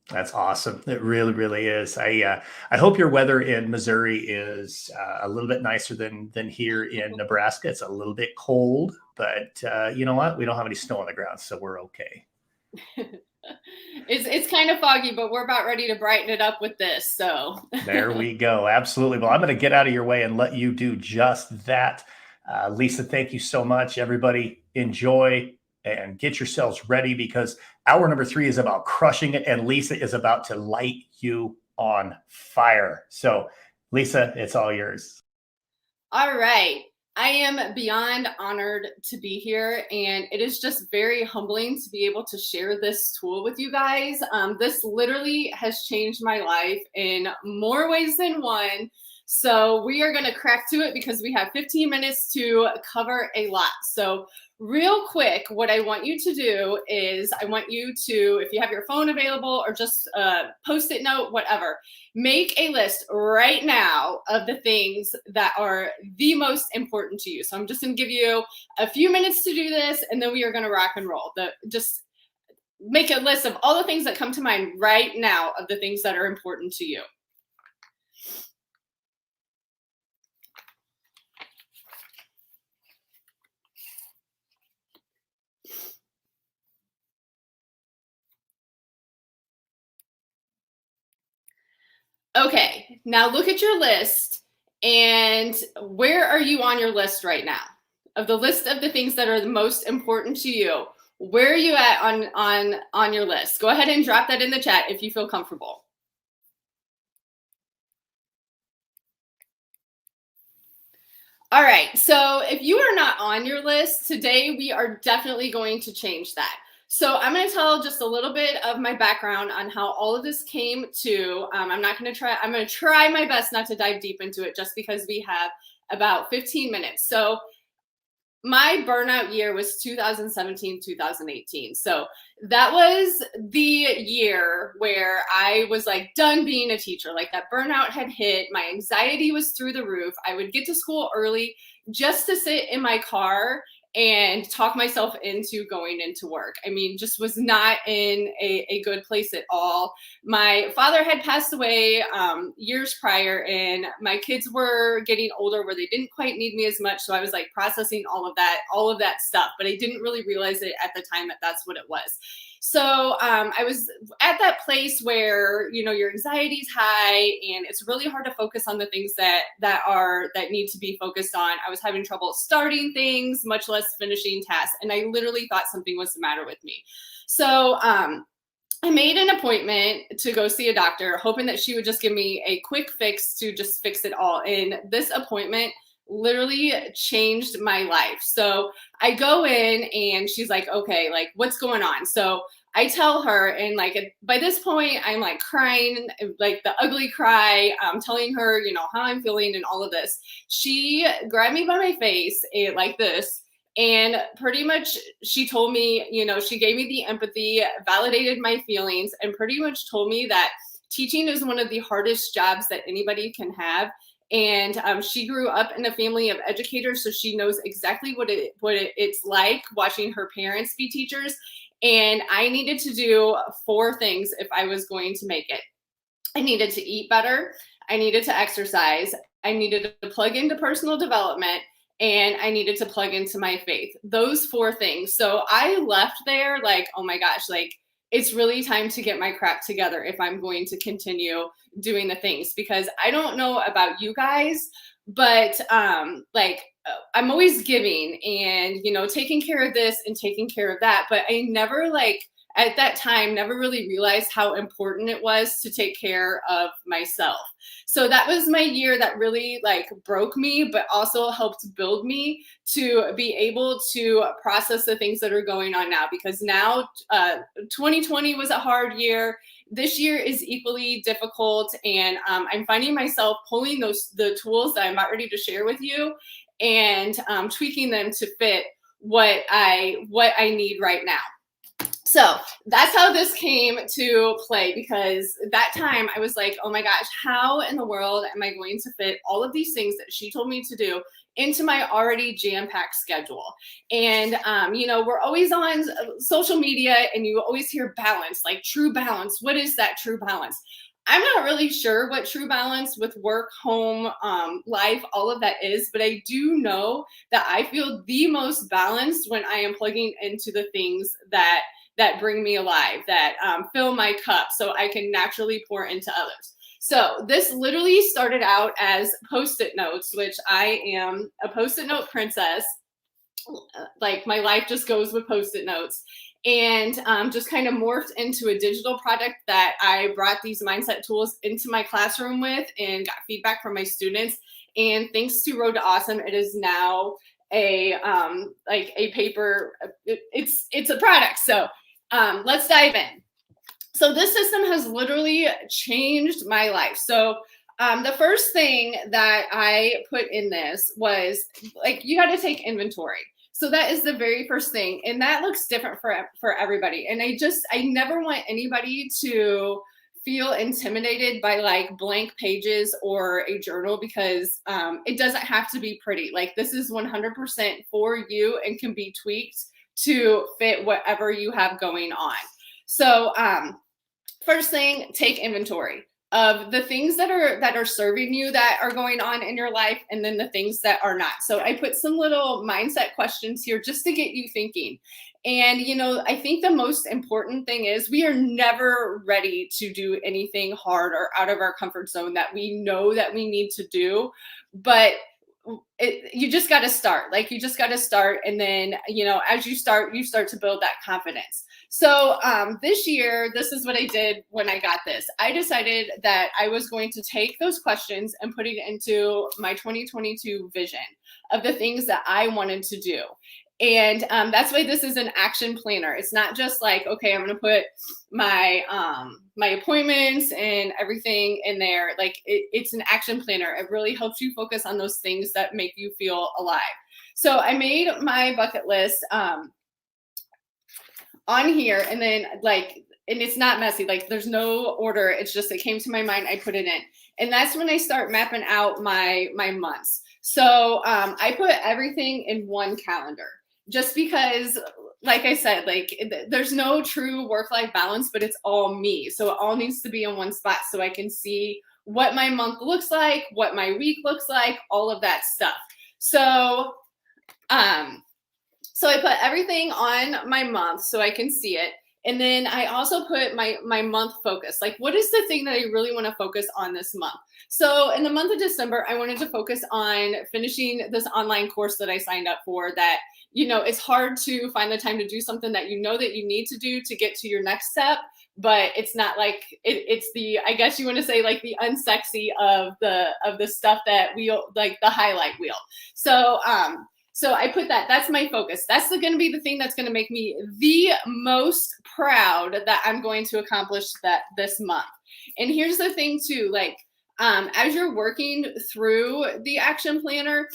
That's awesome. It really, really is. I hope your weather in Missouri is a little bit nicer than here in Nebraska. It's a little bit cold, but you know what? We don't have any snow on the ground, so we're okay. It's kind of foggy, but we're about ready to brighten it up with this. So there we go. Absolutely. Well, I'm going to get out of your way and let you do just that. Lisa, thank you so much. Everybody, enjoy and get yourselves ready, because hour number 3 is about crushing it, and Lisa is about to light you on fire. So, Lisa, it's all yours. All right. I am beyond honored to be here, and it is just very humbling to be able to share this tool with you guys. This literally has changed my life in more ways than one. So we are going to crack to it because we have 15 minutes to cover a lot. So real quick, what I want you to do is I want you to, if you have your phone available or just Post-it note, whatever, make a list right now of the things that are the most important to you. So I'm just going to give you a few minutes to do this, and then we are going to rock and roll. Just make a list of all the things that come to mind right now of the things that are important to you. Okay, now look at your list, and where are you on your list right now? Of the list of the things that are the most important to you, where are you at on your list? Go ahead and drop that in the chat if you feel comfortable. All right, so if you are not on your list, today we are definitely going to change that. So I'm going to tell just a little bit of my background on how all of this came to. I'm going to try my best not to dive deep into it just because we have about 15 minutes. So my burnout year was 2017, 2018. So that was the year where I was like done being a teacher. Like that burnout had hit. My anxiety was through the roof. I would get to school early just to sit in my car and talk myself into going into work. I mean, just was not in a good place at all. My father had passed away years prior, and my kids were getting older where they didn't quite need me as much. So I was like processing all of that stuff, but I didn't really realize it at the time that that's what it was. So I was at that place where, you know, your anxiety's high and it's really hard to focus on the things that need to be focused on. I was having trouble starting things, much less finishing tasks. And I literally thought something was the matter with me. So I made an appointment to go see a doctor, hoping that she would just give me a quick fix to just fix it all. And this appointment literally changed my life. So I go in and she's like, okay, like what's going on? So I tell her, and like by this point, I'm like crying, like the ugly cry. I'm telling her, you know, how I'm feeling and all of this. She grabbed me by my face like this. And pretty much she told me, you know, she gave me the empathy, validated my feelings, and pretty much told me that teaching is one of the hardest jobs that anybody can have. And she grew up in a family of educators, so she knows exactly what it's like watching her parents be teachers. And I needed to do 4 things if I was going to make it. I needed to eat better. I needed to exercise. I needed to plug into personal development. And I needed to plug into my faith. Those 4 things. So I left there like, oh my gosh, like it's really time to get my crap together if I'm going to continue doing the things, because I don't know about you guys, but like I'm always giving and, you know, taking care of this and taking care of that. But I never like at that time, never really realized how important it was to take care of myself. So that was my year that really like broke me, but also helped build me to be able to process the things that are going on now. Because now 2020 was a hard year. This year is equally difficult. And I'm finding myself pulling the tools that I'm about ready to share with you and tweaking them to fit what I need right now. So that's how this came to play, because that time I was like, oh my gosh, how in the world am I going to fit all of these things that she told me to do into my already jam-packed schedule? And, you know, we're always on social media and you always hear balance, like true balance. What is that true balance? I'm not really sure what true balance with work, home, life, all of that is, but I do know that I feel the most balanced when I am plugging into the things that bring me alive, that fill my cup so I can naturally pour into others. So this literally started out as Post-it notes, which I am a Post-it note princess. Like my life just goes with Post-it notes. And just kind of morphed into a digital product that I brought these mindset tools into my classroom with and got feedback from my students. And thanks to Road to Awesome, it is now a like a paper. It's a product. So let's dive in. So this system has literally changed my life. So the first thing that I put in this was like, you got to take inventory. So that is the very first thing. And that looks different for everybody. And I never want anybody to feel intimidated by like blank pages or a journal, because it doesn't have to be pretty. Like this is 100% for you and can be tweaked to fit whatever you have going on. So first thing, take inventory of the things that are serving you, that are going on in your life, and then the things that are not. So I put some little mindset questions here just to get you thinking. And, you know, I think the most important thing is we are never ready to do anything hard or out of our comfort zone that we know that we need to do. But you just got to start. Like you just got to start. And then, you know, as you start to build that confidence. So this year, this is what I did when I got this. I decided that I was going to take those questions and put it into my 2022 vision of the things that I wanted to do. And that's why this is an action planner. It's not just like, okay, I'm going to put my my appointments and everything in there. Like it's an action planner. It really helps you focus on those things that make you feel alive. So I made my bucket list on here, and then and it's not messy. Like there's no order. It's just, it came to my mind. I put it in, and that's when I start mapping out my months. So I put everything in one calendar, just because, like I said, there's no true work-life balance, but it's all me. So it all needs to be in one spot so I can see what my month looks like, what my week looks like, all of that stuff. So so I put everything on my month so I can see it. And then I also put my month focus. Like, what is the thing that I really want to focus on this month? So in the month of December, I wanted to focus on finishing this online course that I signed up for. That, it's hard to find the time to do something that that you need to do to get to your next step. But it's not like it's the, I guess you want to say, like the unsexy of the stuff that like the highlight wheel. So so I put that's my focus. That's going to be the thing that's going to make me the most proud that I'm going to accomplish this month. And here's the thing too, as you're working through the action planner,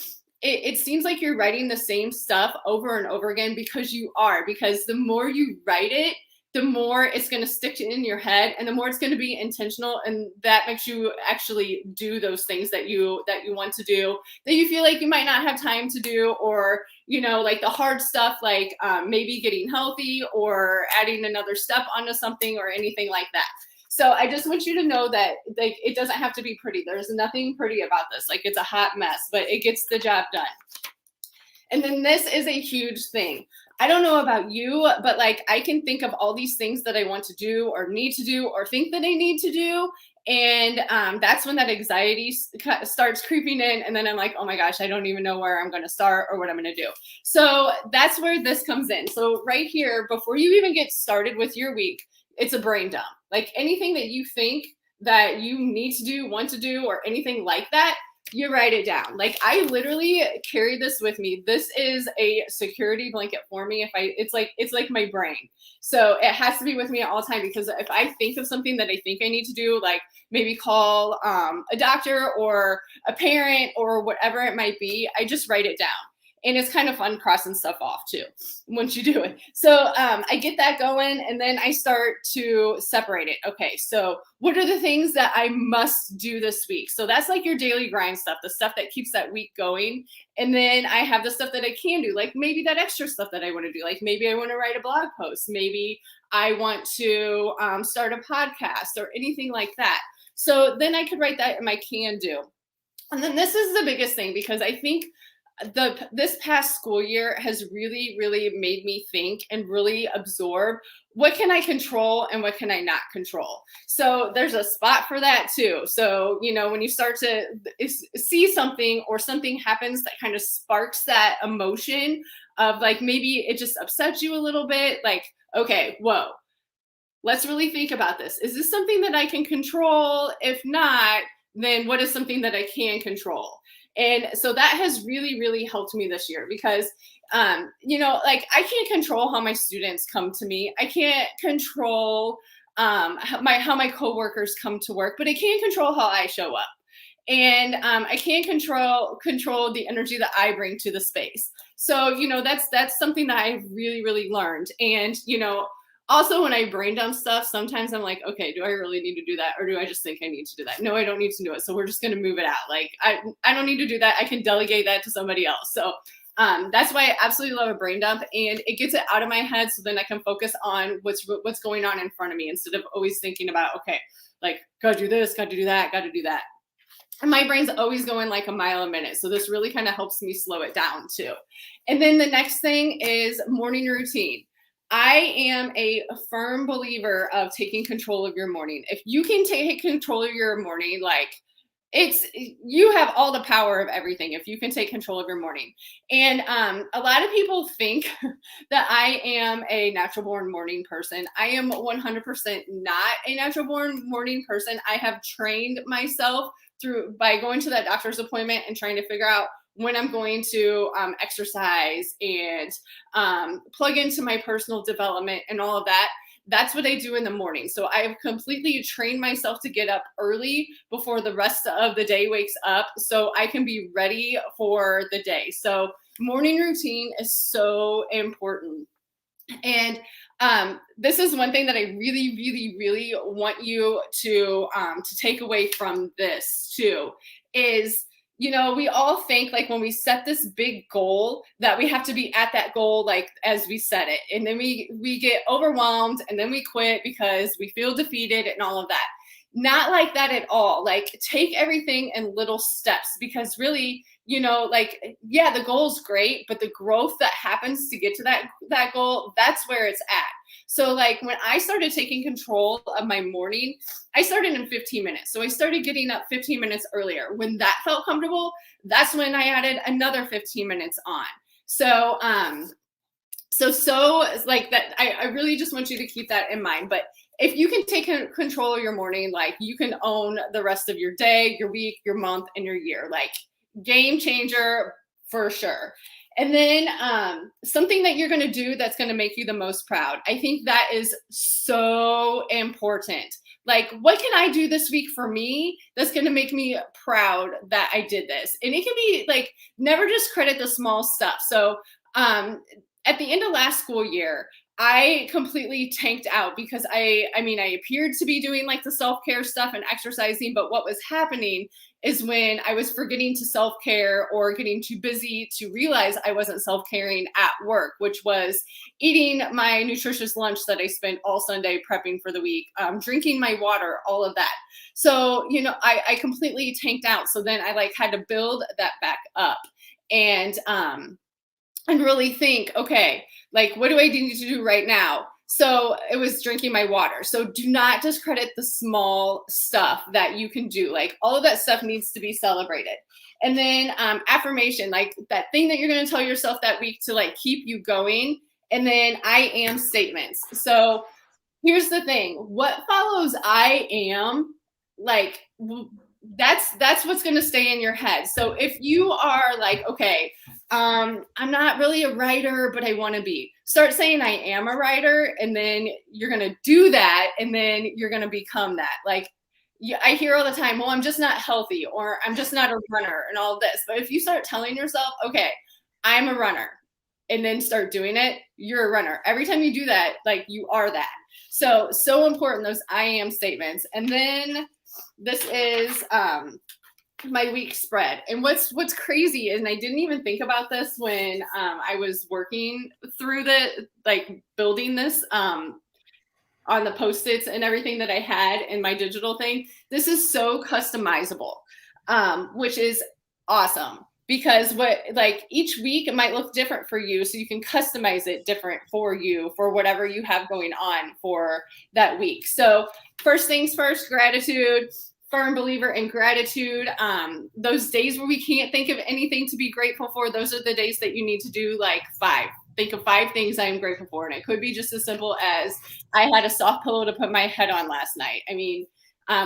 it seems like you're writing the same stuff over and over again, because the more you write it, the more it's going to stick in your head, and the more it's going to be intentional, and that makes you actually do those things that you want to do, that you feel like you might not have time to do, or like the hard stuff, like maybe getting healthy or adding another step onto something or anything like that. So I just want you to know that it doesn't have to be pretty. There's nothing pretty about this. Like, it's a hot mess, but it gets the job done. And then this is a huge thing. I don't know about you, but I can think of all these things that I want to do or need to do or think that I need to do. And that's when that anxiety starts creeping in. And then I'm like, oh my gosh, I don't even know where I'm going to start or what I'm going to do. So that's where this comes in. So right here, before you even get started with your week, it's a brain dump. Like, anything that you think that you need to do, want to do, or anything like that, you write it down. Like, I literally carry this with me. This is a security blanket for me. It's like my brain. So it has to be with me at all time, because if I think of something that I think I need to do, like maybe call a doctor or a parent or whatever it might be, I just write it down. And it's kind of fun crossing stuff off too, once you do it. So I get that going, and then I start to separate it. Okay, so what are the things that I must do this week? So that's like your daily grind stuff, the stuff that keeps that week going. And then I have the stuff that I can do, like maybe that extra stuff that I want to do. Like, maybe I want to write a blog post. Maybe I want to start a podcast or anything like that. So then I could write that in my can do. And then this is the biggest thing, because I think this past school year has really, really made me think and really absorb, what can I control and what can I not control? So there's a spot for that too. So, when you start to see something, or something happens that kind of sparks that emotion of, like, maybe it just upsets you a little bit, like, okay, whoa, let's really think about this. Is this something that I can control? If not, then what is something that I can control? And so that has really, really helped me this year, because, I can't control how my students come to me. I can't control how my coworkers come to work, but I can control how I show up. And I can't control the energy that I bring to the space. So, that's something that I've really, really learned. And, also, when I brain dump stuff, sometimes I'm like, okay, do I really need to do that? Or do I just think I need to do that? No, I don't need to do it. So we're just going to move it out. Like, I don't need to do that. I can delegate that to somebody else. So that's why I absolutely love a brain dump, and it gets it out of my head. So then I can focus on what's going on in front of me, instead of always thinking about, okay, like, gotta do this, gotta do that, gotta do that. And my brain's always going like a mile a minute. So this really kind of helps me slow it down too. And then the next thing is morning routine. I am a firm believer of taking control of your morning. If you can take control of your morning, you have all the power of everything if you can take control of your morning. And a lot of people think that I am a natural born morning person. I am 100% not a natural born morning person. I have trained myself by going to that doctor's appointment and trying to figure out when I'm going to exercise and plug into my personal development and all of that. That's what I do in the morning. So I have completely trained myself to get up early before the rest of the day wakes up, so I can be ready for the day. So morning routine is so important. And this is one thing that I really, really, really want you to take away from this too, is, you know, we all think like when we set this big goal that we have to be at that goal, like as we set it. And then we get overwhelmed and then we quit because we feel defeated and all of that. Not like that at all. Like take everything in little steps, because really, you know, like, yeah, the goal is great, but the growth that happens to get to that goal, that's where it's at. So like when I started taking control of my morning, I started in 15 minutes. So I started getting up 15 minutes earlier. When that felt comfortable, that's when I added another 15 minutes on. So, so like that, I really just want you to keep that in mind. But if you can take control of your morning, like you can own the rest of your day, your week, your month, and your year. Like game changer for sure. And then something that you're going to do that's going to make you the most proud. I think that is so important. Like, what can I do this week for me that's going to make me proud that I did this? And it can be like, never just credit the small stuff. So at the end of last school year, I completely tanked out because I mean, I appeared to be doing like the self-care stuff and exercising, but what was happening is when I was forgetting to self-care or getting too busy to realize I wasn't self-caring at work, which was eating my nutritious lunch that I spent all Sunday prepping for the week, drinking my water, all of that. So, you know, I completely tanked out. So then I like had to build that back up and really think, okay, like, what do I need to do right now? So it was drinking my water. So do not discredit the small stuff that you can do. Like all of that stuff needs to be celebrated. And then affirmation, like that thing that you're going to tell yourself that week to like keep you going. And then I am statements. So here's the thing, what follows I am, like that's what's going to stay in your head. So if you are like, okay, I'm not really a writer, but I want to be, start saying I am a writer, and then you're going to do that, and then you're going to become that. Like I hear all the time, well, I'm just not healthy, or I'm just not a runner, and all this. But if you start telling yourself, okay, I'm a runner, and then start doing it, you're a runner. Every time you do that, like you are that. So important, those I am statements. And then this is my week spread. And what's crazy is, and I didn't even think about this when I was working through like building this on the Post-its and everything that I had in my digital thing. This is so customizable, which is awesome. Because like each week it might look different for you, so you can customize it different for you for whatever you have going on for that week. So first things first, gratitude. Firm believer in gratitude. Those days where we can't think of anything to be grateful for, those are the days that you need to do like 5. Think of 5 things I am grateful for. And it could be just as simple as I had a soft pillow to put my head on last night. I mean,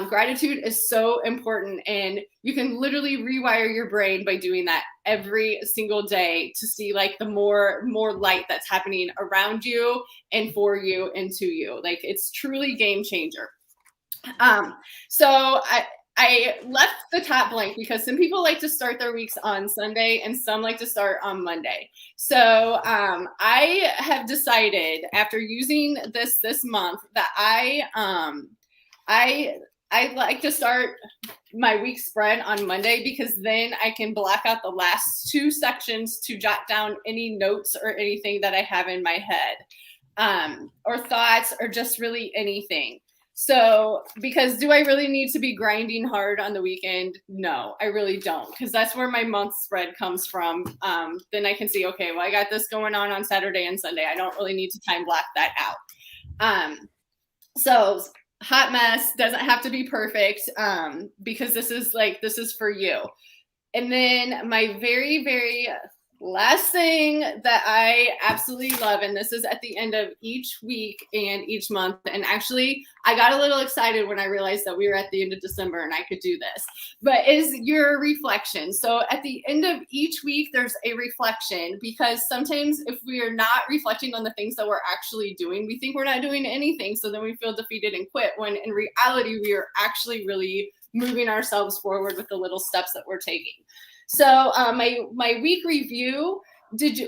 gratitude is so important, and you can literally rewire your brain by doing that every single day to see like the more light that's happening around you and for you and to you. Like it's truly game changer. So I left the top blank because some people like to start their weeks on Sunday and some like to start on Monday. So I have decided after using this month that I like to start my week spread on Monday, because then I can block out the last 2 sections to jot down any notes or anything that I have in my head, or thoughts, or just really anything. So, because do I really need to be grinding hard on the weekend? No, I really don't, because that's where my month spread comes from. Then I can see, okay, well, I got this going on Saturday and Sunday. I don't really need to time block that out. So hot mess doesn't have to be perfect, because this is for you. And then my very, very last thing that I absolutely love, and this is at the end of each week and each month, and actually I got a little excited when I realized that we were at the end of December and I could do this, but is your reflection. So at the end of each week, there's a reflection, because sometimes if we are not reflecting on the things that we're actually doing, we think we're not doing anything. So then we feel defeated and quit, when in reality, we are actually really moving ourselves forward with the little steps that we're taking. So my week review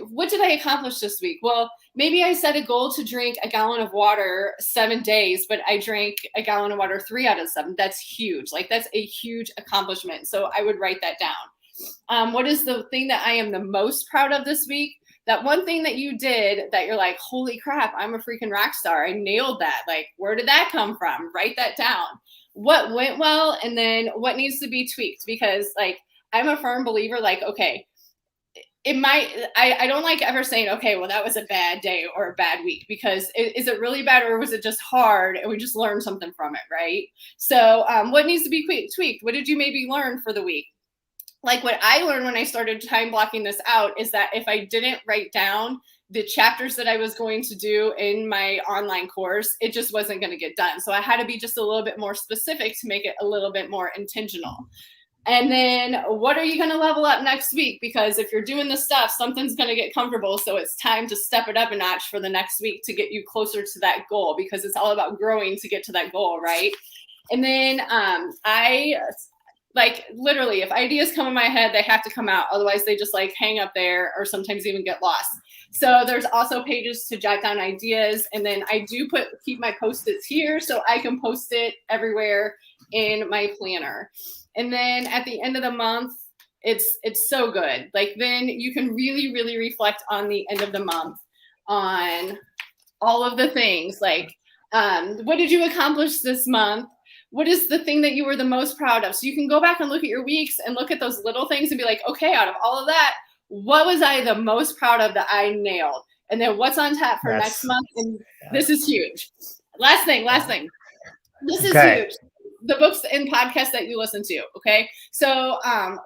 what did I accomplish this week? Well, maybe I set a goal to drink a gallon of water 7 days, but I drank a gallon of water 3 out of 7. That's huge. Like, that's a huge accomplishment. So I would write that down. What is the thing that I am the most proud of this week? That one thing that you did that you're like, holy crap, I'm a freaking rock star. I nailed that. Like, where did that come from? Write that down. What went well, and then what needs to be tweaked? Because, like, I'm a firm believer, like, okay, I don't like ever saying, okay, well, that was a bad day or a bad week, because is it really bad, or was it just hard and we just learned something from it, right? So what needs to be tweaked? What did you maybe learn for the week? Like, what I learned when I started time blocking this out is that if I didn't write down the chapters that I was going to do in my online course, it just wasn't going to get done. So I had to be just a little bit more specific to make it a little bit more intentional. And then what are you going to level up next week? Because if you're doing this stuff, something's going to get comfortable. So it's time to step it up a notch for the next week to get you closer to that goal, because it's all about growing to get to that goal, right? And then like, literally, if ideas come in my head, they have to come out. Otherwise, they just like hang up there, or sometimes even get lost. So there's also pages to jot down ideas. And then I do keep my Post-its here so I can post it everywhere in my planner. And then at the end of the month, it's so good. Like, then you can really, really reflect on the end of the month on all of the things. Like, what did you accomplish this month? What is the thing that you were the most proud of? So you can go back and look at your weeks and look at those little things and be like, okay, out of all of that, what was I the most proud of that I nailed? And then what's on tap for next month? And this is huge. Last thing. This is huge. The books and podcasts that you listen to. Okay. So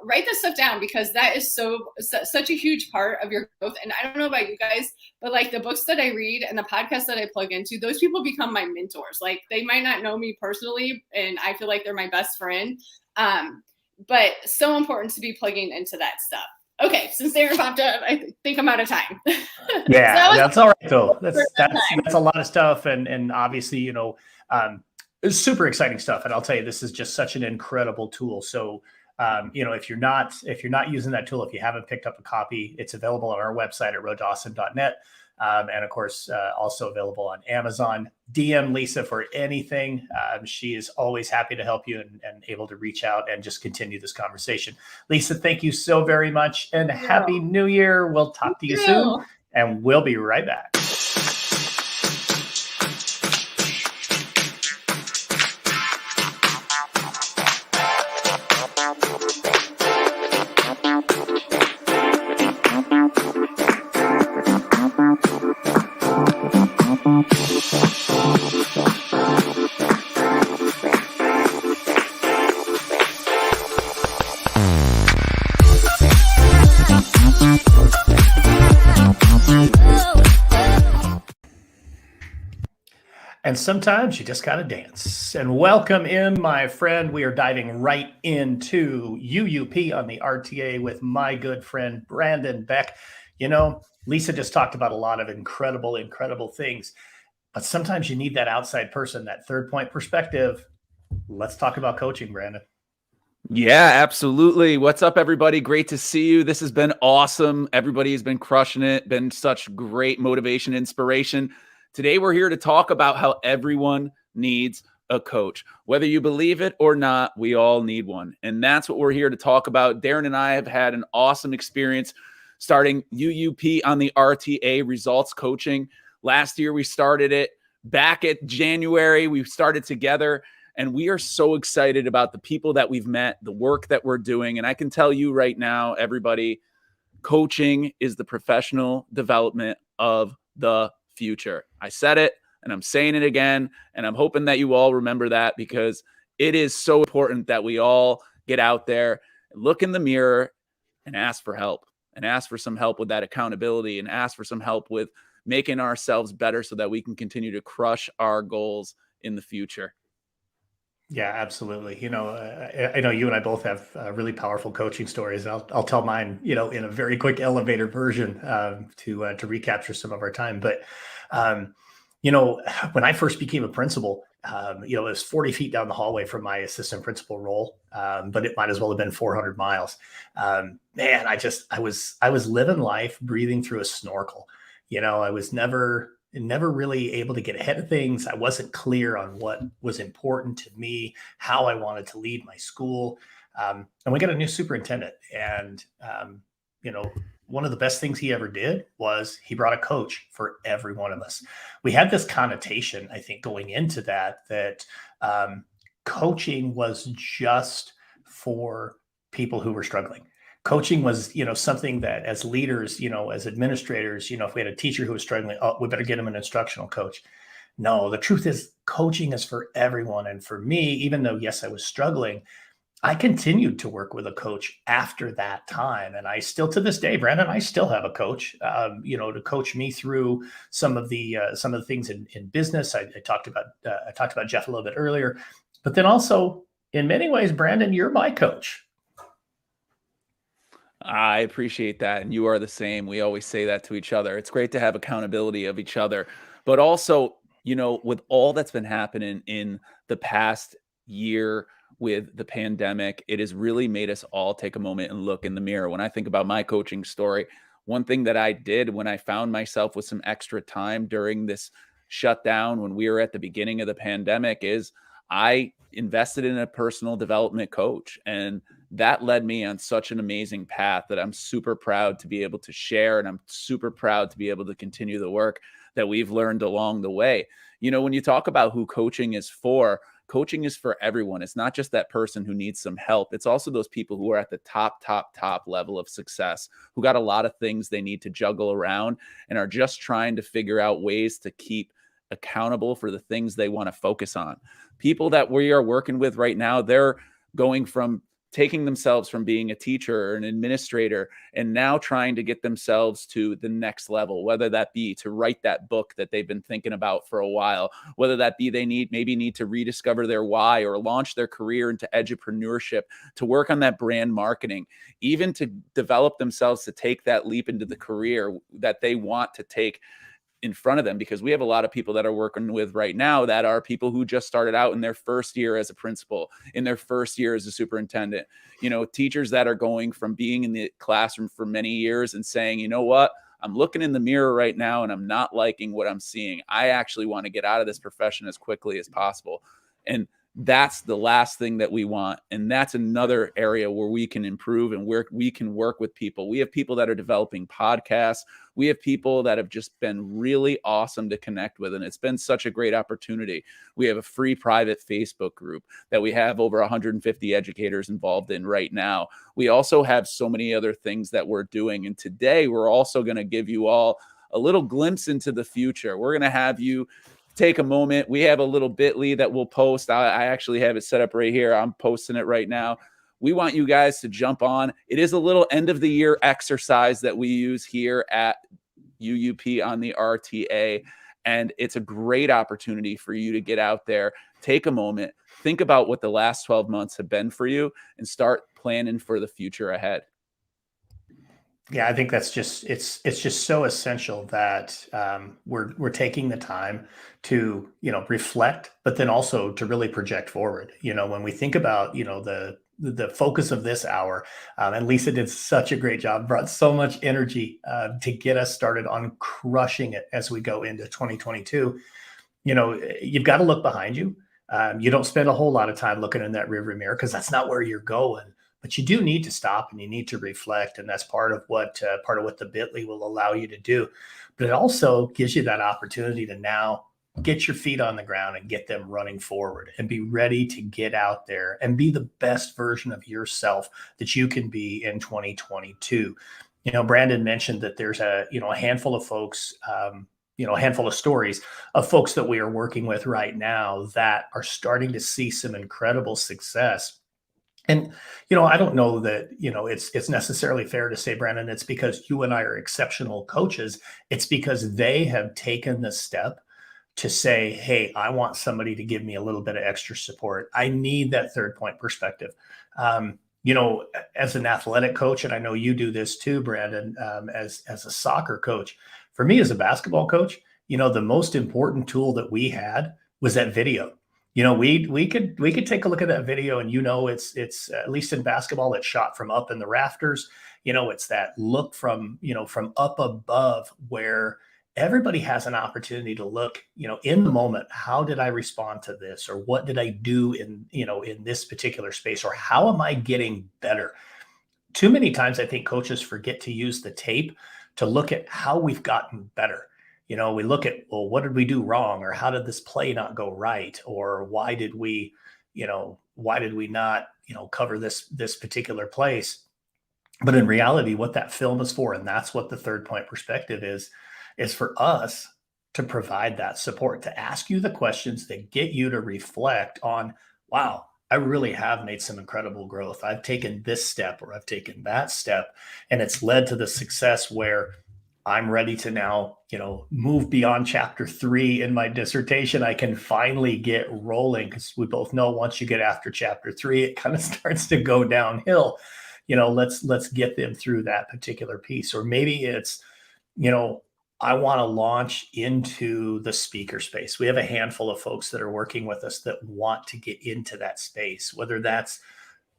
write this stuff down, because that is such a huge part of your growth. And I don't know about you guys, but like, the books that I read and the podcasts that I plug into, those people become my mentors. Like, they might not know me personally, and I feel like they're my best friend. But so important to be plugging into that stuff. Okay, since Darren popped up, I think I'm out of time. Yeah, that's all right though. That's a lot of stuff, and obviously, you know, it's super exciting stuff. And I'll tell you, this is just such an incredible tool. So, you know, if you're not using that tool, if you haven't picked up a copy, it's available on our website at roadtowesome.net. And of course, also available on Amazon. DM Lisa for anything. She is always happy to help you and able to reach out and just continue this conversation. Lisa, thank you so very much, and Happy New Year. We'll talk to you soon, and we'll be right back. And sometimes you just got to dance. And welcome in, my friend. We are diving right into UUP on the RTA with my good friend, Brandon Beck. You know, Lisa just talked about a lot of incredible, incredible things. But sometimes you need that outside person, that third point perspective. Let's talk about coaching, Brandon. Yeah, absolutely. What's up, everybody? Great to see you. This has been awesome. Everybody has been crushing it. Been such great motivation, inspiration. Today, we're here to talk about how everyone needs a coach. Whether you believe it or not, we all need one. And that's what we're here to talk about. Darren and I have had an awesome experience starting UUP on the RTA results coaching. Last year, we started it. Back at January, we started together. And we are so excited about the people that we've met, the work that we're doing. And I can tell you right now, everybody, coaching is the professional development of the future. I said it, and I'm saying it again, and I'm hoping that you all remember that, because it is so important that we all get out there, look in the mirror, and ask for help, and ask for some help with that accountability, and ask for some help with making ourselves better so that we can continue to crush our goals in the future. Yeah, absolutely. You know, I know you and I both have really powerful coaching stories. And I'll tell mine, you know, in a very quick elevator version to recapture some of our time. But When I first became a principal, it was 40 feet down the hallway from my assistant principal role, but it might as well have been 400 miles. Man, I was living life breathing through a snorkel. I was never really able to get ahead of things. I wasn't clear on what was important to me, how I wanted to lead my school. And we got a new superintendent, and one of the best things he ever did was he brought a coach for every one of us. We had this connotation, I think, going into that coaching was just for people who were struggling. Coaching was, something that as leaders, as administrators, if we had a teacher who was struggling, oh, we better get him an instructional coach. No, the truth is coaching is for everyone. And for me, even though, yes, I was struggling, I continued to work with a coach after that time. And I still, to this day, Brandon, I still have a coach, to coach me through some of the things in business. I talked about Jeff a little bit earlier, but then also in many ways, Brandon, you're my coach. I appreciate that. And you are the same. We always say that to each other. It's great to have accountability of each other, but also, with all that's been happening in the past year with the pandemic, it has really made us all take a moment and look in the mirror. When I think about my coaching story, one thing that I did when I found myself with some extra time during this shutdown, when we were at the beginning of the pandemic, is I invested in a personal development coach. And that led me on such an amazing path that I'm super proud to be able to share. And I'm super proud to be able to continue the work that we've learned along the way. When you talk about who coaching is for everyone. It's not just that person who needs some help. It's also those people who are at the top level of success, who got a lot of things they need to juggle around and are just trying to figure out ways to keep accountable for the things they want to focus on. People that we are working with right now, they're going from taking themselves from being a teacher or an administrator and now trying to get themselves to the next level, whether that be to write that book that they've been thinking about for a while, whether that be they need to rediscover their why or launch their career into entrepreneurship, to work on that brand marketing, even to develop themselves to take that leap into the career that they want to take in front of them. Because we have a lot of people that are working with right now that are people who just started out in their first year as a principal, in their first year as a superintendent, teachers that are going from being in the classroom for many years and saying, you know what, I'm looking in the mirror right now and I'm not liking what I'm seeing. I actually want to get out of this profession as quickly as possible. And that's the last thing that we want. And that's another area where we can improve and where we can work with people. We have people that are developing podcasts. We have people that have just been really awesome to connect with. And it's been such a great opportunity. We have a free private Facebook group that we have over 150 educators involved in right now. We also have so many other things that we're doing. And today we're also going to give you all a little glimpse into the future. We're going to have you take a moment. We have a little bit.ly that we'll post. I actually have it set up right here. I'm posting it right now. We want you guys to jump on. It is a little end of the year exercise that we use here at UUP on the RTA. And it's a great opportunity for you to get out there, take a moment, think about what the last 12 months have been for you, and start planning for the future ahead. Yeah, I think that's just it's just so essential that we're taking the time to reflect, but then also to really project forward. When we think about the focus of this hour, and Lisa did such a great job, brought so much energy to get us started on crushing it as we go into 2022. You've got to look behind you. You don't spend a whole lot of time looking in that rearview mirror because that's not where you're going. But you do need to stop and you need to reflect, and that's part of what the bit.ly will allow you to do. But it also gives you that opportunity to now get your feet on the ground and get them running forward and be ready to get out there and be the best version of yourself that you can be in 2022. Brandon mentioned that there's a handful of folks, a handful of stories of folks that we are working with right now that are starting to see some incredible success. And, I don't know that, it's necessarily fair to say, Brandon, it's because you and I are exceptional coaches. It's because they have taken the step to say, hey, I want somebody to give me a little bit of extra support. I need that third point perspective. As an athletic coach, and I know you do this too, Brandon, as a soccer coach, for me as a basketball coach, the most important tool that we had was that video. We could take a look at that video, and it's at least in basketball, it's shot from up in the rafters. It's that look from up above where everybody has an opportunity to look, in the moment. How did I respond to this, or what did I do in this particular space, or how am I getting better? Too many times I think coaches forget to use the tape to look at how we've gotten better. We look at, well, what did we do wrong, or how did this play not go right, or why did we not, cover this particular place? But in reality, what that film is for, and that's what the third point perspective is for us to provide that support, to ask you the questions that get you to reflect on, wow, I really have made some incredible growth. I've taken this step, or I've taken that step, and it's led to the success where I'm ready to now, move beyond chapter 3 in my dissertation. I can finally get rolling, because we both know once you get after chapter 3, it kind of starts to go downhill. Let's get them through that particular piece. Or maybe it's, I want to launch into the speaker space. We have a handful of folks that are working with us that want to get into that space, whether that's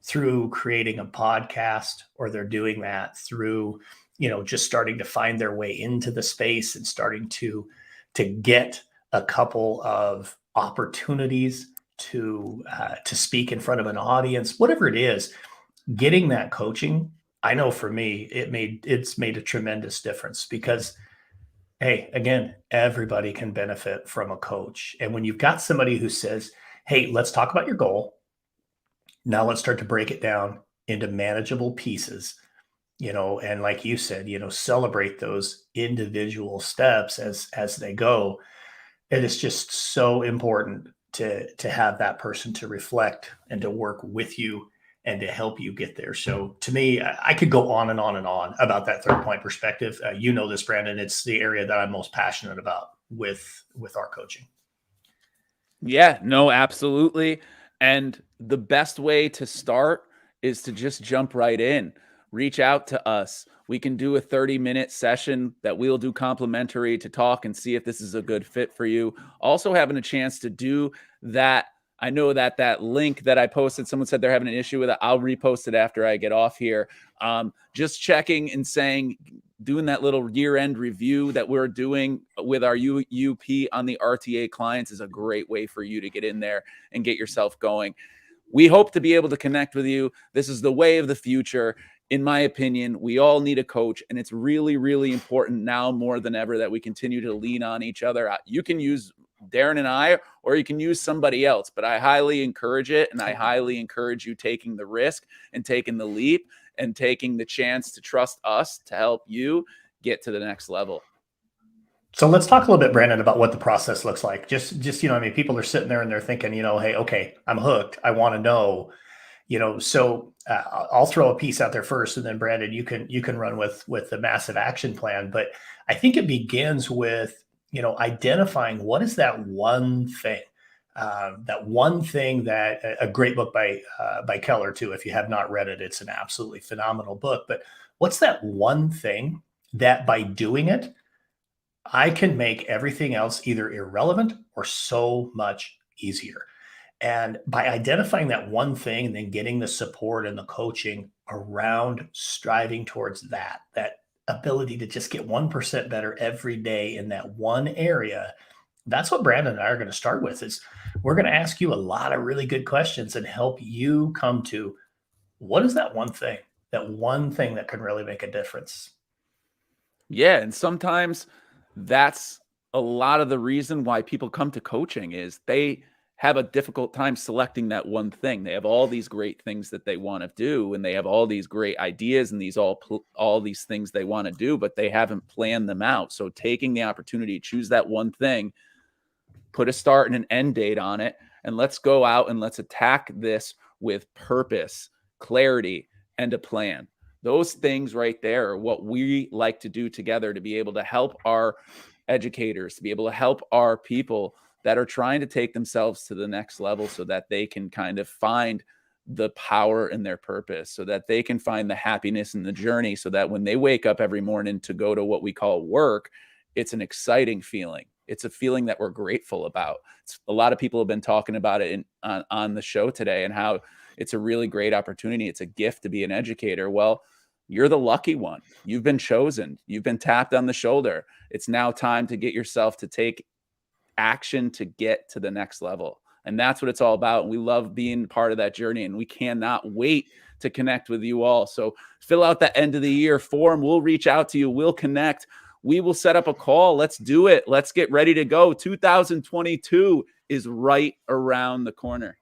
through creating a podcast, or they're doing that through, just starting to find their way into the space and starting to get a couple of opportunities to speak in front of an audience, whatever it is. Getting that coaching, I know for me, it's made a tremendous difference, because, hey, again, everybody can benefit from a coach. And when you've got somebody who says, hey, let's talk about your goal. Now let's start to break it down into manageable pieces, and like you said, celebrate those individual steps as they go. It is just so important to have that person to reflect and to work with you and to help you get there. So to me, I could go on and on and on about that third point perspective. This, Brandon, it's the area that I'm most passionate about with our coaching. Yeah, no, absolutely. And the best way to start is to just jump right in. Reach out to us. We can do a 30-minute session that we'll do complimentary to talk and see if this is a good fit for you. Also having a chance to do that. I know that link that I posted, someone said they're having an issue with it. I'll repost it after I get off here. Just checking and saying, doing that little year-end review that we're doing with our UUP on the RTA clients is a great way for you to get in there and get yourself going. We hope to be able to connect with you. This is the way of the future. In my opinion, we all need a coach, and it's really, really important now more than ever that we continue to lean on each other. You can use Darren and I, or you can use somebody else, but I highly encourage it, and I highly encourage you taking the risk and taking the leap and taking the chance to trust us to help you get to the next level. So let's talk a little bit, Brandon, about what the process looks like. Just people are sitting there and they're thinking, hey, okay, I'm hooked. I want to know. So I'll throw a piece out there first, and then Brandon, you can run with the massive action plan. But I think it begins with identifying what is that one thing, that a great book by Keller too. If you have not read it, it's an absolutely phenomenal book. But what's that one thing that by doing it, I can make everything else either irrelevant or so much easier? And by identifying that one thing and then getting the support and the coaching around striving towards that ability to just get 1% better every day in that one area, that's what Brandon and I are going to start with. Is we're going to ask you a lot of really good questions and help you come to what is that one thing that can really make a difference. Yeah. And sometimes that's a lot of the reason why people come to coaching is they have a difficult time selecting that one thing. They have all these great things that they want to do, and they have all these great ideas and all these things they want to do, but they haven't planned them out. So taking the opportunity to choose that one thing, put a start and an end date on it, and let's go out and let's attack this with purpose, clarity, and a plan. Those things right there are what we like to do together to be able to help our educators, to be able to help our people that are trying to take themselves to the next level so that they can kind of find the power in their purpose, so that they can find the happiness in the journey, so that when they wake up every morning to go to what we call work, it's an exciting feeling. It's a feeling that we're grateful about. A lot of people have been talking about it on the show today and how it's a really great opportunity. It's a gift to be an educator. Well, you're the lucky one. You've been chosen. You've been tapped on the shoulder. It's now time to get yourself to take action to get to the next level. And that's what it's all about. And we love being part of that journey, and we cannot wait to connect with you all. So fill out that end of the year form. We'll reach out to you. We'll connect. We will set up a call. Let's do it. Let's get ready to go. 2022 is right around the corner.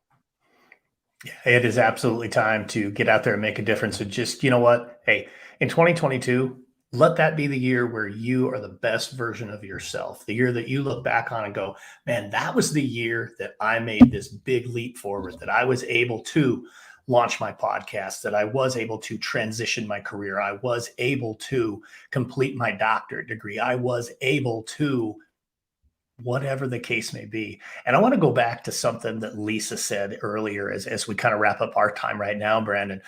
Yeah, it is absolutely time to get out there and make a difference. And just, you know what? Hey, in 2022, let that be the year where you are the best version of yourself. The year that you look back on and go, man, that was the year that I made this big leap forward, that I was able to launch my podcast, that I was able to transition my career. I was able to complete my doctorate degree. I was able to, whatever the case may be. And I want to go back to something that Lisa said earlier as we kind of wrap up our time right now, Brandon.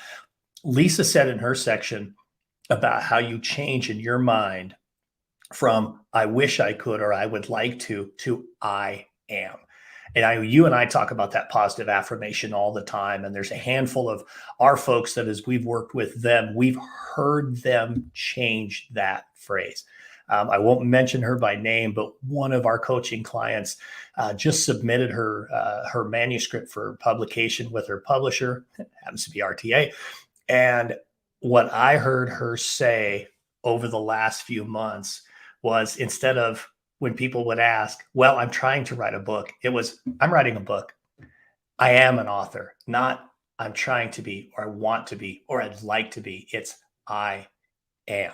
Lisa said in her section about how you change in your mind from I wish I could or I would like to I am. And you and I talk about that positive affirmation all the time. And there's a handful of our folks that as we've worked with them, we've heard them change that phrase. I won't mention her by name, but one of our coaching clients just submitted her manuscript for publication with her publisher. It happens to be RTA. And what I heard her say over the last few months was, instead of when people would ask, well, I'm trying to write a book, it was, I'm writing a book. I am an author, not I'm trying to be, or I want to be, or I'd like to be. It's I am.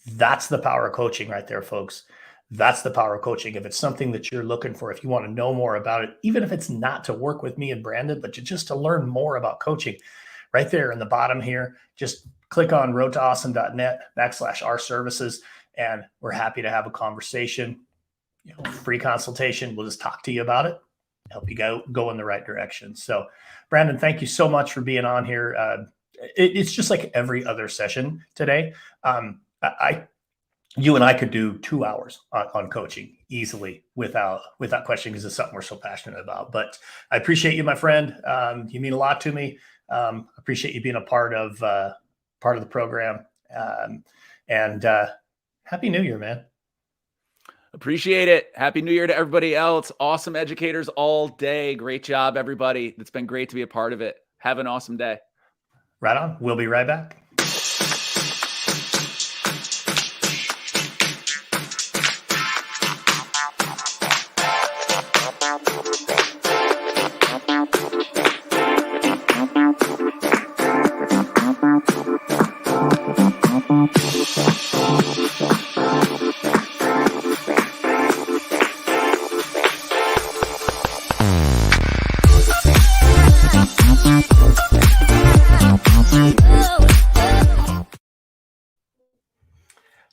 That's the power of coaching right there, folks. That's the power of coaching. If it's something that you're looking for, if you want to know more about it, even if it's not to work with me and Brandon, but just to learn more about coaching, right there in the bottom here, just click on roadtoawesome.net/our services, and we're happy to have a conversation. Free consultation. We'll just talk to you about it, help you go in the right direction. So, Brandon, thank you so much for being on here. It's just like every other session today. You and I could do 2 hours on coaching easily without question, because it's something we're so passionate about. But I appreciate you, my friend. You mean a lot to me. Appreciate you being a part of the program. And Happy New Year, man. Appreciate it. Happy New Year to everybody else. Awesome educators all day. Great job, everybody. It's been great to be a part of it. Have an awesome day. Right on. We'll be right back.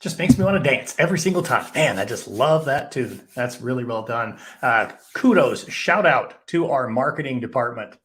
Just makes me want to dance every single time. Man, I just love that tune. That's really well done. Kudos, shout out to our marketing department,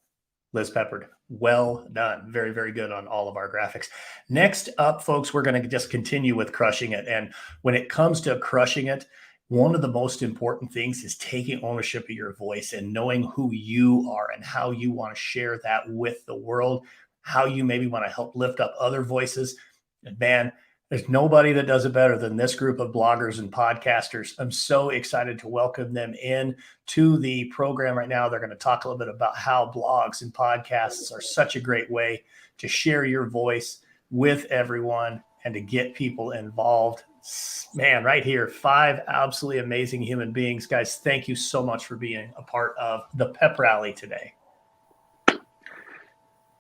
Liz Peppard. Well done. Very, very good on all of our graphics. Next up, folks, we're going to just continue with crushing it. And when it comes to crushing it, one of the most important things is taking ownership of your voice and knowing who you are and how you want to share that with the world, how you maybe want to help lift up other voices. And man, there's nobody that does it better than this group of bloggers and podcasters. I'm so excited to welcome them in to the program right now. They're going to talk a little bit about how blogs and podcasts are such a great way to share your voice with everyone and to get people involved. Man, right here, 5 absolutely amazing human beings. Guys, thank you so much for being a part of the Pep Rally today.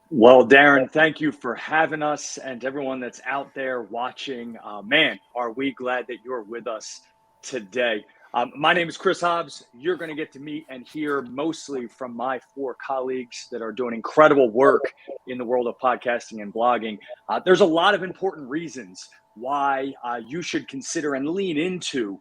Well, Darren, thank you for having us, and everyone that's out there watching. Man, are we glad that you're with us today. My name is Chris Hobbs. You're going to get to meet and hear mostly from my 4 colleagues that are doing incredible work in the world of podcasting and blogging. There's a lot of important reasons why you should consider and lean into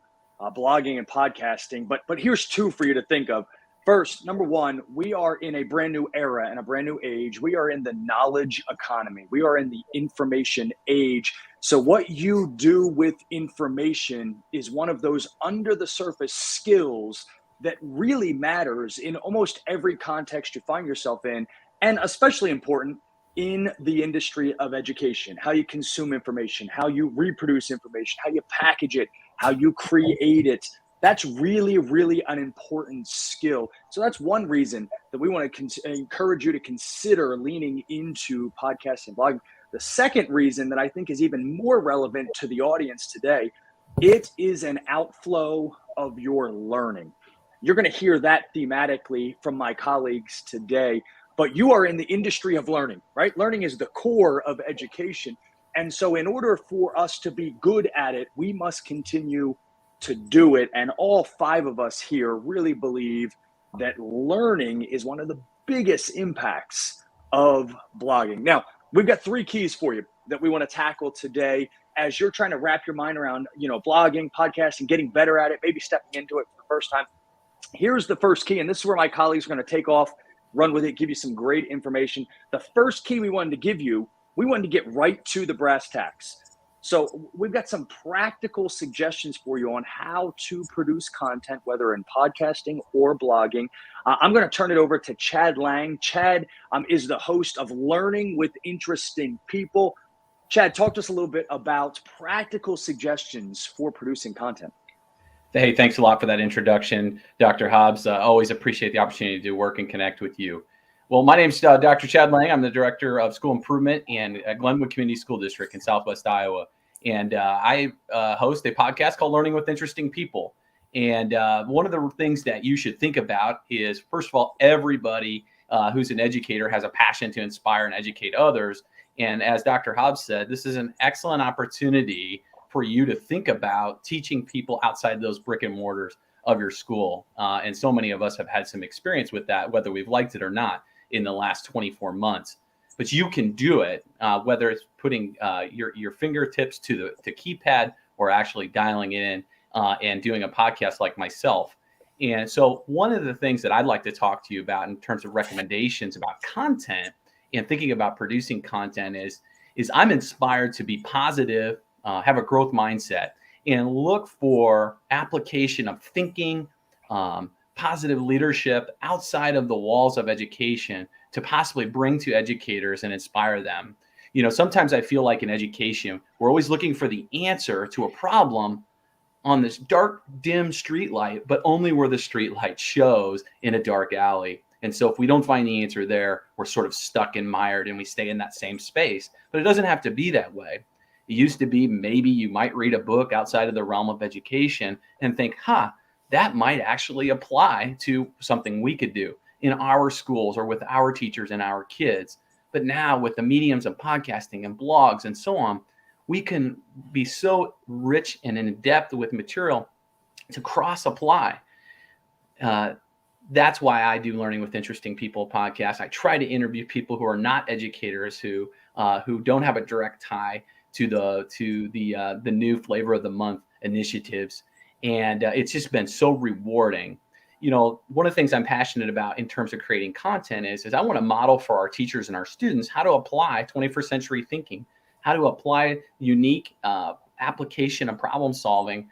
blogging and podcasting, but here's 2 for you to think of. First, number 1, we are in a brand new era and a brand new age. We are in the knowledge economy. We are in the information age. So what you do with information is one of those under the surface skills that really matters in almost every context you find yourself in, and especially important in the industry of education. How you consume information, how you reproduce information, how you package it, how you create it. That's really, really an important skill. So that's one reason that we want to encourage you to consider leaning into podcasting and blogging. The second reason that I think is even more relevant to the audience today, it is an outflow of your learning. You're going to hear that thematically from my colleagues today, but you are in the industry of learning, right? Learning is the core of education. And so in order for us to be good at it, we must continue to do it. And all 5 of us here really believe that learning is one of the biggest impacts of blogging. Now, we've got 3 keys for you that we want to tackle today as you're trying to wrap your mind around, blogging, podcasting, getting better at it, maybe stepping into it for the first time. Here's the first key, and this is where my colleagues are going to take off, run with it, give you some great information. The first key we wanted to give you, we wanted to get right to the brass tacks. So we've got some practical suggestions for you on how to produce content, whether in podcasting or blogging. I'm going to turn it over to Chad Lang. Chad is the host of Learning with Interesting People. Chad, talk to us a little bit about practical suggestions for producing content. Hey, thanks a lot for that introduction, Dr. Hobbs. Always appreciate the opportunity to work and connect with you. Well, my name's Dr. Chad Lang. I'm the Director of School Improvement at Glenwood Community School District in Southwest Iowa. And I host a podcast called Learning with Interesting People. And one of the things that you should think about is, first of all, everybody who's an educator has a passion to inspire and educate others. And as Dr. Hobbs said, this is an excellent opportunity for you to think about teaching people outside those brick and mortars of your school. And so many of us have had some experience with that, whether we've liked it or not, in the last 24 months. But you can do it, whether it's putting your fingertips to the keypad or actually dialing it in and doing a podcast like myself. And so one of the things that I'd like to talk to you about in terms of recommendations about content and thinking about producing content is I'm inspired to be positive, have a growth mindset, and look for application of thinking, positive leadership outside of the walls of education to possibly bring to educators and inspire them. Sometimes I feel like in education, we're always looking for the answer to a problem on this dark, dim street light, but only where the street light shows in a dark alley. And so if we don't find the answer there, we're sort of stuck and mired and we stay in that same space. But it doesn't have to be that way. It used to be maybe you might read a book outside of the realm of education and think, that might actually apply to something we could do in our schools or with our teachers and our kids. But now with the mediums of podcasting and blogs and so on, we can be so rich and in depth with material to cross apply. That's why I do Learning with Interesting People podcast. I try to interview people who are not educators, who don't have a direct tie to the new Flavor of the Month initiatives. And it's just been so rewarding. One of the things I'm passionate about in terms of creating content is I want to model for our teachers and our students how to apply 21st century thinking, how to apply unique application of problem solving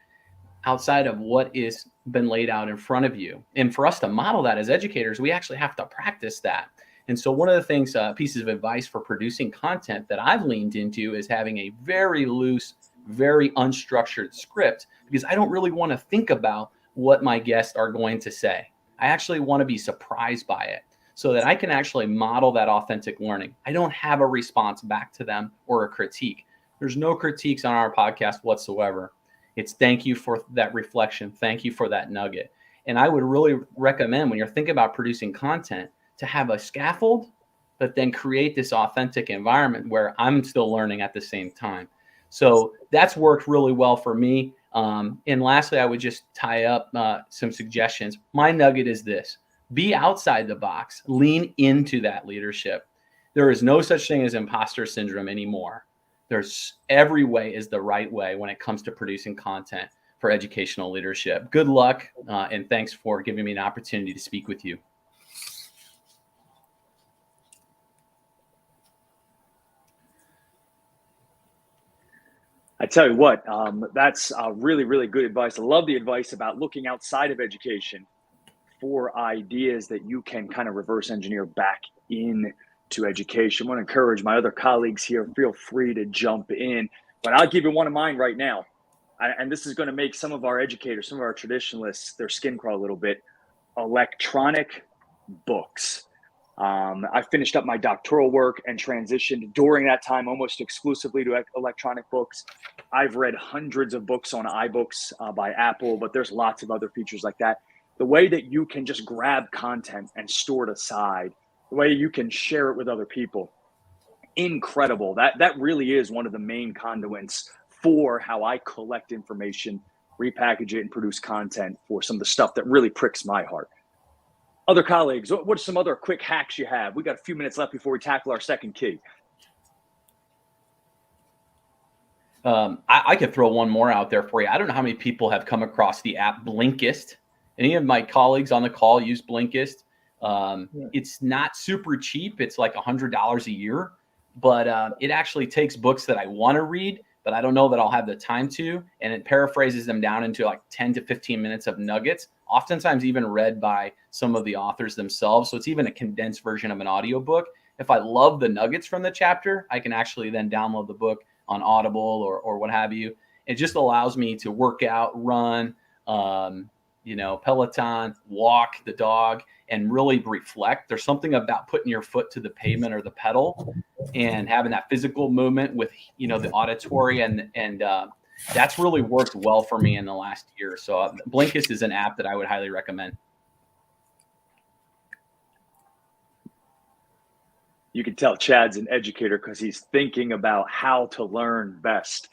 outside of what is been laid out in front of you. And for us to model that as educators, we actually have to practice that. And so one of the things, pieces of advice for producing content that I've leaned into is having a very loose, very unstructured script, because I don't really want to think about what my guests are going to say. I actually want to be surprised by it so that I can actually model that authentic learning. I don't have a response back to them or a critique. There's no critiques on our podcast whatsoever. It's thank you for that reflection. Thank you for that nugget. And I would really recommend when you're thinking about producing content to have a scaffold, but then create this authentic environment where I'm still learning at the same time. So that's worked really well for me. And lastly, I would just tie up some suggestions. My nugget is this: be outside the box, lean into that leadership. There is no such thing as imposter syndrome anymore. There's every way is the right way when it comes to producing content for educational leadership. Good luck, and thanks for giving me an opportunity to speak with you. I tell you what, that's really, really good advice. I love the advice about looking outside of education for ideas that you can kind of reverse engineer back into education. I want to encourage my other colleagues here, feel free to jump in, but I'll give you one of mine right now. And this is going to make some of our educators, some of our traditionalists, their skin crawl a little bit. Electronic books. I finished up my doctoral work and transitioned during that time almost exclusively to electronic books. I've read hundreds of books on iBooks by Apple, but there's lots of other features like that. The way that you can just grab content and store it aside, the way you can share it with other people, incredible. That really is one of the main conduits for how I collect information, repackage it, and produce content for some of the stuff that really pricks my heart. Other colleagues, what are some other quick hacks you have? We got a few minutes left before we tackle our second key. I could throw one more out there for you. I don't know how many people have come across the app Blinkist. Any of my colleagues on the call use Blinkist? It's not super cheap. It's like $100 a year, but it actually takes books that I want to read, but I don't know that I'll have the time to, and it paraphrases them down into like 10 to 15 minutes of nuggets, oftentimes even read by some of the authors themselves. So it's even a condensed version of an audiobook. If I love the nuggets from the chapter, I can actually then download the book on Audible or what have you. It just allows me to work out, run, Peloton, walk the dog, and really reflect. There's something about putting your foot to the pavement or the pedal and having that physical movement with, the auditory and that's really worked well for me in the last year. So Blinkist is an app that I would highly recommend. You can tell Chad's an educator because he's thinking about how to learn best.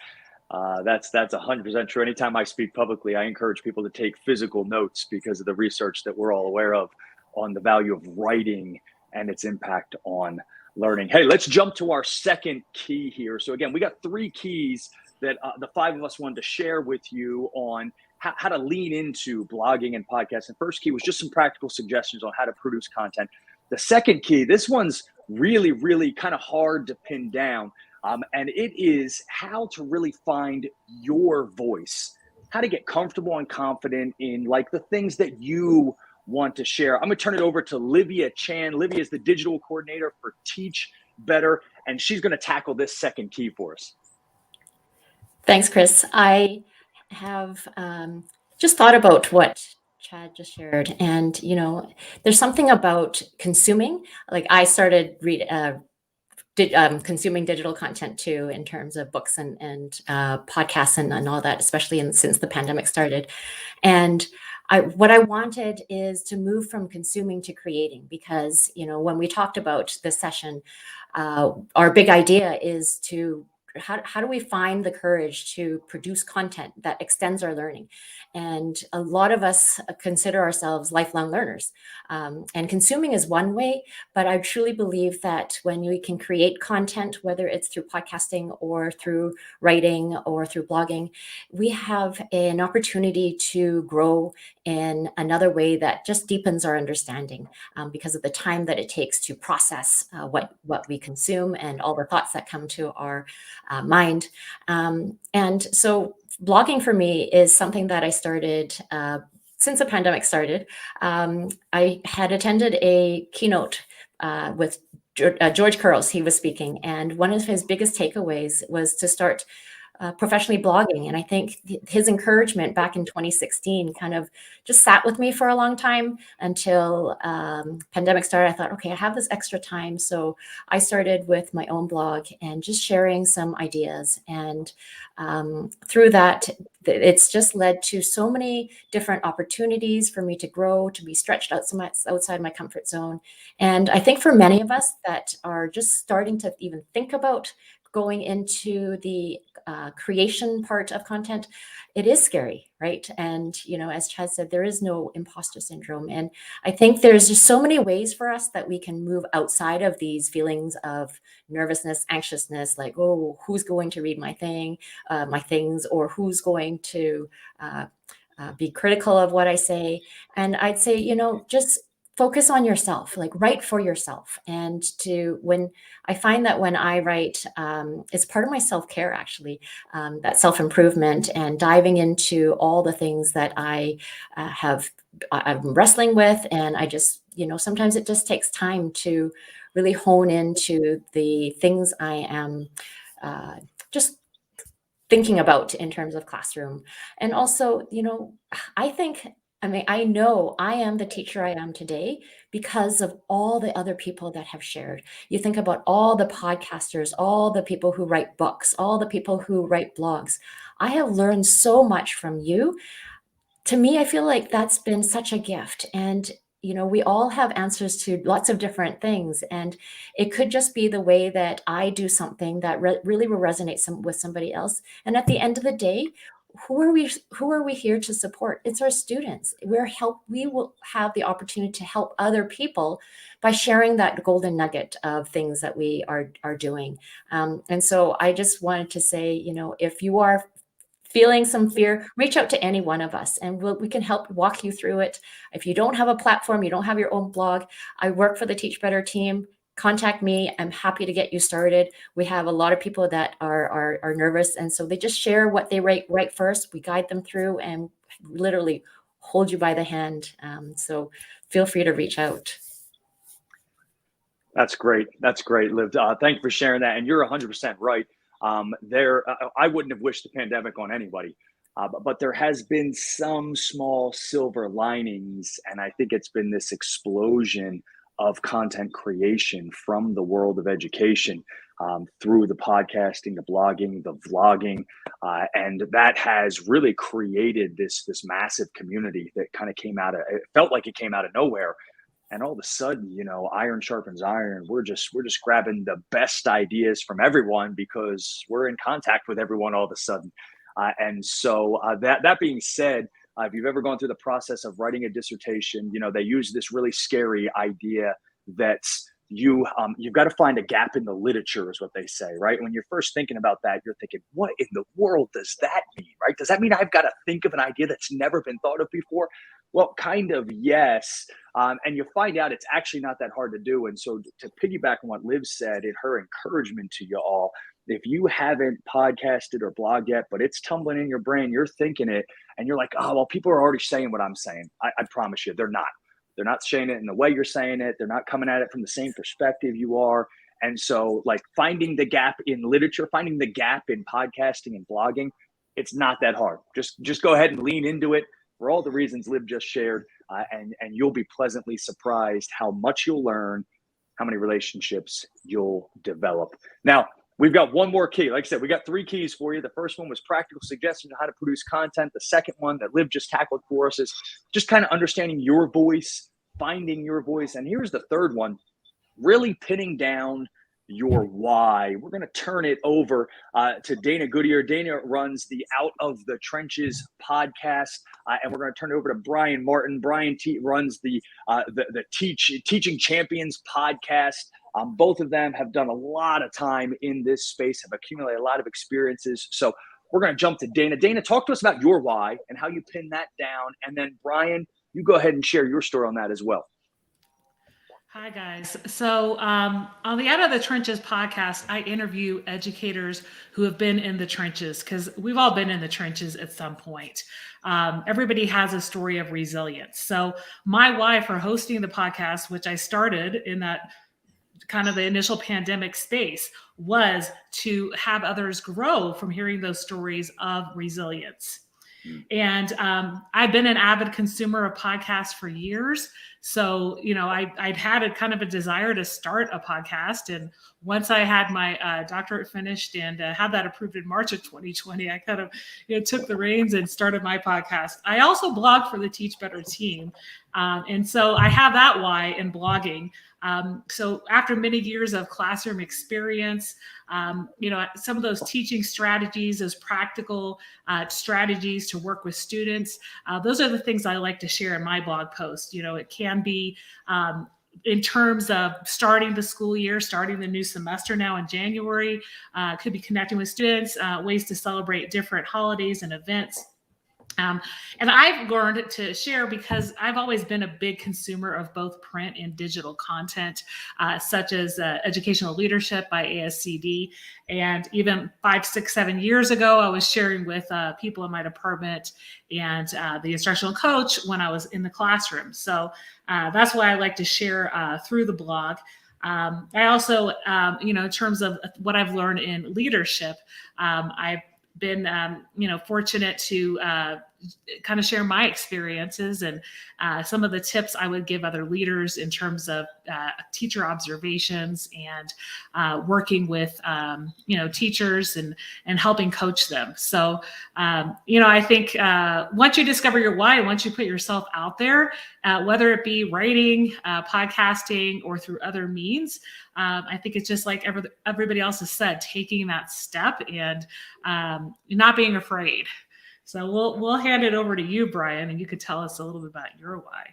That's 100% true. Anytime I speak publicly, I encourage people to take physical notes because of the research that we're all aware of on the value of writing and its impact on learning. Hey, let's jump to our second key here. So again, we got 3 keys that the 5 of us wanted to share with you on how to lean into blogging and podcasting. First key was just some practical suggestions on how to produce content. The second key, this one's really, really kind of hard to pin down. And it is how to really find your voice, how to get comfortable and confident in like the things that you want to share. I'm going to turn it over to Livia Chan. Livia is the digital coordinator for Teach Better, and she's going to tackle this second key for us. Thanks, Chris. I have just thought about what Chad just shared, and there's something about consuming. Like I started consuming digital content too, in terms of books and podcasts and all that, especially since the pandemic started. And what I wanted is to move from consuming to creating, because when we talked about this session, our big idea is to how do we find the courage to produce content that extends our learning? And a lot of us consider ourselves lifelong learners. And consuming is one way, but I truly believe that when we can create content, whether it's through podcasting or through writing or through blogging, we have an opportunity to grow in another way that just deepens our understanding because of the time that it takes to process what we consume and all the thoughts that come to our mind. And so blogging for me is something that I started since the pandemic started. I had attended a keynote with George Couros. He was speaking, and one of his biggest takeaways was to start professionally blogging. And I think his encouragement back in 2016 kind of just sat with me for a long time until pandemic started. I thought, okay, I have this extra time. So I started with my own blog and just sharing some ideas. And through that, it's just led to so many different opportunities for me to grow, to be stretched outside my comfort zone. And I think for many of us that are just starting to even think about going into the creation part of content, it is scary, right? And, as Chad said, there is no imposter syndrome. And I think there's just so many ways for us that we can move outside of these feelings of nervousness, anxiousness, like, oh, who's going to read my things, or who's going to be critical of what I say. And I'd say, just focus on yourself, like write for yourself. And when I find that when I write, it's part of my self-care, actually, that self-improvement and diving into all the things that I'm wrestling with. And I just, sometimes it just takes time to really hone into the things I am just thinking about in terms of classroom. And also, I know I am the teacher I am today because of all the other people that have shared. You think about all the podcasters, all the people who write books, all the people who write blogs. I have learned so much from you. To me, I feel like that's been such a gift. And we all have answers to lots of different things, and it could just be the way that I do something that really will resonate with somebody else. And at the end of the day, who are we here to support? It's our students. We will have the opportunity to help other people by sharing that golden nugget of things that we are doing. And so I just wanted to say, if you are feeling some fear, reach out to any one of us and we can help walk you through it. If you don't have a platform, you don't have your own blog, I work for the Teach Better team. Contact me. I'm happy to get you started. We have a lot of people that are nervous, and so they just share what they write first. We guide them through and literally hold you by the hand. So feel free to reach out. That's great. That's great, Liv. Thank you for sharing that. And you're 100% right. I wouldn't have wished the pandemic on anybody, but there has been some small silver linings, and I think it's been this explosion of content creation from the world of education, through the podcasting, the blogging, the vlogging, and that has really created this massive community that kind of came out of. It felt like it came out of nowhere. And all of a sudden, iron sharpens iron. We're just grabbing the best ideas from everyone because we're in contact with everyone all of a sudden. And so that being said, if you've ever gone through the process of writing a dissertation, they use this really scary idea that you've got to find a gap in the literature, is what they say, right? When you're first thinking about that, you're thinking, what in the world does that mean, right? Does that mean I've got to think of an idea that's never been thought of before? Well, kind of, yes. And you find out it's actually not that hard to do. And so to piggyback on what Liv said in her encouragement to you all, if you haven't podcasted or blogged yet, but it's tumbling in your brain, you're thinking it, and you're like, oh, well, people are already saying what I'm saying. I promise you, they're not. They're not saying it in the way you're saying it. They're not coming at it from the same perspective you are. And so like finding the gap in literature, finding the gap in podcasting and blogging, it's not that hard. Just go ahead and lean into it for all the reasons Liv just shared, and you'll be pleasantly surprised how much you'll learn, how many relationships you'll develop. Now, we've got one more key. Like I said, we got 3 keys for you. The first one was practical suggestions on how to produce content. The second one that Liv just tackled for us is just kind of understanding your voice, finding your voice. And here's the third one, really pinning down your why. We're going to turn it over to Dana Goodyear. Dana runs the Out of the Trenches podcast, and we're going to turn it over to Brian Martin. Brian runs the Teaching Champions podcast. Both of them have done a lot of time in this space, have accumulated a lot of experiences. So we're going to jump to Dana. Dana, talk to us about your why and how you pin that down. And then Brian, you go ahead and share your story on that as well. Hi, guys. So on the Out of the Trenches podcast, I interview educators who have been in the trenches, because we've all been in the trenches at some point. Everybody has a story of resilience. So my why for hosting the podcast, which I started in that kind of the initial pandemic space, was to have others grow from hearing those stories of resilience. And I've been an avid consumer of podcasts for years. So, I'd had a kind of a desire to start a podcast. And once I had my doctorate finished and had that approved in March of 2020, I kind of took the reins and started my podcast. I also blog for the Teach Better team. And so I have that why in blogging. So after many years of classroom experience, some of those teaching strategies, those practical strategies to work with students, those are the things I like to share in my blog post. It can be in terms of starting the school year, starting the new semester now in January, could be connecting with students, ways to celebrate different holidays and events. And I've learned to share because I've always been a big consumer of both print and digital content, such as Educational Leadership by ASCD. And even 5, 6, 7 years ago, I was sharing with people in my department and the instructional coach when I was in the classroom. So that's why I like to share through the blog. I also, in terms of what I've learned in leadership, I've been, fortunate to kind of share my experiences and some of the tips I would give other leaders in terms of teacher observations and working with, teachers and helping coach them. So, I think once you discover your why, once you put yourself out there, whether it be writing, podcasting, or through other means, I think it's just like everybody else has said, taking that step and not being afraid. So we'll hand it over to you, Brian, and you could tell us a little bit about your why.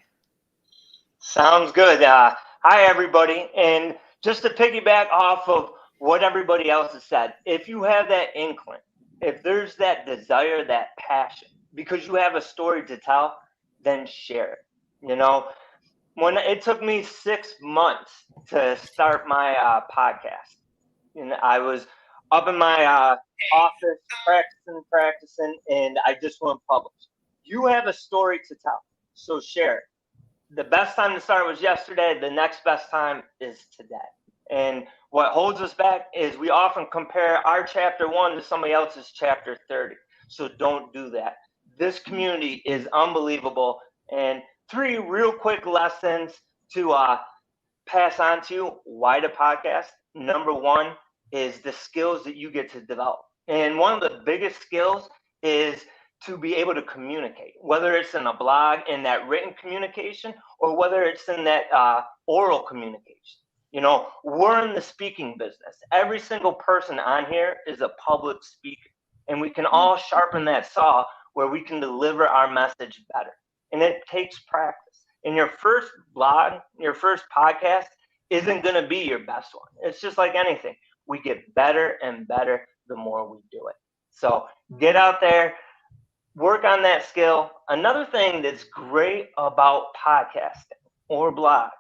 Sounds good. Hi, everybody. And just to piggyback off of what everybody else has said, if you have that inkling, if there's that desire, that passion, because you have a story to tell, then share it. When it took me 6 months to start my podcast, and I was up in my office practicing, and I just went publish. You have a story to tell, so share it. The best time to start was yesterday. The next best time is today. And what holds us back is we often compare our chapter 1 to somebody else's chapter 30. So don't do that. This community is unbelievable. And 3 real quick lessons to pass on to you. Why the podcast? Number 1 is the skills that you get to develop. And one of the biggest skills is to be able to communicate, whether it's in a blog, in that written communication, or whether it's in that oral communication. We're in the speaking business. Every single person on here is a public speaker, and we can all sharpen that saw where we can deliver our message better. And it takes practice. And your first blog, your first podcast isn't going to be your best one. It's just like anything. We get better and better the more we do it. So get out there, work on that skill. Another thing that's great about podcasting or blogs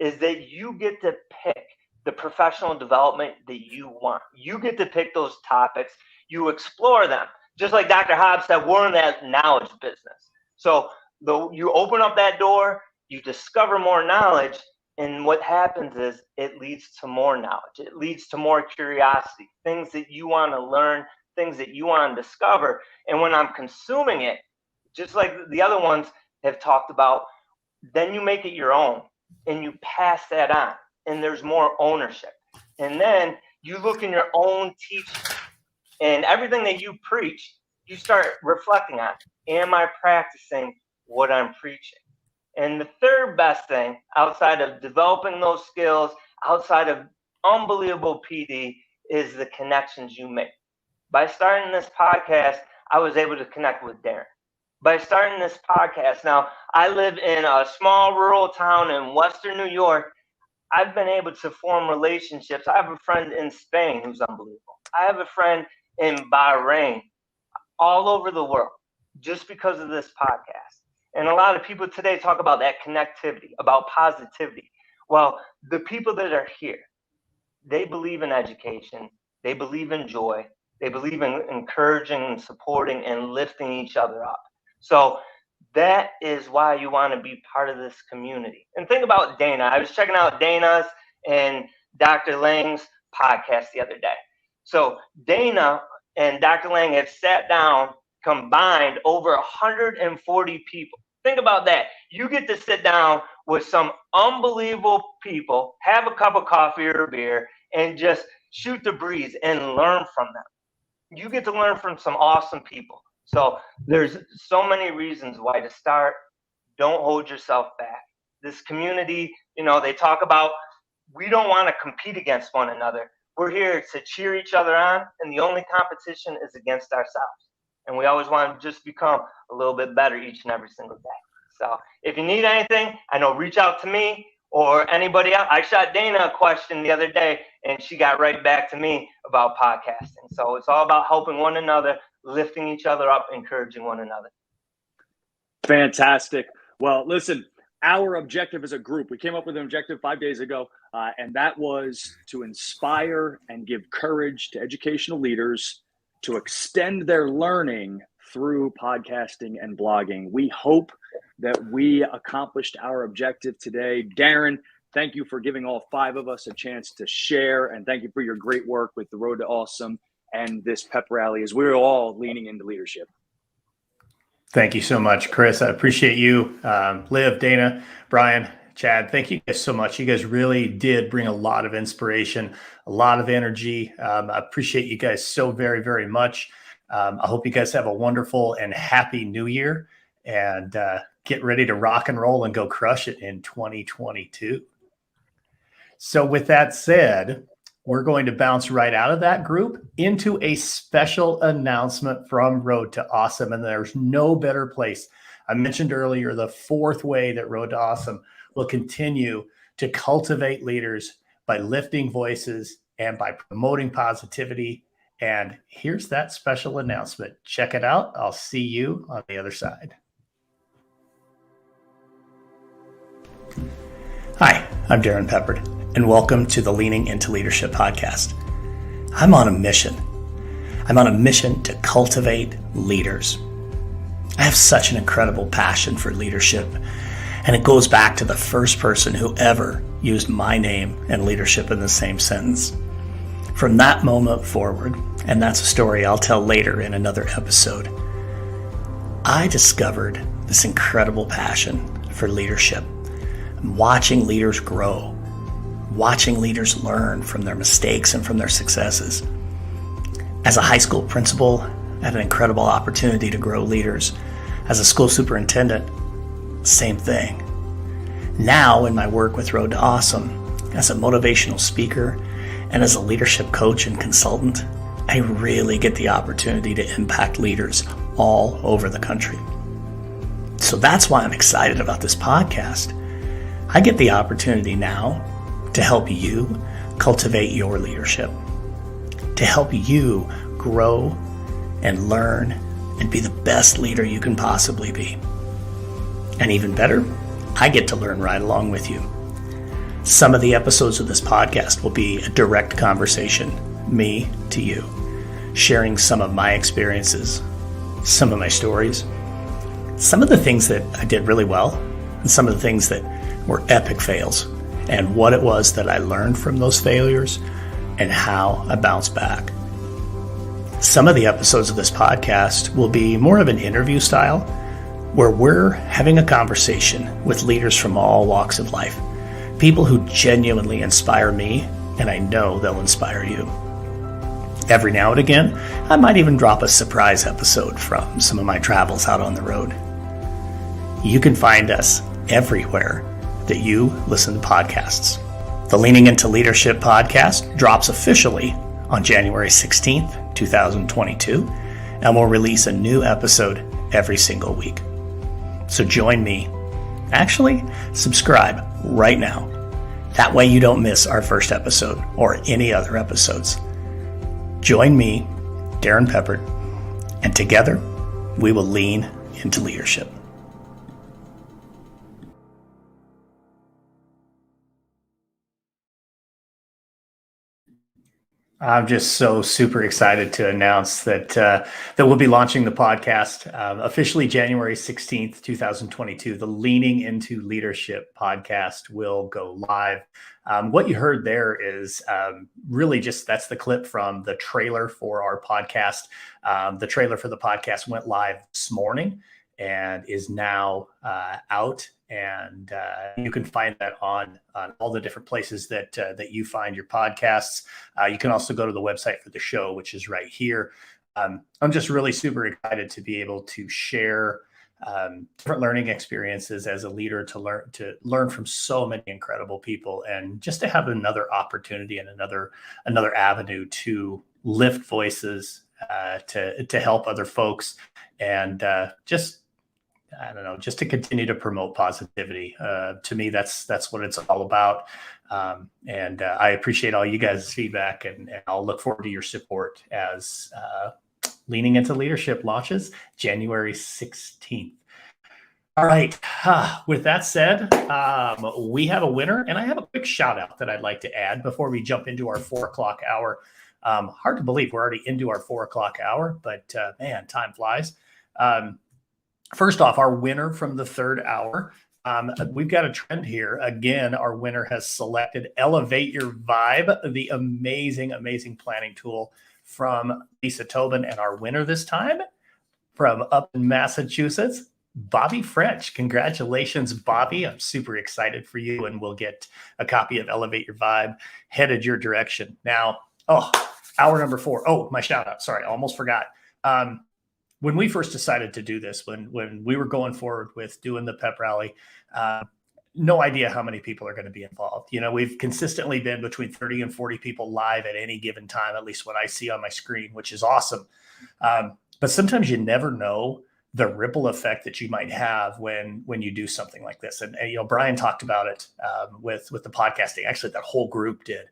is that you get to pick the professional development that you want. You get to pick those topics. You explore them. Just like Dr. Hobbs said, we're in that knowledge business. So you open up that door, you discover more knowledge, and what happens is it leads to more knowledge. It leads to more curiosity, things that you want to learn, things that you want to discover. And when I'm consuming it, just like the other ones have talked about, then you make it your own and you pass that on, and there's more ownership. And then you look in your own teaching, and everything that you preach, you start reflecting on, am I practicing what I'm preaching? And the third best thing outside of developing those skills, outside of unbelievable PD, is the connections you make. By starting this podcast, I was able to connect with Darren. By starting this podcast, now I live in a small rural town in Western New York. I've been able to form relationships. I have a friend in Spain who's unbelievable. I have a friend in Bahrain, all over the world, just because of this podcast. And a lot of people today talk about that connectivity, about positivity. Well, the people that are here, they believe in education. They believe in joy. They believe in encouraging and supporting and lifting each other up. So that is why you want to be part of this community. And think about Dana. I was checking out Dana's and Dr. Lang's podcast the other day. So Dana and Dr. Lang have sat down, combined over 140 people. Think about that. You get to sit down with some unbelievable people, have a cup of coffee or a beer, and just shoot the breeze and learn from them. You get to learn from some awesome people. So there's so many reasons why to start. Don't hold yourself back. This community, they talk about, we don't want to compete against one another. We're here to cheer each other on, and the only competition is against ourselves. And we always want to just become a little bit better each and every single day. So if you need anything, reach out to me or anybody else. I shot Dana a question the other day, and she got right back to me about podcasting. So it's all about helping one another, lifting each other up, encouraging one another. Fantastic. Well, listen, our objective as a group, we came up with an objective 5 days ago, and that was to inspire and give courage to educational leaders to extend their learning through podcasting and blogging. We hope that we accomplished our objective today. Darren, thank you for giving all 5 of us a chance to share, and thank you for your great work with the Road to Awesome and this Pep Rally as we're all leaning into leadership. Thank you so much, Chris. I appreciate you. Liv, Dana, Brian, Chad, thank you guys so much. You guys really did bring a lot of inspiration, a lot of energy. I appreciate you guys so very, very much. I hope you guys have a wonderful and happy new year, and get ready to rock and roll and go crush it in 2022. So with that said, we're going to bounce right out of that group into a special announcement from Road to Awesome. And there's no better place. I mentioned earlier the 4th way that Road to Awesome will continue to cultivate leaders by lifting voices and by promoting positivity. And here's that special announcement. Check it out. I'll see you on the other side. Hi, I'm Darren Peppard, and welcome to the Leaning into Leadership podcast. I'm on a mission. I'm on a mission to cultivate leaders. I have such an incredible passion for leadership, and it goes back to the first person who ever used my name and leadership in the same sentence. From that moment forward, and that's a story I'll tell later in another episode, I discovered this incredible passion for leadership. Watching leaders grow, watching leaders learn from their mistakes and from their successes. As a high school principal, I had an incredible opportunity to grow leaders. As a school superintendent, same thing. Now in my work with Road to Awesome, as a motivational speaker and as a leadership coach and consultant, I really get the opportunity to impact leaders all over the country. So that's why I'm excited about this podcast. I get the opportunity now to help you cultivate your leadership, to help you grow and learn and be the best leader you can possibly be. And even better, I get to learn right along with you. Some of the episodes of this podcast will be a direct conversation, me to you, sharing some of my experiences, some of my stories, some of the things that I did really well, and some of the things that were epic fails, and what it was that I learned from those failures and how I bounced back. Some of the episodes of this podcast will be more of an interview style, where we're having a conversation with leaders from all walks of life, people who genuinely inspire me, and I know they'll inspire you. Every now and again, I might even drop a surprise episode from some of my travels out on the road. You can find us everywhere that you listen to podcasts. The Leaning into Leadership podcast drops officially on January 16th, 2022, and we'll release a new episode every single week. So join me. Actually, subscribe right now. That way you don't miss our first episode or any other episodes. Join me, Darren Peppard, and together we will lean into leadership. I'm just so super excited to announce that we'll be launching the podcast officially January 16th, 2022. The Leaning into Leadership podcast will go live. What you heard there is really just that's the clip from the trailer for our podcast. The trailer for the podcast went live this morning and is now out. And you can find that on all the different places that you find your podcasts. You can also go to the website for the show, which is right here. I'm just really super excited to be able to share different learning experiences as a leader, to learn from so many incredible people, and just to have another opportunity and another avenue to lift voices, to help other folks, and just to continue to promote positivity. To me, that's what it's all about. And I appreciate all you guys' feedback, and I'll look forward to your support as Leaning into Leadership launches January 16th. All right. With that said, we have a winner, and I have a quick shout out that I'd like to add before we jump into our 4 o'clock hour. Hard to believe we're already into our 4 o'clock hour, but man, time flies. First off, our winner from the third hour. We've got a trend here. Again, our winner has selected Elevate Your Vibe, the amazing, amazing planning tool from Lisa Tobin. And our winner this time from up in Massachusetts, Bobby French. Congratulations, Bobby. I'm super excited for you, and we'll get a copy of Elevate Your Vibe headed your direction. Now, hour number 4. Oh, my shout out. Sorry, I almost forgot. When we first decided to do this, when we were going forward with doing the Pep Rally, no idea how many people are going to be involved. You know, we've consistently been between 30 and 40 people live at any given time, at least what I see on my screen, which is awesome. But sometimes you never know the ripple effect that you might have when you do something like this. And you know, Brian talked about it with the podcasting. Actually, that whole group did.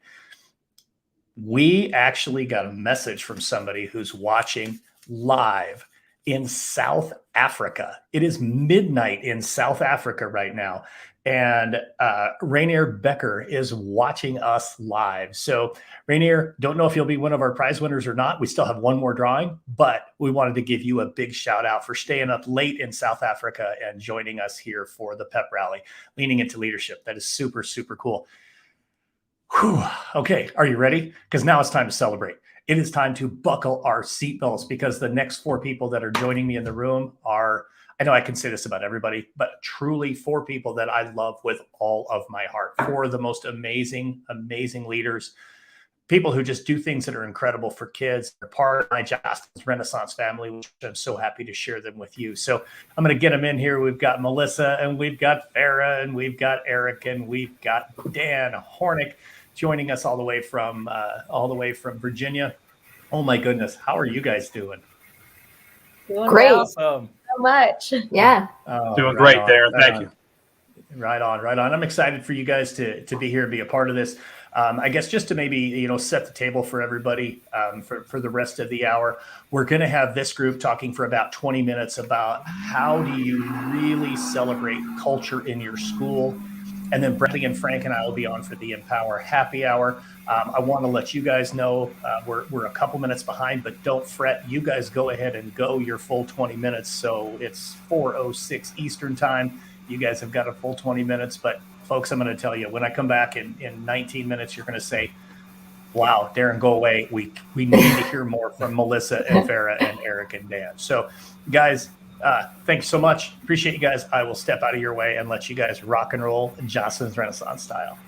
We actually got a message from somebody who's watching live in South Africa. It is midnight in South Africa right now. And Rainier Becker is watching us live. So Rainier, don't know if you'll be one of our prize winners or not. We still have one more drawing, but we wanted to give you a big shout out for staying up late in South Africa and joining us here for the Pep Rally, leaning into leadership. That is super, super cool. Whew. Okay, are you ready? Because now it's time to celebrate. It is time to buckle our seatbelts, because the next 4 people that are joining me in the room are, I know I can say this about everybody, but truly 4 people that I love with all of my heart. 4 of the most amazing, amazing leaders, people who just do things that are incredible for kids. They're part of my Justin's Renaissance family, which I'm so happy to share them with you. So I'm going to get them in here. We've got Melissa, and we've got Farah, and we've got Eric, and we've got Dan Hornick joining us all the way from Virginia. Oh my goodness, how are you guys doing? Doing great. Awesome. So much. Yeah. Doing great, Darren. Thank you. Right on. I'm excited for you guys to be here and be a part of this. I guess just to maybe, set the table for everybody for the rest of the hour, we're going to have this group talking for about 20 minutes about how do you really celebrate culture in your school. And then Bradley and Frank and I will be on for the Empower Happy Hour. I want to let you guys know we're a couple minutes behind, but don't fret. You guys go ahead and go your full 20 minutes. So it's 4:06 Eastern time. You guys have got a full 20 minutes. But folks, I'm going to tell you, when I come back in 19 minutes, you're going to say, wow, Darren, go away. We need to hear more from Melissa and Farah and Eric and Dan. So guys, thank you so much. Appreciate you guys. I will step out of your way and let you guys rock and roll Johnson's Renaissance style.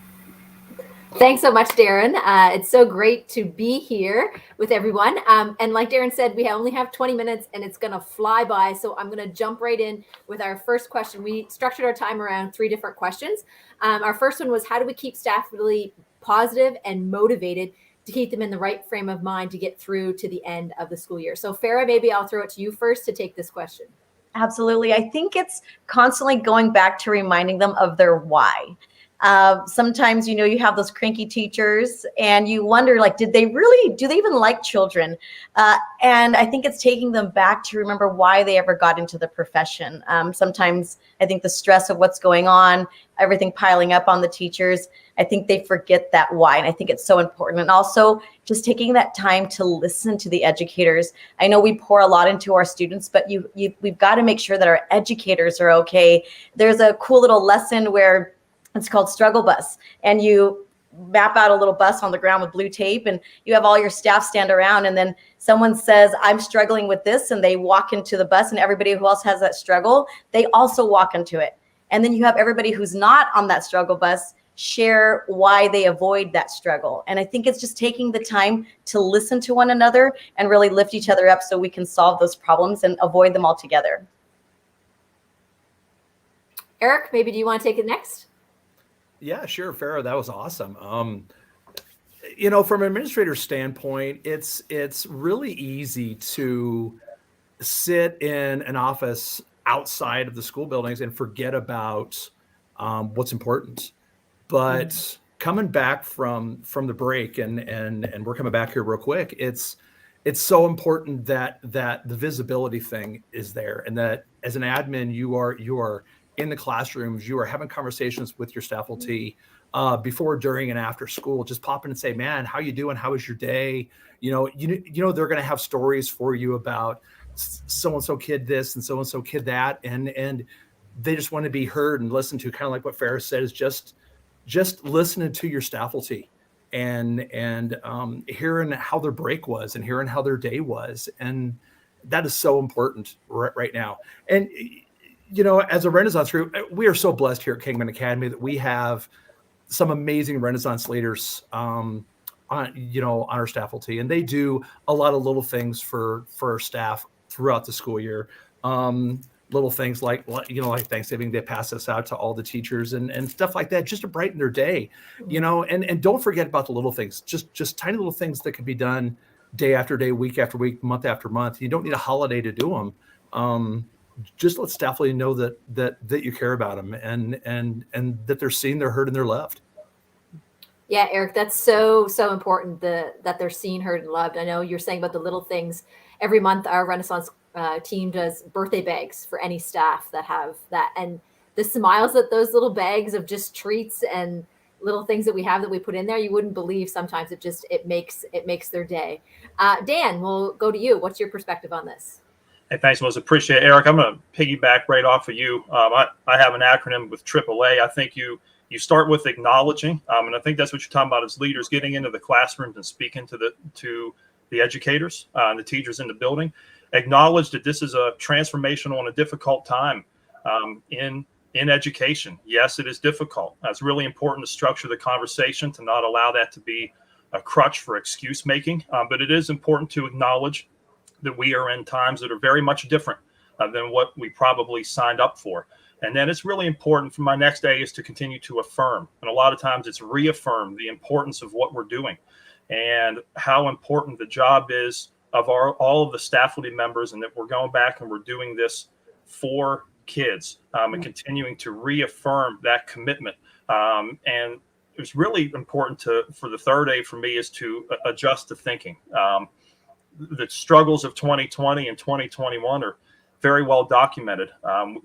Thanks so much, Darren. It's so great to be here with everyone. And like Darren said, we only have 20 minutes and it's going to fly by. So I'm going to jump right in with our first question. We structured our time around 3 different questions. Our first one was, how do we keep staff really positive and motivated to keep them in the right frame of mind to get through to the end of the school year? So Farah, maybe I'll throw it to you first to take this question. Absolutely. I think it's constantly going back to reminding them of their why. Sometimes, you have those cranky teachers and you wonder, do they even like children? And I think it's taking them back to remember why they ever got into the profession. Sometimes I think the stress of what's going on, everything piling up on the teachers, I think they forget that why. And I think it's so important. And also just taking that time to listen to the educators. I know we pour a lot into our students, but we've got to make sure that our educators are okay. There's a cool little lesson where it's called Struggle Bus, and you map out a little bus on the ground with blue tape, and you have all your staff stand around, and then someone says, I'm struggling with this, and they walk into the bus, and everybody who else has that struggle, they also walk into it. And then you have everybody who's not on that struggle bus share why they avoid that struggle. And I think it's just taking the time to listen to one another and really lift each other up so we can solve those problems and avoid them altogether. Eric, maybe do you want to take it next? Yeah, sure, Farah, that was awesome. From an administrator's standpoint, it's really easy to sit in an office outside of the school buildings and forget about what's important. But coming back from the break, and we're coming back here real quick, it's it's so important that the visibility thing is there, and that as an admin, you are in the classrooms, you are having conversations with your faculty before, during, and after school. Just pop in and say, "Man, how you doing? How was your day?" They're going to have stories for you about so and so kid this and so and so kid that, and they just want to be heard and listened to. Kind of like what Ferris said, is just listening to your faculty and hearing how their break was and hearing how their day was, and that is so important right now. And as a Renaissance group, we are so blessed here at Kingman Academy that we have some amazing Renaissance leaders on our faculty, and they do a lot of little things for our staff throughout the school year. Little things like Thanksgiving, they pass us out to all the teachers and stuff like that, just to brighten their day, and don't forget about the little things, just tiny little things that can be done day after day, week after week, month after month. You don't need a holiday to do them. Just let staff know that you care about them, and that they're seen, they're heard, and they're loved. Yeah, Eric, that's so important that they're seen, heard, and loved. I know you're saying about the little things. Every month, our Renaissance team does birthday bags for any staff that have that, and the smiles that those little bags of just treats and little things that we have that we put in there, you wouldn't believe. Sometimes it makes their day. Dan, we'll go to you. What's your perspective on this? Hey, thanks, Melissa. Appreciate it. Eric, I'm going to piggyback right off of you. I have an acronym with AAA. I think you start with acknowledging, and I think that's what you're talking about as leaders, getting into the classrooms and speaking to the educators and the teachers in the building. Acknowledge that this is a transformational and a difficult time in education. Yes, it is difficult. It's really important to structure the conversation, to not allow that to be a crutch for excuse making, but it is important to acknowledge that we are in times that are very much different than what we probably signed up for. And then it's really important for my next day is to continue to affirm. And a lot of times it's reaffirm the importance of what we're doing and how important the job is of all of the faculty members, and that we're going back and we're doing this for kids and continuing to reaffirm that commitment. And it's really important for the third A for me is to adjust the thinking. The struggles of 2020 and 2021 are very well documented.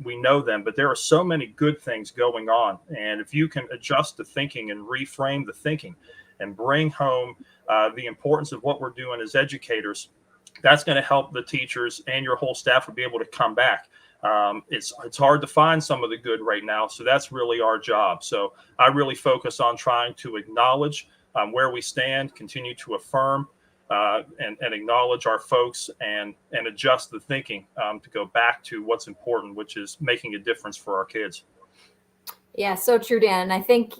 We know them, but there are so many good things going on. And if you can adjust the thinking and reframe the thinking and bring home the importance of what we're doing as educators, that's going to help the teachers and your whole staff will be able to come back. It's hard to find some of the good right now. So that's really our job. So I really focus on trying to acknowledge where we stand, continue to affirm, and acknowledge our folks and adjust the thinking to go back to what's important, which is making a difference for our kids. Yeah, so true, Dan. And I think,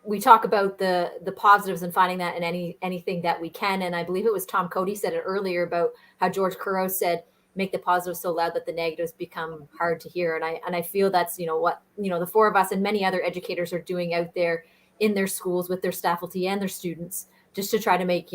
we talk about the positives and finding that in anything that we can. And I believe it was Tom Cody said it earlier about how George Couros said, make the positives so loud that the negatives become hard to hear. And I feel that's, what, the four of us and many other educators are doing out there in their schools with their faculty and their students, just to try to make,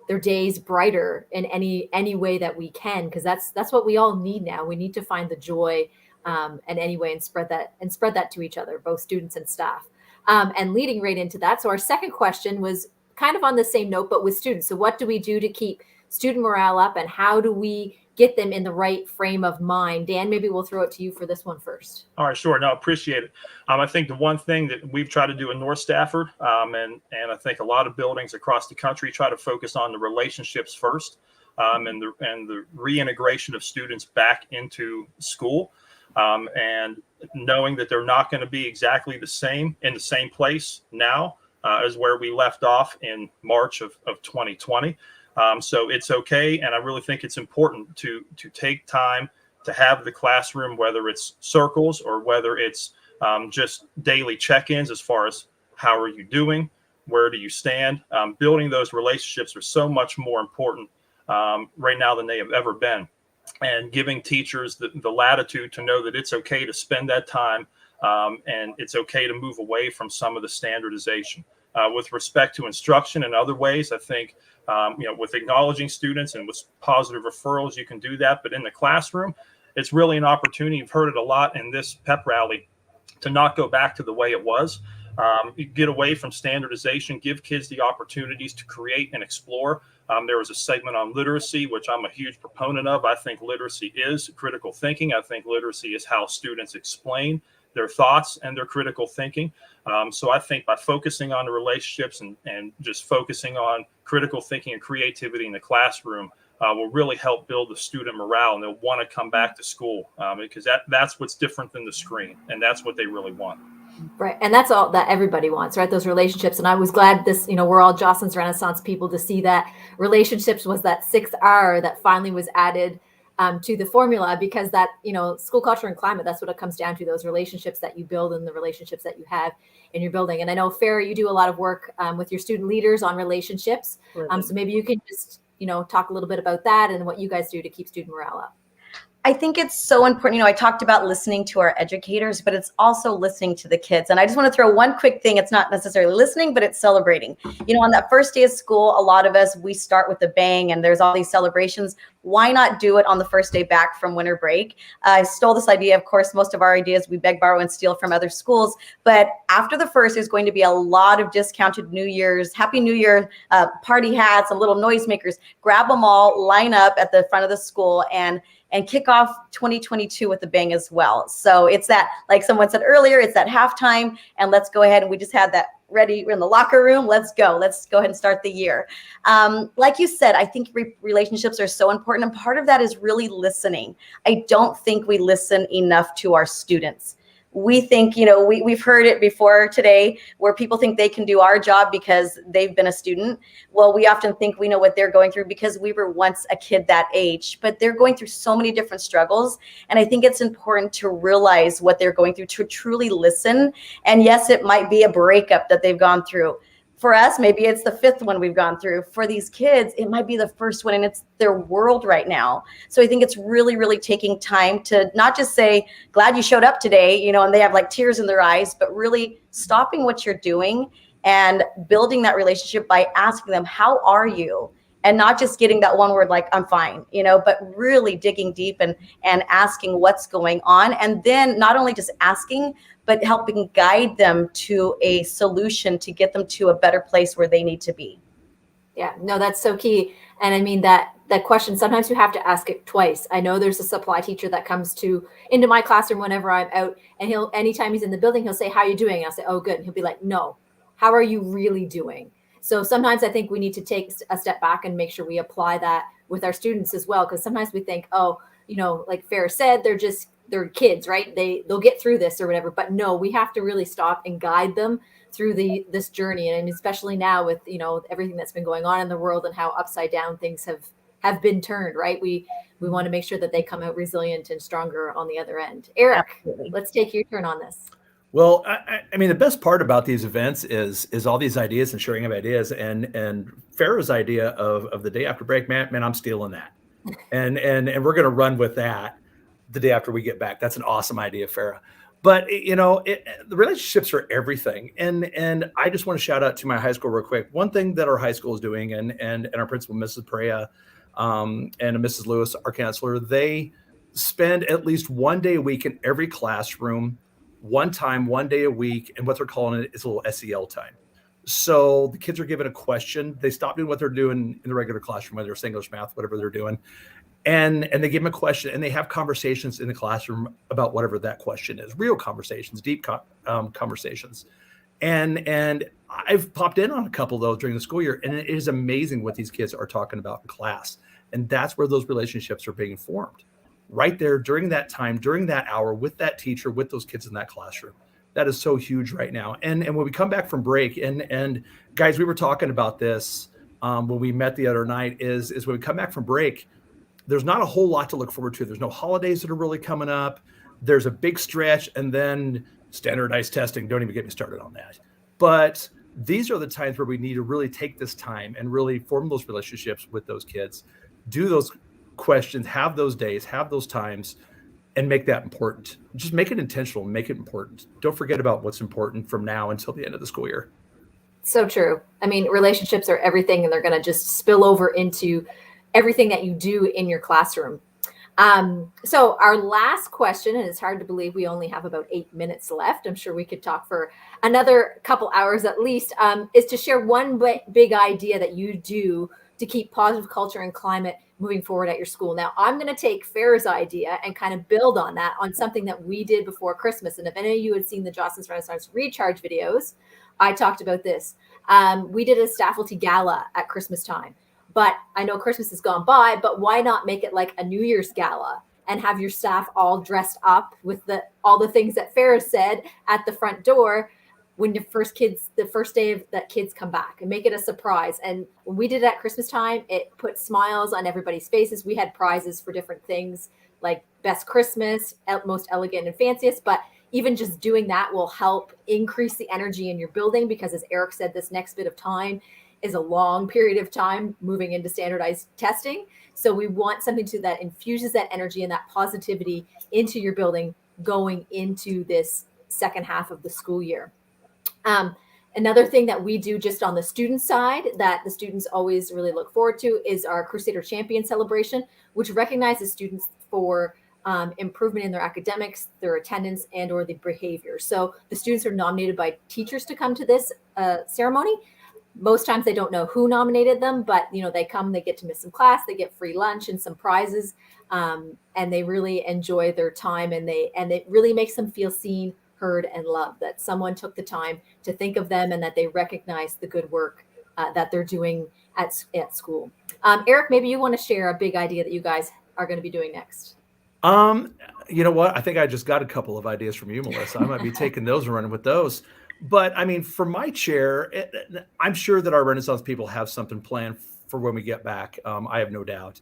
their days brighter in any way that we can, because that's what we all need now. We need to find the joy in any way and spread that to each other, both students and staff. And leading right into that, so our second question was kind of on the same note, but with students. So what do we do to keep student morale up, and how do we get them in the right frame of mind? Dan, maybe we'll throw it to you for this one first. All right, sure. No, appreciate it. I think the one thing that we've tried to do in North Stafford, and I think a lot of buildings across the country try to focus on the relationships first, and the reintegration of students back into school, and knowing that they're not going to be exactly the same in the same place now as where we left off in March of 2020. So it's okay. And I really think it's important to take time to have the classroom, whether it's circles or whether it's just daily check-ins as far as how are you doing, where do you stand. Building those relationships are so much more important right now than they have ever been. And giving teachers the latitude to know that it's okay to spend that time and it's okay to move away from some of the standardization. With respect to instruction and other ways, I think, with acknowledging students and with positive referrals, you can do that. But in the classroom, it's really an opportunity. You've heard it a lot in this Pep Rally to not go back to the way it was. Get away from standardization, give kids the opportunities to create and explore There was a segment on literacy, which I'm a huge proponent of. I think literacy is critical thinking. I think literacy is how students explain their thoughts and their critical thinking. So I think by focusing on the relationships and just focusing on critical thinking and creativity in the classroom will really help build the student morale, and they'll want to come back to school because that's what's different than the screen, and that's what they really want. Right. And that's all that everybody wants, right? Those relationships. And I was glad this, we're all Jocelyn's Renaissance people to see that relationships was that 6R that finally was added to the formula, because that, school culture and climate, that's what it comes down to, those relationships that you build and the relationships that you have in your building. And I know, Farah, you do a lot of work with your student leaders on relationships. So maybe you can just, talk a little bit about that and what you guys do to keep student morale up. I think it's so important. I talked about listening to our educators, but it's also listening to the kids. And I just want to throw one quick thing. It's not necessarily listening, but it's celebrating. On that first day of school, a lot of us, we start with a bang and there's all these celebrations. Why not do it on the first day back from winter break? I stole this idea. Of course, most of our ideas we beg, borrow, and steal from other schools. But after the first, there's going to be a lot of discounted New Year's, Happy New Year party hats and little noisemakers. Grab them all, line up at the front of the school, and kick off 2022 with a bang as well. So it's that, like someone said earlier, it's that halftime, and let's go ahead, and we just had that ready. We're in the locker room. Let's go. Let's go ahead and start the year. Like you said, I think relationships are so important, and part of that is really listening. I don't think we listen enough to our students. We think, we've heard it before today where people think they can do our job because they've been a student. Well, we often think we know what they're going through because we were once a kid that age, but they're going through so many different struggles. And I think it's important to realize what they're going through, to truly listen. And yes, it might be a breakup that they've gone through. For us, maybe it's the 5th one we've gone through. For these kids, it might be the first one, and it's their world right now. So I think it's really, really taking time to not just say, glad you showed up today, and they have like tears in their eyes, but really stopping what you're doing and building that relationship by asking them, how are you? And not just getting that one word like, I'm fine, but really digging deep and asking what's going on. And then not only just asking, but helping guide them to a solution to get them to a better place where they need to be. Yeah, no, that's so key. And I mean that question, sometimes you have to ask it twice. I know there's a supply teacher that comes into my classroom whenever I'm out, and anytime he's in the building, he'll say, how are you doing? And I'll say, oh, good. And he'll be like, no, how are you really doing? So sometimes I think we need to take a step back and make sure we apply that with our students as well. Because sometimes we think, oh, like Farah said, they're kids, right? They'll get through this or whatever. But no, we have to really stop and guide them through this journey. And especially now with, everything that's been going on in the world and how upside down things have been turned, right? We want to make sure that they come out resilient and stronger on the other end. Eric, Absolutely. Let's take your turn on this. Well, I mean, the best part about these events is all these ideas and sharing of ideas, and Farah's idea of the day after break, man, I'm stealing that, and we're going to run with that the day after we get back. That's an awesome idea, Farah. But the relationships are everything, and I just want to shout out to my high school real quick. One thing that our high school is doing, and our principal, Mrs. Perea, and Mrs. Lewis, our counselor, they spend at least one day a week in every classroom. One day a week, and what they're calling it is a little SEL time. So the kids are given a question. They stop doing what they're doing in the regular classroom, whether it's English, math, whatever they're doing, and they give them a question, and they have conversations in the classroom about whatever that question is. Real conversations, deep conversations. And I've popped in on a couple of those during the school year, and it is amazing what these kids are talking about in class. And that's where those relationships are being formed. Right there during that time, during that hour with that teacher, with those kids in that classroom. That is so huge right now. And when we come back from break, and guys, we were talking about this when we met the other night, is when we come back from break, there's not a whole lot to look forward to. There's no holidays that are really coming up. There's a big stretch, and then standardized testing. Don't even get me started on that. But these are the times where we need to really take this time and really form those relationships with those kids, do those questions, have those days, have those times, and make that important. Just make it intentional, make it important. Don't forget about what's important from now until the end of the school year. So true. I mean, relationships are everything, and they're going to just spill over into everything that you do in your classroom. So our last question, and it's hard to believe we only have about 8 minutes left. I'm sure we could talk for another couple hours at least, is to share one big idea that you do to keep positive culture and climate moving forward at your school. Now, I'm going to take Farah's idea and kind of build on that, on something that we did before Christmas. And if any of you had seen the Jocelyn's Renaissance Recharge videos, I talked about this. We did a staffalty gala at Christmas time, but I know Christmas has gone by, but why not make it like a New Year's gala and have your staff all dressed up with all the things that Farah said at the front door when the first day of that kids come back, and make it a surprise. And when we did it at Christmas time, it put smiles on everybody's faces. We had prizes for different things like best Christmas, most elegant and fanciest, but even just doing that will help increase the energy in your building, because as Eric said, this next bit of time is a long period of time moving into standardized testing. So we want something that infuses that energy and that positivity into your building going into this second half of the school year. Another thing that we do just on the student side that the students always really look forward to is our Crusader Champion celebration, which recognizes students for improvement in their academics, their attendance, and or the behavior. So the students are nominated by teachers to come to this ceremony. Most times they don't know who nominated them, but they come, they get to miss some class, they get free lunch and some prizes, and they really enjoy their time, and it really makes them feel seen, heard, and loved, that someone took the time to think of them and that they recognize the good work that they're doing at school. Eric, maybe you want to share a big idea that you guys are going to be doing next. You know what? I think I just got a couple of ideas from you, Melissa. I might be taking those and running with those. But I mean, for my chair, I'm sure that our Renaissance people have something planned for when we get back. I have no doubt.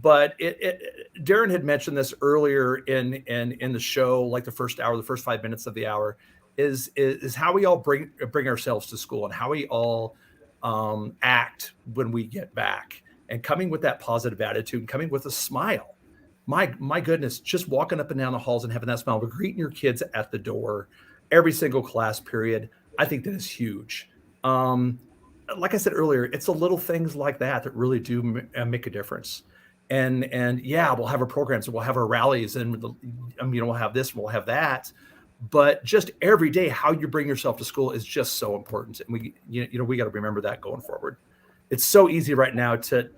But Darren had mentioned this earlier in the show, like the first hour, the first 5 minutes of the hour, is how we all bring ourselves to school and how we all act when we get back, and coming with that positive attitude and coming with a smile. My goodness, just walking up and down the halls and having that smile, but greeting your kids at the door, every single class period, I think that is huge. Like I said earlier, it's the little things like that really do make a difference. And yeah, we'll have our programs, we'll have our rallies, and we'll have this, we'll have that. But just every day, how you bring yourself to school is just so important. And we got to remember that going forward. It's so easy right now to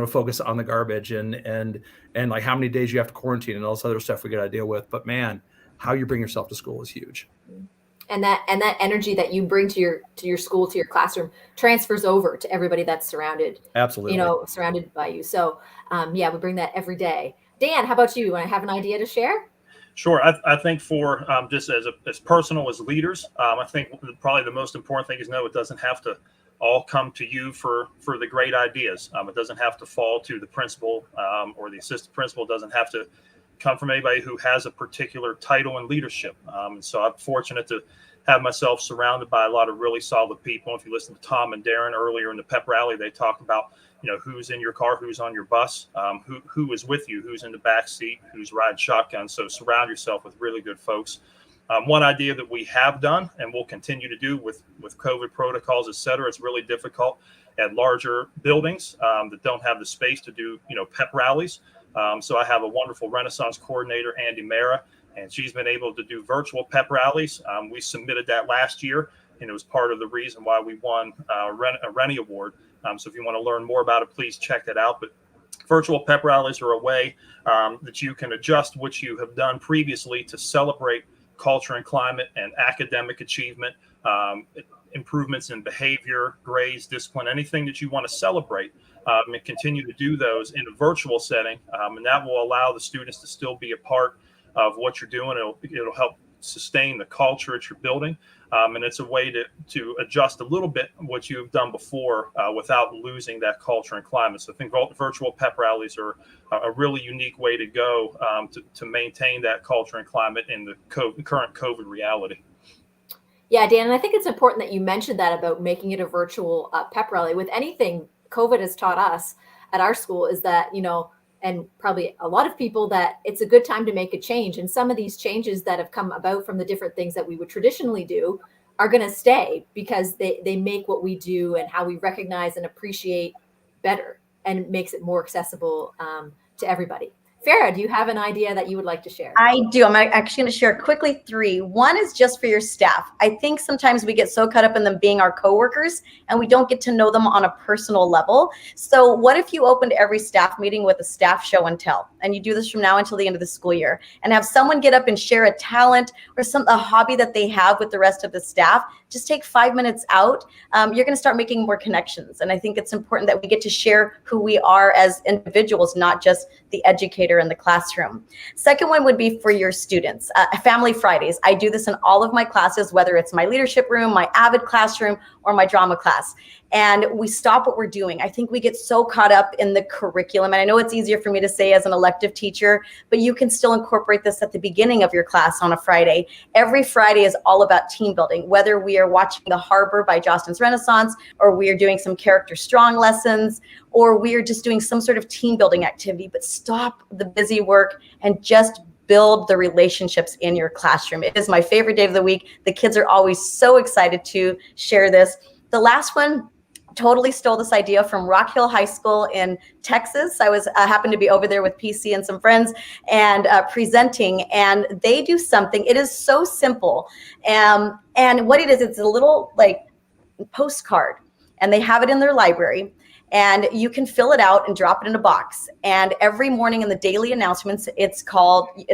focus on the garbage and like how many days you have to quarantine and all this other stuff we got to deal with. But man, how you bring yourself to school is huge. And that energy that you bring to your school, to your classroom, transfers over to everybody that's surrounded. Absolutely. Surrounded by you. So we bring that every day. Dan, how about you? Want to have an idea to share? Sure. I think for just as personal as leaders, I think probably the most important thing is it doesn't have to all come to you for the great ideas. It doesn't have to fall to the principal or the assistant principal. It doesn't have to come from anybody who has a particular title in leadership. And so I'm fortunate to have myself surrounded by a lot of really solid people. If you listen to Tom and Darren earlier in the Pep Rally, they talk about who's in your car, who's on your bus, who is with you, who's in the back seat, who's riding shotgun. So surround yourself with really good folks. One idea that we have done and will continue to do with COVID protocols, et cetera, it's really difficult at larger buildings that don't have the space to do, pep rallies. So I have a wonderful Renaissance coordinator, Andy Mara, and she's been able to do virtual pep rallies. We submitted that last year, and it was part of the reason why we won a Rennie Award. So if you want to learn more about it, please check that out. But virtual pep rallies are a way that you can adjust what you have done previously to celebrate culture and climate and academic achievement, improvements in behavior, grades, discipline, anything that you want to celebrate, and continue to do those in a virtual setting. And that will allow the students to still be a part of what you're doing. It'll help sustain the culture that you're building. And it's a way to adjust a little bit what you've done before without losing that culture and climate. So I think virtual pep rallies are a really unique way to go to maintain that culture and climate in the current COVID reality. Yeah, Dan, and I think it's important that you mentioned that about making it a virtual pep rally. With anything COVID has taught us at our school is that, and probably a lot of people, that it's a good time to make a change. And some of these changes that have come about from the different things that we would traditionally do are going to stay because they make what we do and how we recognize and appreciate better, and makes it more accessible to everybody. Farah, do you have an idea that you would like to share? I do. I'm actually going to share quickly 3. One is just for your staff. I think sometimes we get so caught up in them being our coworkers and we don't get to know them on a personal level. So what if you opened every staff meeting with a staff show and tell? And you do this from now until the end of the school year and have someone get up and share a talent or a hobby that they have with the rest of the staff. Just take 5 minutes out. You're going to start making more connections. And I think it's important that we get to share who we are as individuals, not just the educator in the classroom. Second one would be for your students. Family Fridays. I do this in all of my classes, whether it's my leadership room, my AVID classroom, or my drama class. And we stop what we're doing. I think we get so caught up in the curriculum. And I know it's easier for me to say as an elective teacher, but you can still incorporate this at the beginning of your class on a Friday. Every Friday is all about team building, whether we are watching The Harbor by Jostens Renaissance, or we are doing some character strong lessons, or we are just doing some sort of team building activity. But stop the busy work and just build the relationships in your classroom. It is my favorite day of the week. The kids are always so excited to share this. The last one, totally stole this idea from Rock Hill High School in Texas. I happened to be over there with PC and some friends and presenting, and they do something. It is so simple. And what it is, it's a little like postcard, and they have it in their library. And you can fill it out and drop it in a box. And every morning in the daily announcements, it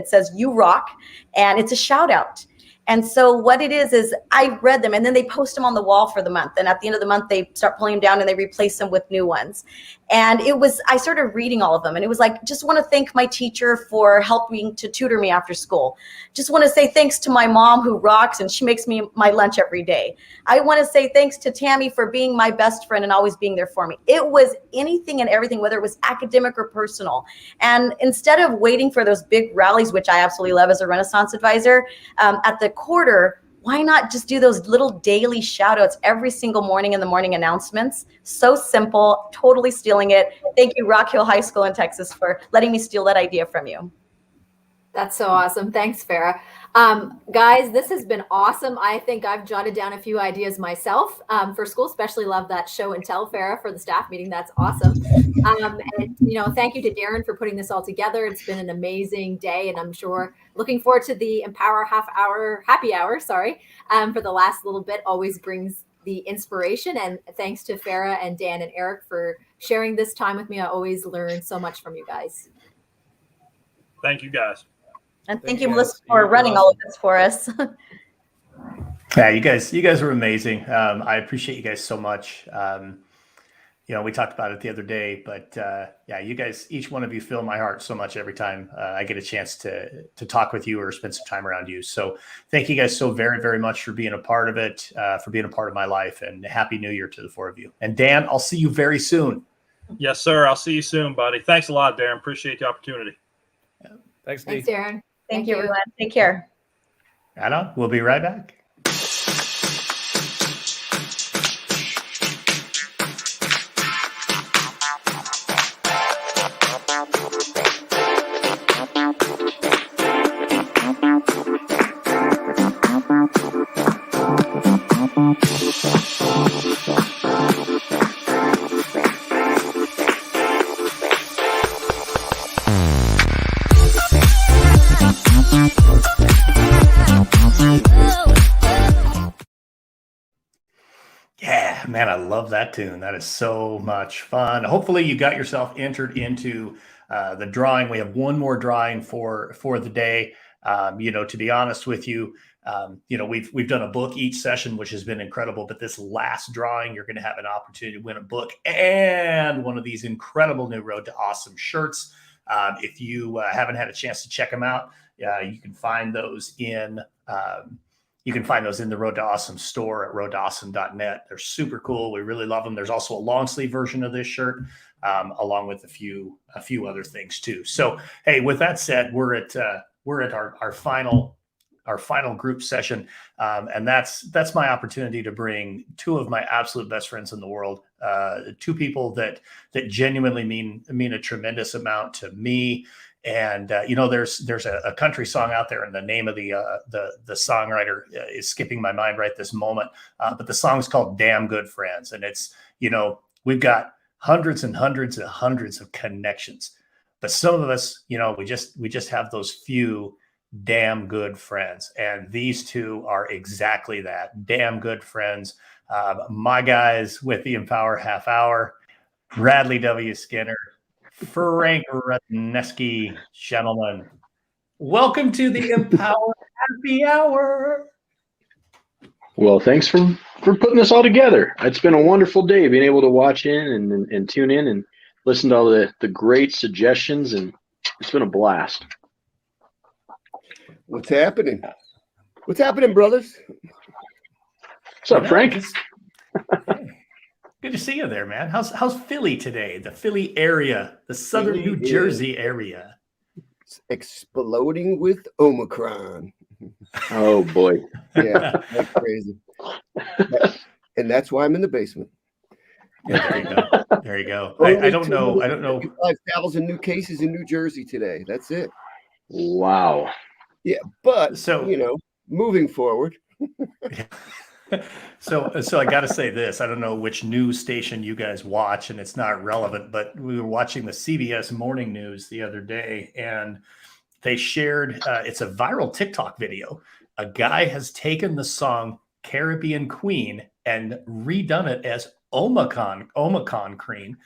says, "You rock," and it's a shout out. And so what it is I read them and then they post them on the wall for the month. And at the end of the month, they start pulling them down and they replace them with new ones. And I started reading all of them. And it was like, just want to thank my teacher for helping to tutor me after school. Just want to say thanks to my mom who rocks and she makes me my lunch every day. I want to say thanks to Tammy for being my best friend and always being there for me. It was anything and everything, whether it was academic or personal. And instead of waiting for those big rallies, which I absolutely love as a Renaissance advisor, at the quarter, why not just do those little daily shout outs every single morning in the morning announcements? So simple, totally stealing it. Thank you, Rock Hill High School in Texas, for letting me steal that idea from you. That's so awesome. Thanks, Farah. Guys, this has been awesome. I think I've jotted down a few ideas myself for school, especially love that show and tell, Farah, for the staff meeting. That's awesome. And, thank you to Darren for putting this all together. It's been an amazing day, and I'm sure looking forward to the Empower happy hour, for the last little bit. Always brings the inspiration. And thanks to Farah and Dan and Eric for sharing this time with me. I always learn so much from you guys. Thank you, guys. And thank you, Melissa, for running all of this for us. Yeah, you guys are amazing. I appreciate you guys so much. We talked about it the other day, but yeah, you guys, each one of you fill my heart so much every time I get a chance to talk with you or spend some time around you. So thank you guys so very, very much for being a part of it, for being a part of my life, and Happy New Year to the 4 of you. And Dan, I'll see you very soon. Yes, sir. I'll see you soon, buddy. Thanks a lot, Darren. Appreciate the opportunity. Thanks, Darren. Thank you, everyone. Take care. Right on. We'll be right back. Yeah, man, I love that tune. That is so much fun. Hopefully you got yourself entered into the drawing. We have one more drawing for the day. To be honest with you, we've done a book each session, which has been incredible. But this last drawing, you're going to have an opportunity to win a book and one of these incredible new Road to Awesome shirts. If you haven't had a chance to check them out, you can find those in the Road to Awesome store at roadtoawesome.net. They're super cool. We really love them. There's also a long sleeve version of this shirt, along with a few other things too. So, hey, with that said, we're at our final group session, and that's my opportunity to bring 2 of my absolute best friends in the world, 2 people that genuinely mean a tremendous amount to me. And there's a country song out there, and the name of the songwriter is skipping my mind right this moment. But the song's called "Damn Good Friends," and it's we've got hundreds and hundreds and hundreds of connections But some of us, we just have those few damn good friends. And these two are exactly that, damn good friends. My guys with the Empower Half Hour, Bradley W. Skinner, Frank Rudneski. Gentlemen, welcome to the Empower Happy Hour. Well, thanks for putting this all together. It's been a wonderful day being able to watch in and tune in and listen to all the great suggestions, and it's been a blast. What's happening? What's happening, brothers? What's up, Frank? Hey, good to see you there, man. How's Philly today? The Philly area, the southern Philly New Jersey area. It's exploding with Omicron. Oh boy. Yeah, that's crazy. And that's why I'm in the basement. Yeah, there you go. There you go. I don't know. 5,000 new cases in New Jersey today. That's it. Wow. Yeah, but so moving forward. So I got to say this. I don't know which news station you guys watch, and it's not relevant, but we were watching the CBS Morning News the other day, and they shared. It's a viral TikTok video. A guy has taken the song "Caribbean Queen" and redone it as Omicron Queen.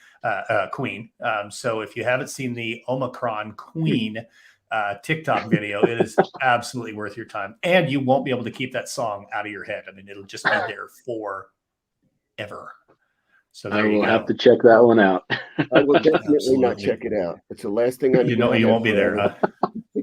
So if you haven't seen the Omicron Queen TikTok video, it is absolutely worth your time, and you won't be able to keep that song out of your head. I mean, it'll just be there forever. So I will have to check that one out. I will definitely not check it out. It's the last thing I you won't be there, huh?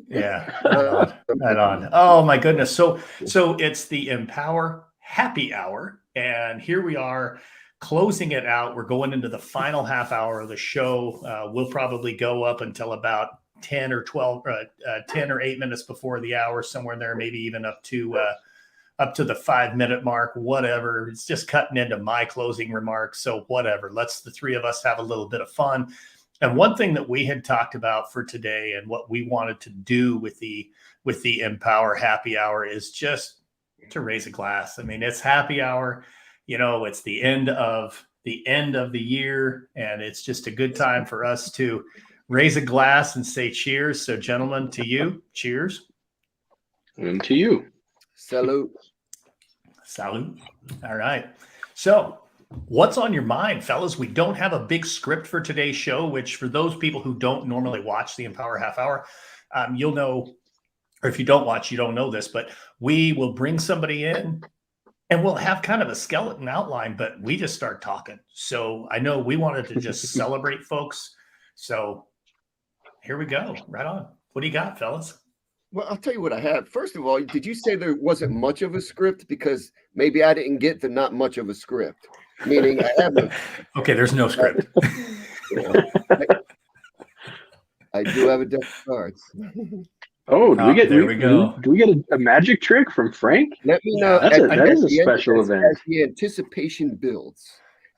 Yeah, right on. Oh my goodness. So it's the Empower Happy Hour, and here we are closing it out. We're going into the final half hour of the show. We'll probably go up until about 10 or 12 10 or 8 minutes before the hour, somewhere in there, maybe even up to the 5-minute mark, whatever. It's just cutting into my closing remarks. So whatever, let's the three of us have a little bit of fun. And one thing that we had talked about for today and what we wanted to do with the Empower Happy Hour is just to raise a glass. I mean, it's happy hour, it's the end of the year, and it's just a good time for us to raise a glass and say cheers. So gentlemen, to you, cheers. And to you. Salute. Salute. All right. So what's on your mind, fellas? We don't have a big script for today's show, which for those people who don't normally watch the Empower Half Hour, you'll know, or if you don't watch, you don't know this, but we will bring somebody in and we'll have kind of a skeleton outline, but we just start talking. So I know we wanted to just celebrate folks. So here we go. Right on. What do you got, fellas? Well, I'll tell you what I have. First of all, did you say there wasn't much of a script? Because maybe I didn't get the not much of a script. Meaning I have no Okay, there's no script. I do have a deck of cards. Oh, do we get there we go. Do we get a magic trick from Frank? Let me know. That is a special event. As the anticipation builds,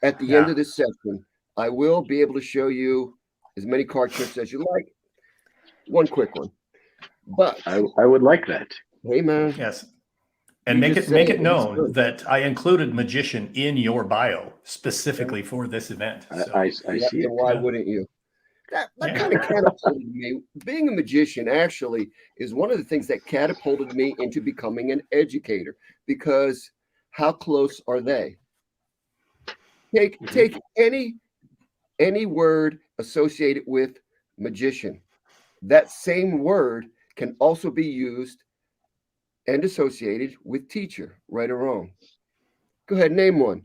at the end of this session, I will be able to show you as many card tricks as you like. One quick one. But I would like that. Hey man. Yes. And make it known that I included magician in your bio specifically for this event. So. I see it. Why wouldn't you? That kind of catapulted me. Being a magician actually is one of the things that catapulted me into becoming an educator, because how close are they? Take any word associated with magician. That same word can also be used and associated with teacher, right or wrong. Go ahead, name one.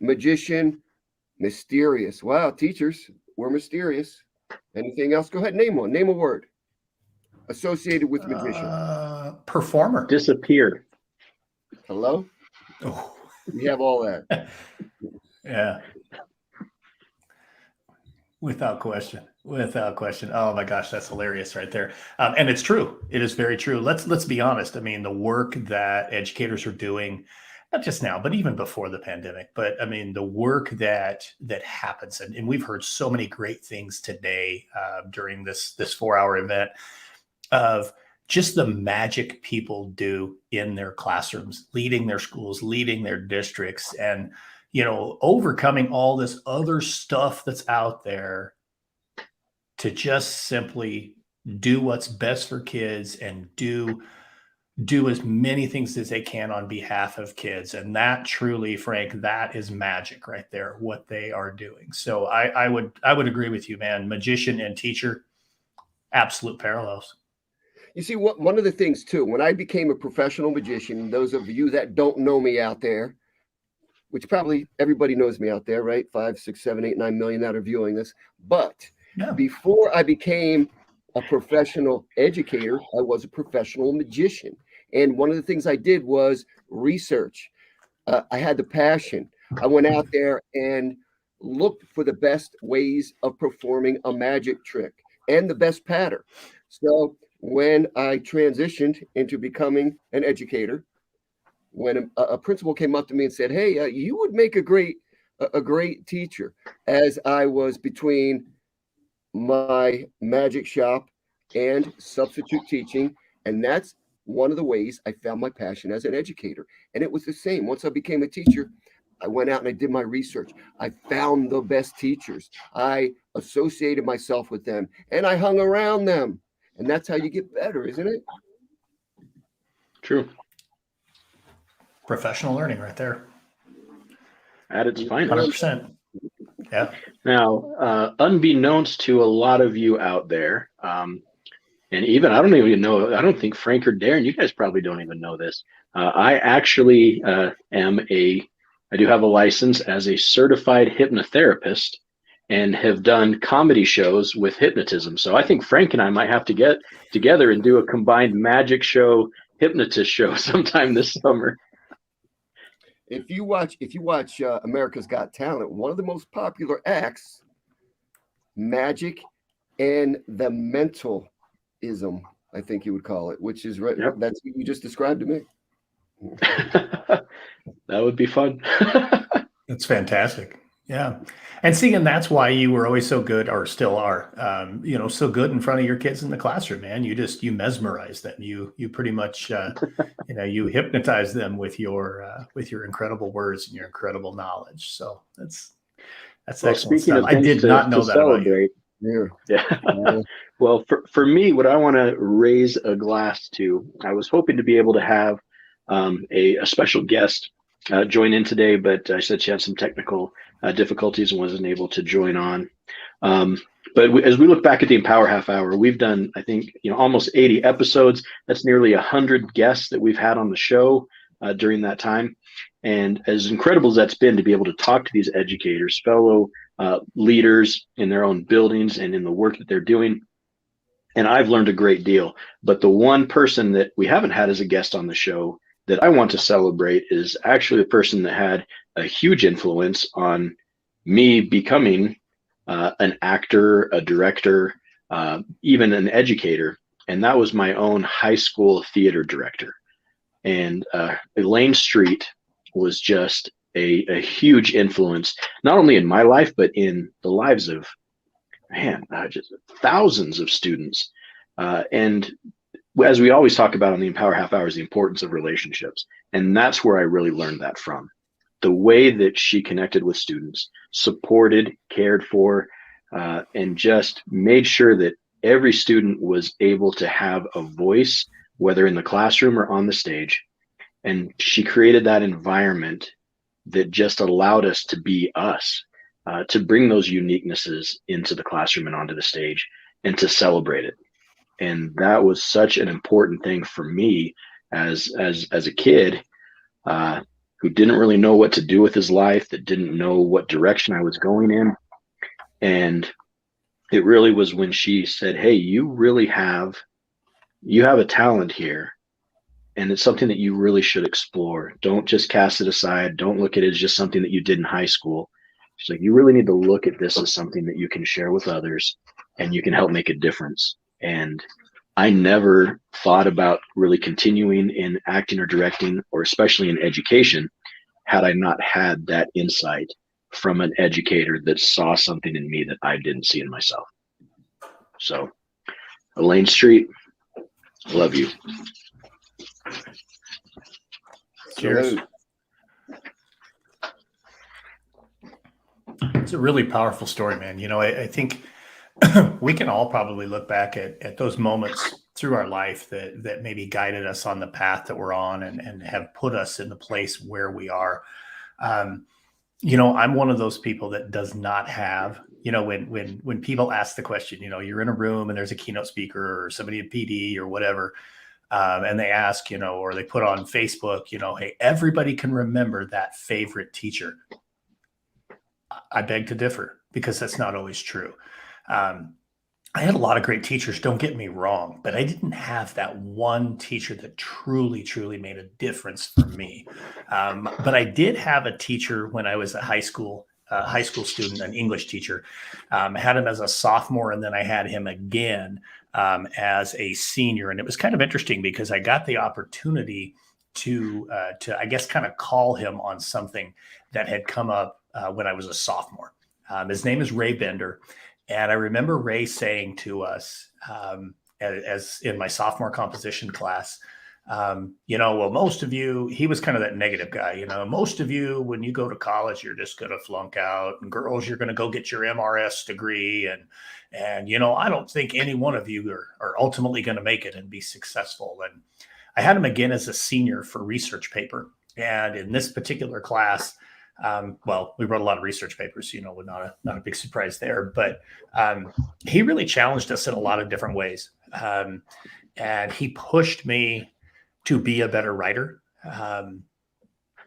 Magician, mysterious. Wow, teachers, we're mysterious. Anything else? Go ahead, name one. Name a word associated with magician. Performer. Disappear. Hello? Oh. We have all that. Yeah. Without question. Oh my gosh, that's hilarious right there. And it's true. It is very true. Let's be honest. I mean, the work that educators are doing, not just now, but even before the pandemic, but I mean, the work that happens, and we've heard so many great things today during this 4-hour event of just the magic people do in their classrooms, leading their schools, leading their districts, and overcoming all this other stuff that's out there to just simply do what's best for kids and do as many things as they can on behalf of kids. And that truly, Frank, that is magic right there, what they are doing. So I would agree with you, man. Magician and teacher, absolute parallels. You see, one of the things too, when I became a professional magician, those of you that don't know me out there, which probably everybody knows me out there, right? 5, 6, 7, 8, 9 million that are viewing this. But before I became a professional educator, I was a professional magician. And one of the things I did was research. I had the passion. I went out there and looked for the best ways of performing a magic trick and the best pattern. So when I transitioned into becoming an educator, when a principal came up to me and said, "Hey, you would make a great teacher," as I was between my magic shop and substitute teaching, and that's one of the ways I found my passion as an educator. And it was the same. Once I became a teacher, I went out and I did my research. I found the best teachers. I associated myself with them, and I hung around them. And that's how you get better, isn't it? True. Professional learning right there. At its finest. 100%. Yeah. Now, unbeknownst to a lot of you out there, and even I don't think Frank or Darren, you guys probably don't even know this. I actually I do have a license as a certified hypnotherapist and have done comedy shows with hypnotism. So I think Frank and I might have to get together and do a combined magic show, hypnotist show sometime this summer. If you watch America's Got Talent, one of the most popular acts, magic and the mentalism, I think you would call it, which is right. Yep. That's what you just described to me. That would be fun. That's fantastic. Yeah. And see, and that's why you were always so good, or still are, so good in front of your kids in the classroom, man. You mesmerize them. You pretty much, you hypnotize them with your incredible words and your incredible knowledge. So that's excellent stuff. I did not know that about you. Yeah. Well, for me, what I want to raise a glass to, I was hoping to be able to have a special guest join in today, but I said she had some technical difficulties and wasn't able to join on. But as we look back at the Empower Half Hour, we've done, I think, almost 80 episodes. That's nearly 100 guests that we've had on the show during that time. And as incredible as that's been to be able to talk to these educators, fellow leaders in their own buildings and in the work that they're doing. And I've learned a great deal. But the one person that we haven't had as a guest on the show that I want to celebrate is actually the person that had a huge influence on me becoming an actor, a director, even an educator. And that was my own high school theater director. And Elaine Street was just a huge influence, not only in my life, but in the lives of, just thousands of students. And as we always talk about on the Empower Half Hours, the importance of relationships. And that's where I really learned that from. The way that she connected with students, supported, cared for, and just made sure that every student was able to have a voice, whether in the classroom or on the stage. And she created that environment that just allowed us to be us, to bring those uniquenesses into the classroom and onto the stage and to celebrate it. And that was such an important thing for me as a kid who didn't really know what to do with his life, that didn't know what direction I was going in. And it really was when she said, "Hey, you have a talent here. And it's something that you really should explore. Don't just cast it aside. Don't look at it as just something that you did in high school." She's like, "You really need to look at this as something that you can share with others and you can help make a difference." And I never thought about really continuing in acting or directing, or especially in education, had I not had that insight from an educator that saw something in me that I didn't see in myself. So, Elaine Street, love you. Cheers. It's a really powerful story, man. I think we can all probably look back at those moments through our life that maybe guided us on the path that we're on and have put us in the place where we are. Um, I'm one of those people that does not have, when people ask the question, you're in a room and there's a keynote speaker or somebody at PD or whatever, and they ask, or they put on Facebook, hey, everybody can remember that favorite teacher. I beg to differ because that's not always true. I had a lot of great teachers, don't get me wrong, but I didn't have that one teacher that truly, truly made a difference for me. But I did have a teacher when I was a high school student, an English teacher. I had him as a sophomore, and then I had him again as a senior. And it was kind of interesting because I got the opportunity to I guess, kind of call him on something that had come up when I was a sophomore. His name is Ray Bender. And I remember Ray saying to us, as in my sophomore composition class, well, most of you, he was kind of that negative guy, most of you, when you go to college, you're just going to flunk out, and girls, you're going to go get your MRS degree. And I don't think any one of you are ultimately going to make it and be successful. And I had him again as a senior for research paper. And in this particular class, we wrote a lot of research papers, not a big surprise there, but he really challenged us in a lot of different ways. And he pushed me to be a better writer.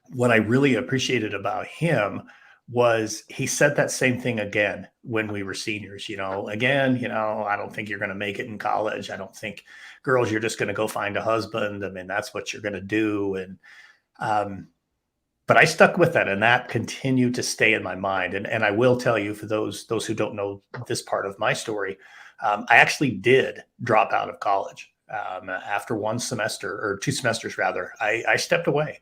What I really appreciated about him was he said that same thing again when we were seniors, again, I don't think you're going to make it in college. I don't think, girls, you're just going to go find a husband. I mean, that's what you're going to do. And, but I stuck with that, and that continued to stay in my mind. And I will tell you, for those who don't know this part of my story, I actually did drop out of college after one semester, or 2 semesters rather. I stepped away.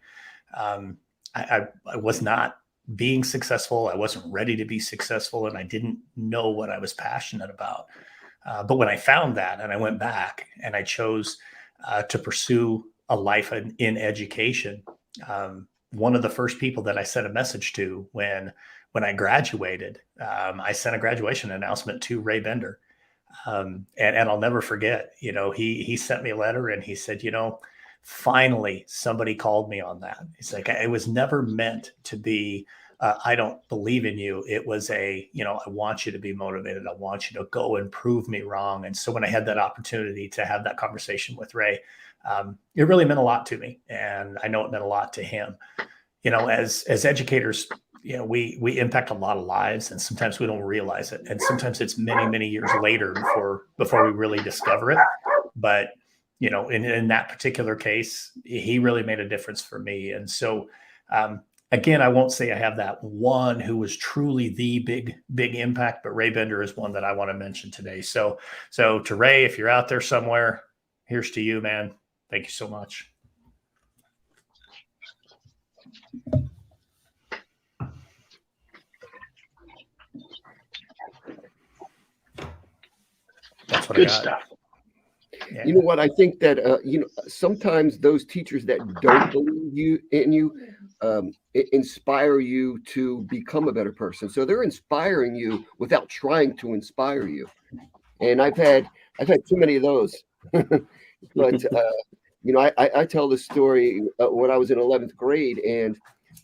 I was not being successful. I wasn't ready to be successful, and I didn't know what I was passionate about. But when I found that, and I went back and I chose to pursue a life in education, one of the first people that I sent a message to when I graduated, I sent a graduation announcement to Ray Bender. And I'll never forget, he sent me a letter and he said, finally somebody called me on that. He's like, it was never meant to be, I don't believe in you. It was I want you to be motivated. I want you to go and prove me wrong. And so when I had that opportunity to have that conversation with Ray, it really meant a lot to me. And I know it meant a lot to him. As educators, we impact a lot of lives, and sometimes we don't realize it. And sometimes it's many, many years later before we really discover it. But, in that particular case, he really made a difference for me. And so, again, I won't say I have that one who was truly the big impact, but Ray Bender is one that I want to mention today. So to Ray, if you're out there somewhere, here's to you, man. Thank you so much. That's what good stuff. Yeah. You know what? I think that sometimes those teachers that don't believe in you inspire you to become a better person. So they're inspiring you without trying to inspire you. And I've had too many of those. But I tell this story when I was in 11th grade, and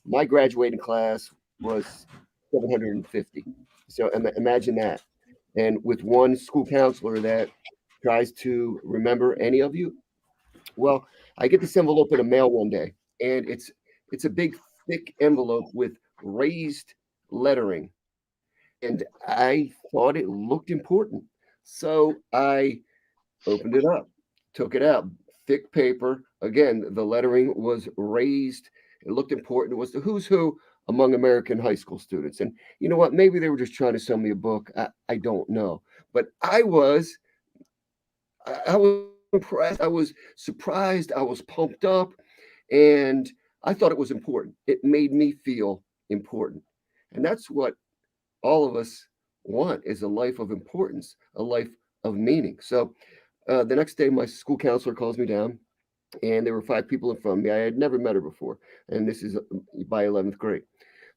my graduating class was 750. So imagine that. And with one school counselor that tries to remember any of you. Well, I get this envelope in the mail one day, and it's a big, thick envelope with raised lettering. And I thought it looked important. So I opened it up, took it out, thick paper. Again, the lettering was raised. It looked important. It was the who's who among American high school students. And you know what? Maybe they were just trying to sell me a book. I don't know. But I was impressed. I was surprised. I was pumped up. And I thought it was important. It made me feel important. And that's what all of us want, is a life of importance, a life of meaning. So the next day, my school counselor calls me down, and there were 5 people in front of me. I had never met her before. And this is by 11th grade.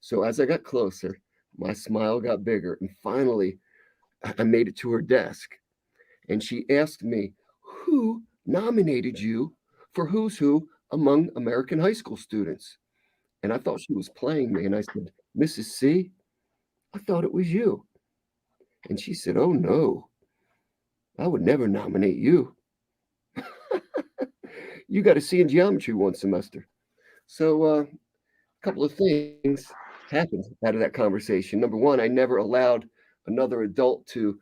So as I got closer, my smile got bigger. And finally, I made it to her desk, and she asked me, "Who nominated you for Who's Who among American high school students?" And I thought she was playing me. And I said, "Mrs. C, I thought it was you." And she said, "Oh, no, I would never nominate you. You got a C in geometry one semester." So a couple of things happened out of that conversation. Number one, I never allowed another adult to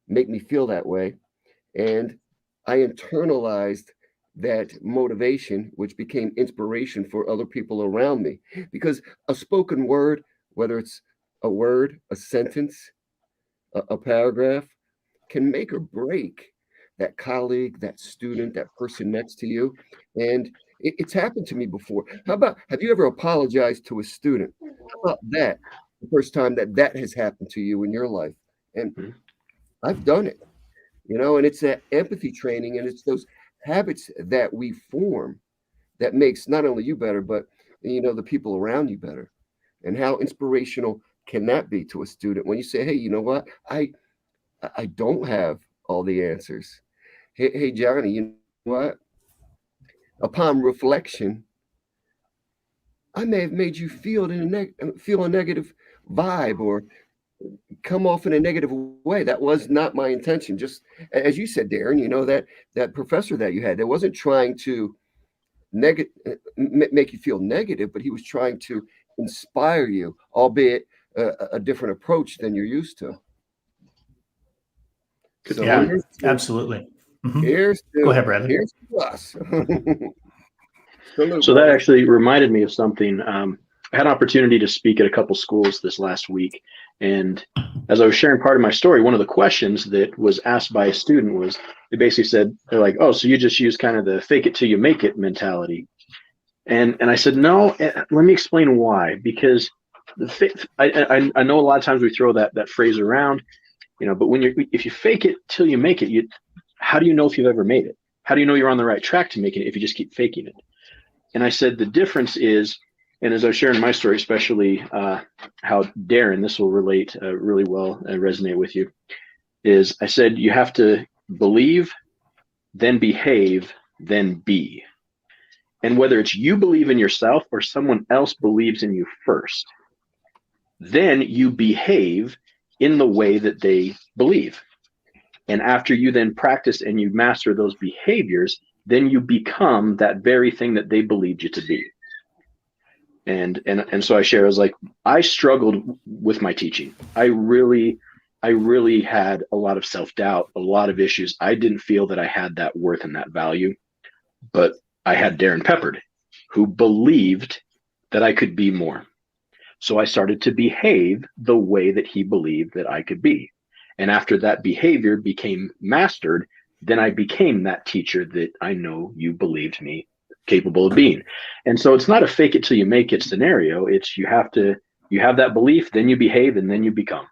make me feel that way. And I internalized that motivation, which became inspiration for other people around me. Because a spoken word, whether it's a word, a sentence, a paragraph, can make or break that colleague, that student, that person next to you. And it's happened to me before. How about, have you ever apologized to a student? How about that? The first time that has happened to you in your life. And I've done it, and it's that empathy training, and it's those habits that we form that makes not only you better, but the people around you better. And how inspirational can that be to a student when you say, "Hey, you know what? I don't have all the answers. Hey, Johnny, you know what? Upon reflection, I may have made you feel feel a negative vibe or come off in a negative way. That was not my intention." Just as you said, Darren, that professor that you had, that wasn't trying to make you feel negative, but he was trying to inspire you, albeit a different approach than you're used to. So yeah, absolutely. Here's to, Go ahead, Bradley. Here's to us. So that actually reminded me of something. I had an opportunity to speak at a couple schools this last week. And as I was sharing part of my story, one of the questions that was asked by a student was, they basically said, they're like, "Oh, so you just use kind of the fake it till you make it mentality." And I said, "No, let me explain why. Because I know a lot of times we throw that phrase around, but if you fake it till you make it, how do you know if you've ever made it? How do you know you're on the right track to making it if you just keep faking it?" And I said, the difference is, and as I was sharing my story, especially how Darren, this will relate really well and resonate with you, is I said, you have to believe, then behave, then be. And whether it's you believe in yourself or someone else believes in you first, then you behave in the way that they believe. And after you then practice and you master those behaviors, then you become that very thing that they believed you to be. And so I share, I was like, I struggled with my teaching. I really had a lot of self-doubt, a lot of issues. I didn't feel that I had that worth and that value, but I had Darren Peppard, who believed that I could be more. So I started to behave the way that he believed that I could be. And after that behavior became mastered, then I became that teacher that I know you believed me capable of being. And so it's not a fake it till you make it scenario. It's you have that belief, then you behave, and then you become.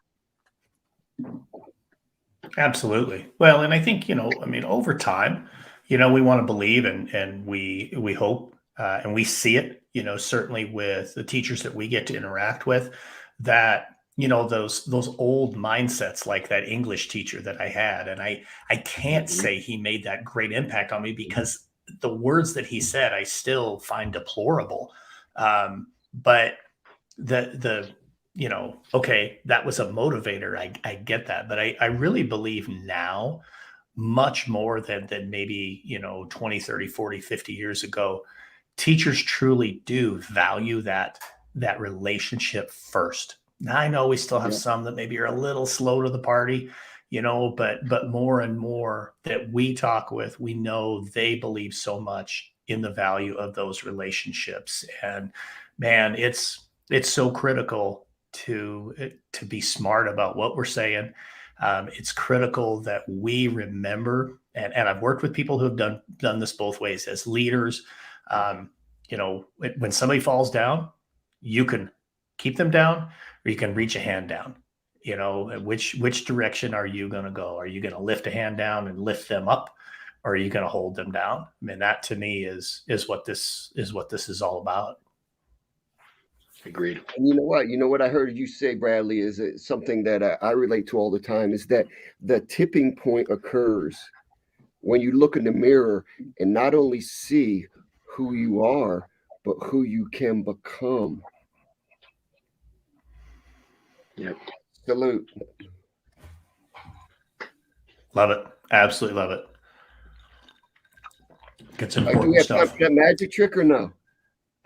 Absolutely. Well, and I think, over time, we want to believe and we hope and we see it, certainly with the teachers that we get to interact with, that those old mindsets, like that English teacher that I had. And I can't say he made that great impact on me, because the words that he said, I still find deplorable. But okay, that was a motivator. I get that. But I really believe now, much more than maybe, 20, 30, 40, 50 years ago, teachers truly do value that relationship first. Now, I know we still have some that maybe are a little slow to the party, but more and more that we talk with, we know they believe so much in the value of those relationships. And man, it's so critical to be smart about what we're saying. It's critical that we remember, and I've worked with people who have done this both ways as leaders. When somebody falls down, you can keep them down, or you can reach a hand down. Which direction are you going to go? Are you going to lift a hand down and lift them up, or are you going to hold them down? I mean, that to me is what this is all about. Agreed. And you know what? You know what I heard you say, Bradley, is something that I relate to all the time, is that the tipping point occurs when you look in the mirror and not only see who you are, but who you can become. Yep. Salute. Love it. Absolutely love it. It's Do we important have time stuff. for that magic trick or no?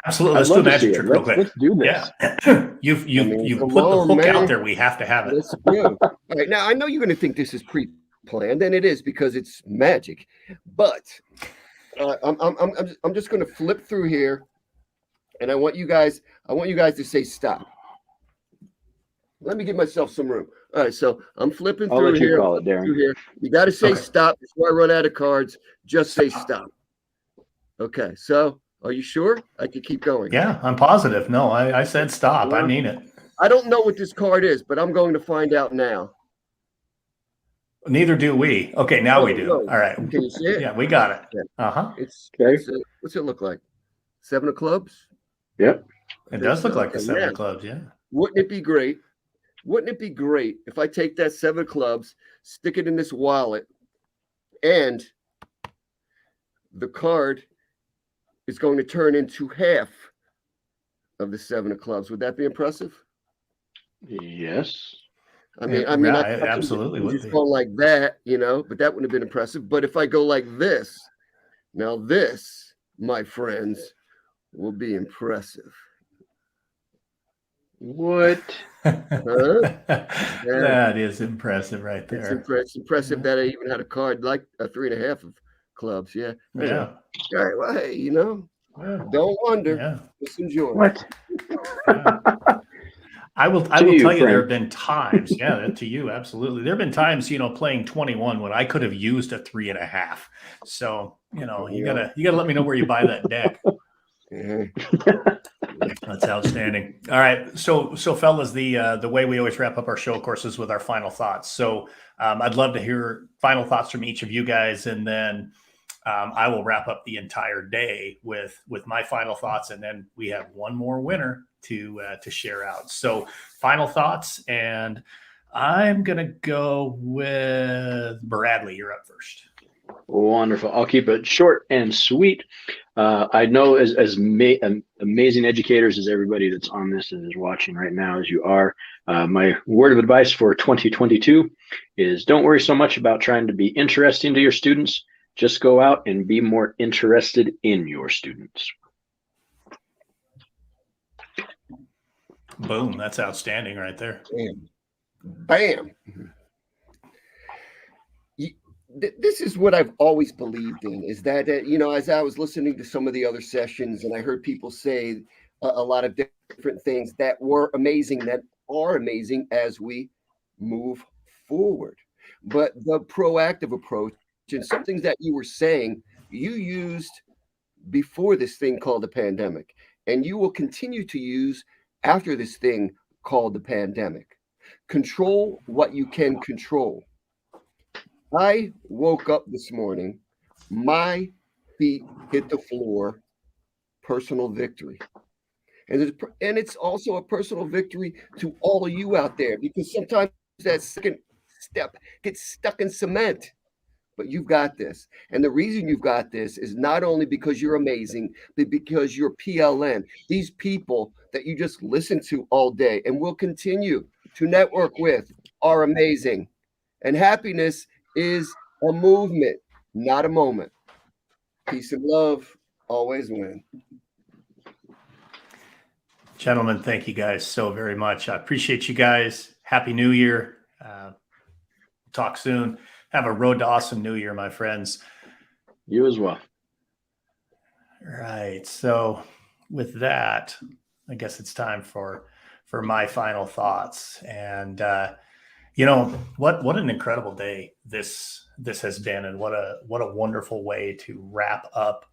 Absolutely. Let's I'd do a love to see magic it. trick real quick. Let's do this. Yeah. You've come put the on, hook man. out there. We have to have it. Let's go. All right. Now I know you're going to think this is pre-planned, and it is because it's magic. But I'm just going to flip through here, and I want you guys to say stop. Let me give myself some room. All right, so I'm flipping I'll through let you here. call it, Darren. You got to say Okay. stop before I run out of cards. Just say stop. Okay, so are you sure? I can keep going. Yeah, I'm positive. No, I said stop. I mean it. I don't know what this card is, but I'm going to find out now. Neither do we. Okay, now we do. No. All right. Can you see it? Yeah, we got it. Yeah. Uh-huh. What's it look like? 7 of clubs? Yep. It does look like the Okay, 7 now, of clubs, yeah. Wouldn't it be great? Wouldn't it be great if I take that 7 of clubs, stick it in this wallet, and the card is going to turn into half of the 7 of clubs? Would that be impressive? Yes. I mean, Yeah, I it absolutely would just be. go like that, but that wouldn't have been impressive. But if I go like this, now this, my friends, will be impressive. What? Huh? That is impressive right there. It's impressive that I even had a card like a 3.5 of clubs. Yeah. Yeah. All right. Well, hey, Yeah. don't wonder. Yeah. Just enjoy. What? I will To tell you Frank. there have been times, to you, absolutely. There have been times, playing 21 when I could have used a 3.5. So, you gotta let me know where you buy that deck. That's outstanding. All right. So fellas, the way we always wrap up our show, of course, is with our final thoughts. So I'd love to hear final thoughts from each of you guys, and then I will wrap up the entire day with my final thoughts, and then we have one more winner to share out. So final thoughts, and I'm gonna go with Bradley. You're up first. Wonderful. I'll keep it short and sweet. I know as amazing educators as everybody that's on this and is watching right now as you are, my word of advice for 2022 is don't worry so much about trying to be interesting to your students. Just go out and be more interested in your students. Boom. That's outstanding right there. Bam. This is what I've always believed in, is that, as I was listening to some of the other sessions and I heard people say a lot of different things that were amazing, that are amazing as we move forward. But the proactive approach and some things that you were saying, you used before this thing called the pandemic, and you will continue to use after this thing called the pandemic. Control what you can control. I woke up this morning, my feet hit the floor, personal victory. And it's also a personal victory to all of you out there, because sometimes that second step gets stuck in cement. But you've got this. And the reason you've got this is not only because you're amazing, but because you're PLN. These people that you just listen to all day and will continue to network with are amazing. And happiness is a movement, not a moment. Peace and love always win. Gentlemen, thank you guys so very much. I appreciate you guys. Happy New Year. Talk soon. Have a road to awesome New Year, my friends. You as well. All right. So with that, I guess it's time for my final thoughts. And what an incredible day this has been, and what a wonderful way to wrap up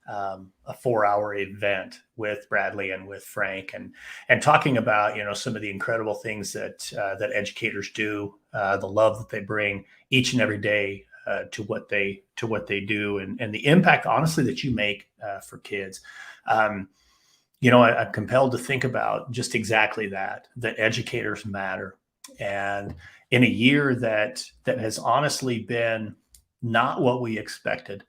a 4-hour event with Bradley and with Frank, and talking about some of the incredible things that educators do, the love that they bring each and every day to what they do, and the impact, honestly, that you make for kids. I'm compelled to think about just exactly that educators matter. And in a year that has honestly been not what we expected,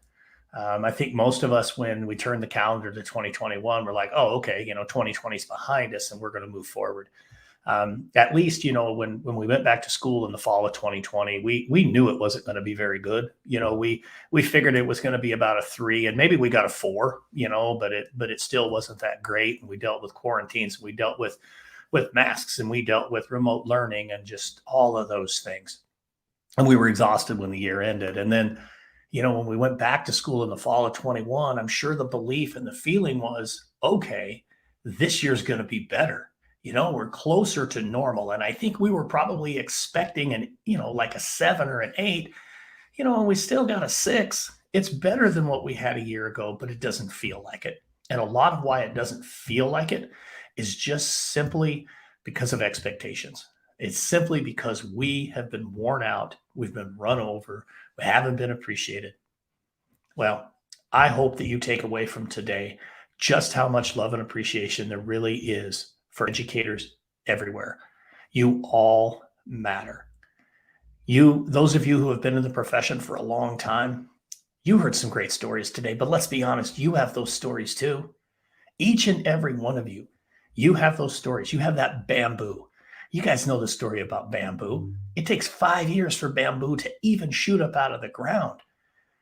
I think most of us, when we turn the calendar to 2021, we're like, oh, okay, 2020 is behind us and we're going to move forward. At least, when we went back to school in the fall of 2020, we knew it wasn't going to be very good. We figured it was going to be about a 3, and maybe we got a 4, but it still wasn't that great. And we dealt with quarantines, we dealt with masks, and we dealt with remote learning and just all of those things. And we were exhausted when the year ended. And then, when we went back to school in the fall of 21, I'm sure the belief and the feeling was, okay, this year's going to be better. We're closer to normal. And I think we were probably expecting like a 7 or an 8, and we still got a 6. It's better than what we had a year ago, but it doesn't feel like it. And a lot of why it doesn't feel like it is just simply because of expectations. It's simply because we have been worn out. We've been run over. We haven't been appreciated. Well, I hope that you take away from today just how much love and appreciation there really is for educators everywhere. You all matter. Those of you who have been in the profession for a long time, you heard some great stories today, but let's be honest, you have those stories too. Each and every one of you, you have those stories. You have that bamboo. You guys know the story about bamboo. It takes 5 years for bamboo to even shoot up out of the ground.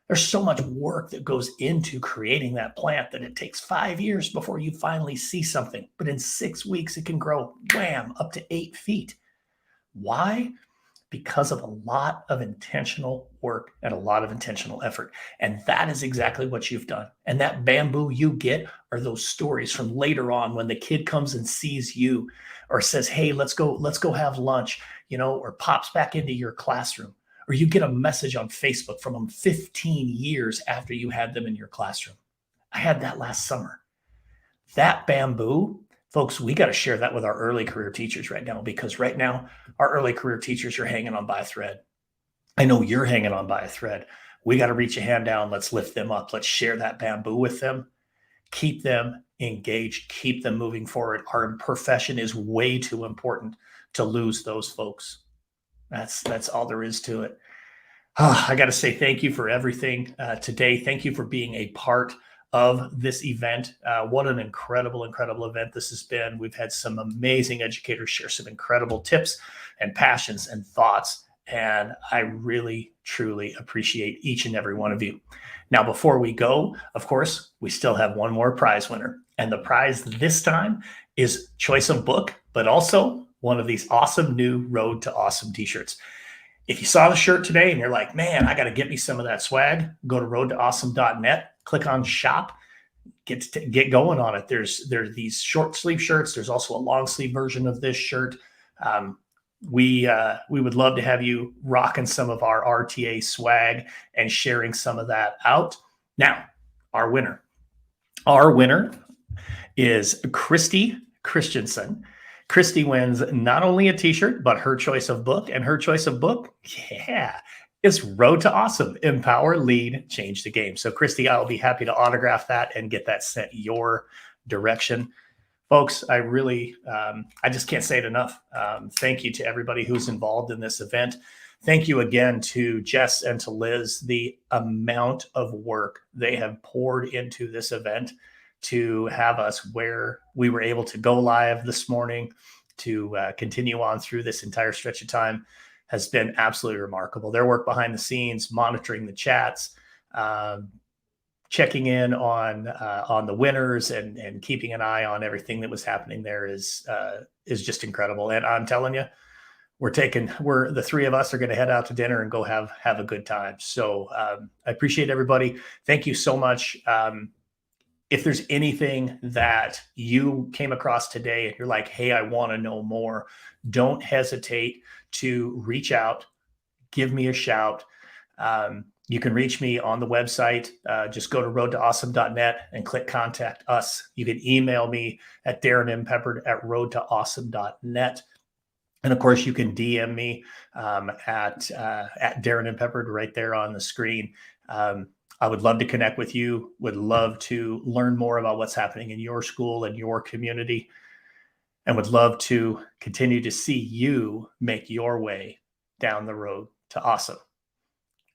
There's so much work that goes into creating that plant that it takes 5 years before you finally see something. But in 6 weeks, it can grow, wham, up to 8 feet. Why? Because of a lot of intentional work and a lot of intentional effort. And that is exactly what you've done. And that bamboo you get are those stories from later on when the kid comes and sees you or says, hey, let's go have lunch, or pops back into your classroom. Or you get a message on Facebook from them 15 years after you had them in your classroom. I had that last summer. That bamboo, folks, we got to share that with our early career teachers right now, because right now our early career teachers are hanging on by a thread. I know you're hanging on by a thread. We got to reach a hand down. Let's lift them up. Let's share that bamboo with them. Keep them engaged. Keep them moving forward. Our profession is way too important to lose those folks. That's all there is to it. I got to say thank you for everything today. Thank you for being a part of this event. What an incredible event this has been. We've had some amazing educators share some incredible tips and passions and thoughts. And I really, truly appreciate each and every one of you. Now, before we go, of course, we still have one more prize winner. And the prize this time is choice of book, but also one of these awesome new Road to Awesome t-shirts. If you saw the shirt today and you're like, man, I got to get me some of that swag, go to roadtoawesome.net, click on shop, get going on it. There's these short sleeve shirts. There's also a long sleeve version of this shirt. We would love to have you rocking some of our RTA swag and sharing some of that out. Now, our winner is Christy Christensen. Christy wins not only a t-shirt, but her choice of book. And her choice of book, is Road to Awesome. Empower, Lead, Change the Game. So Christy, I'll be happy to autograph that and get that sent your direction. Folks, I really, I just can't say it enough. Thank you to everybody who's involved in this event. Thank you again to Jess and to Liz, the amount of work they have poured into this event to have us where we were able to go live this morning, to continue on through this entire stretch of time has been absolutely remarkable. Their work behind the scenes, monitoring the chats, checking in on the winners and keeping an eye on everything that was happening there is just incredible. And I'm telling you, the three of us are going to head out to dinner and go have a good time. So I appreciate everybody. Thank you so much. If there's anything that you came across today and you're like, hey, I want to know more, don't hesitate to reach out, give me a shout. You can reach me on the website. Just go to roadtoawesome.net and click contact us. You can email me at darrenmpeppered@roadtoawesome.net. And of course, you can DM me at Darren M. Peppered right there on the screen. I would love to connect with you, would love to learn more about what's happening in your school and your community, and would love to continue to see you make your way down the road to awesome.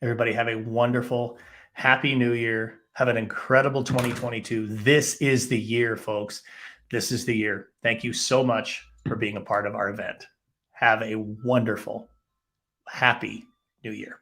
Everybody have a wonderful, happy new year. Have an incredible 2022. This is the year, folks. This is the year. Thank you so much for being a part of our event. Have a wonderful, happy new year.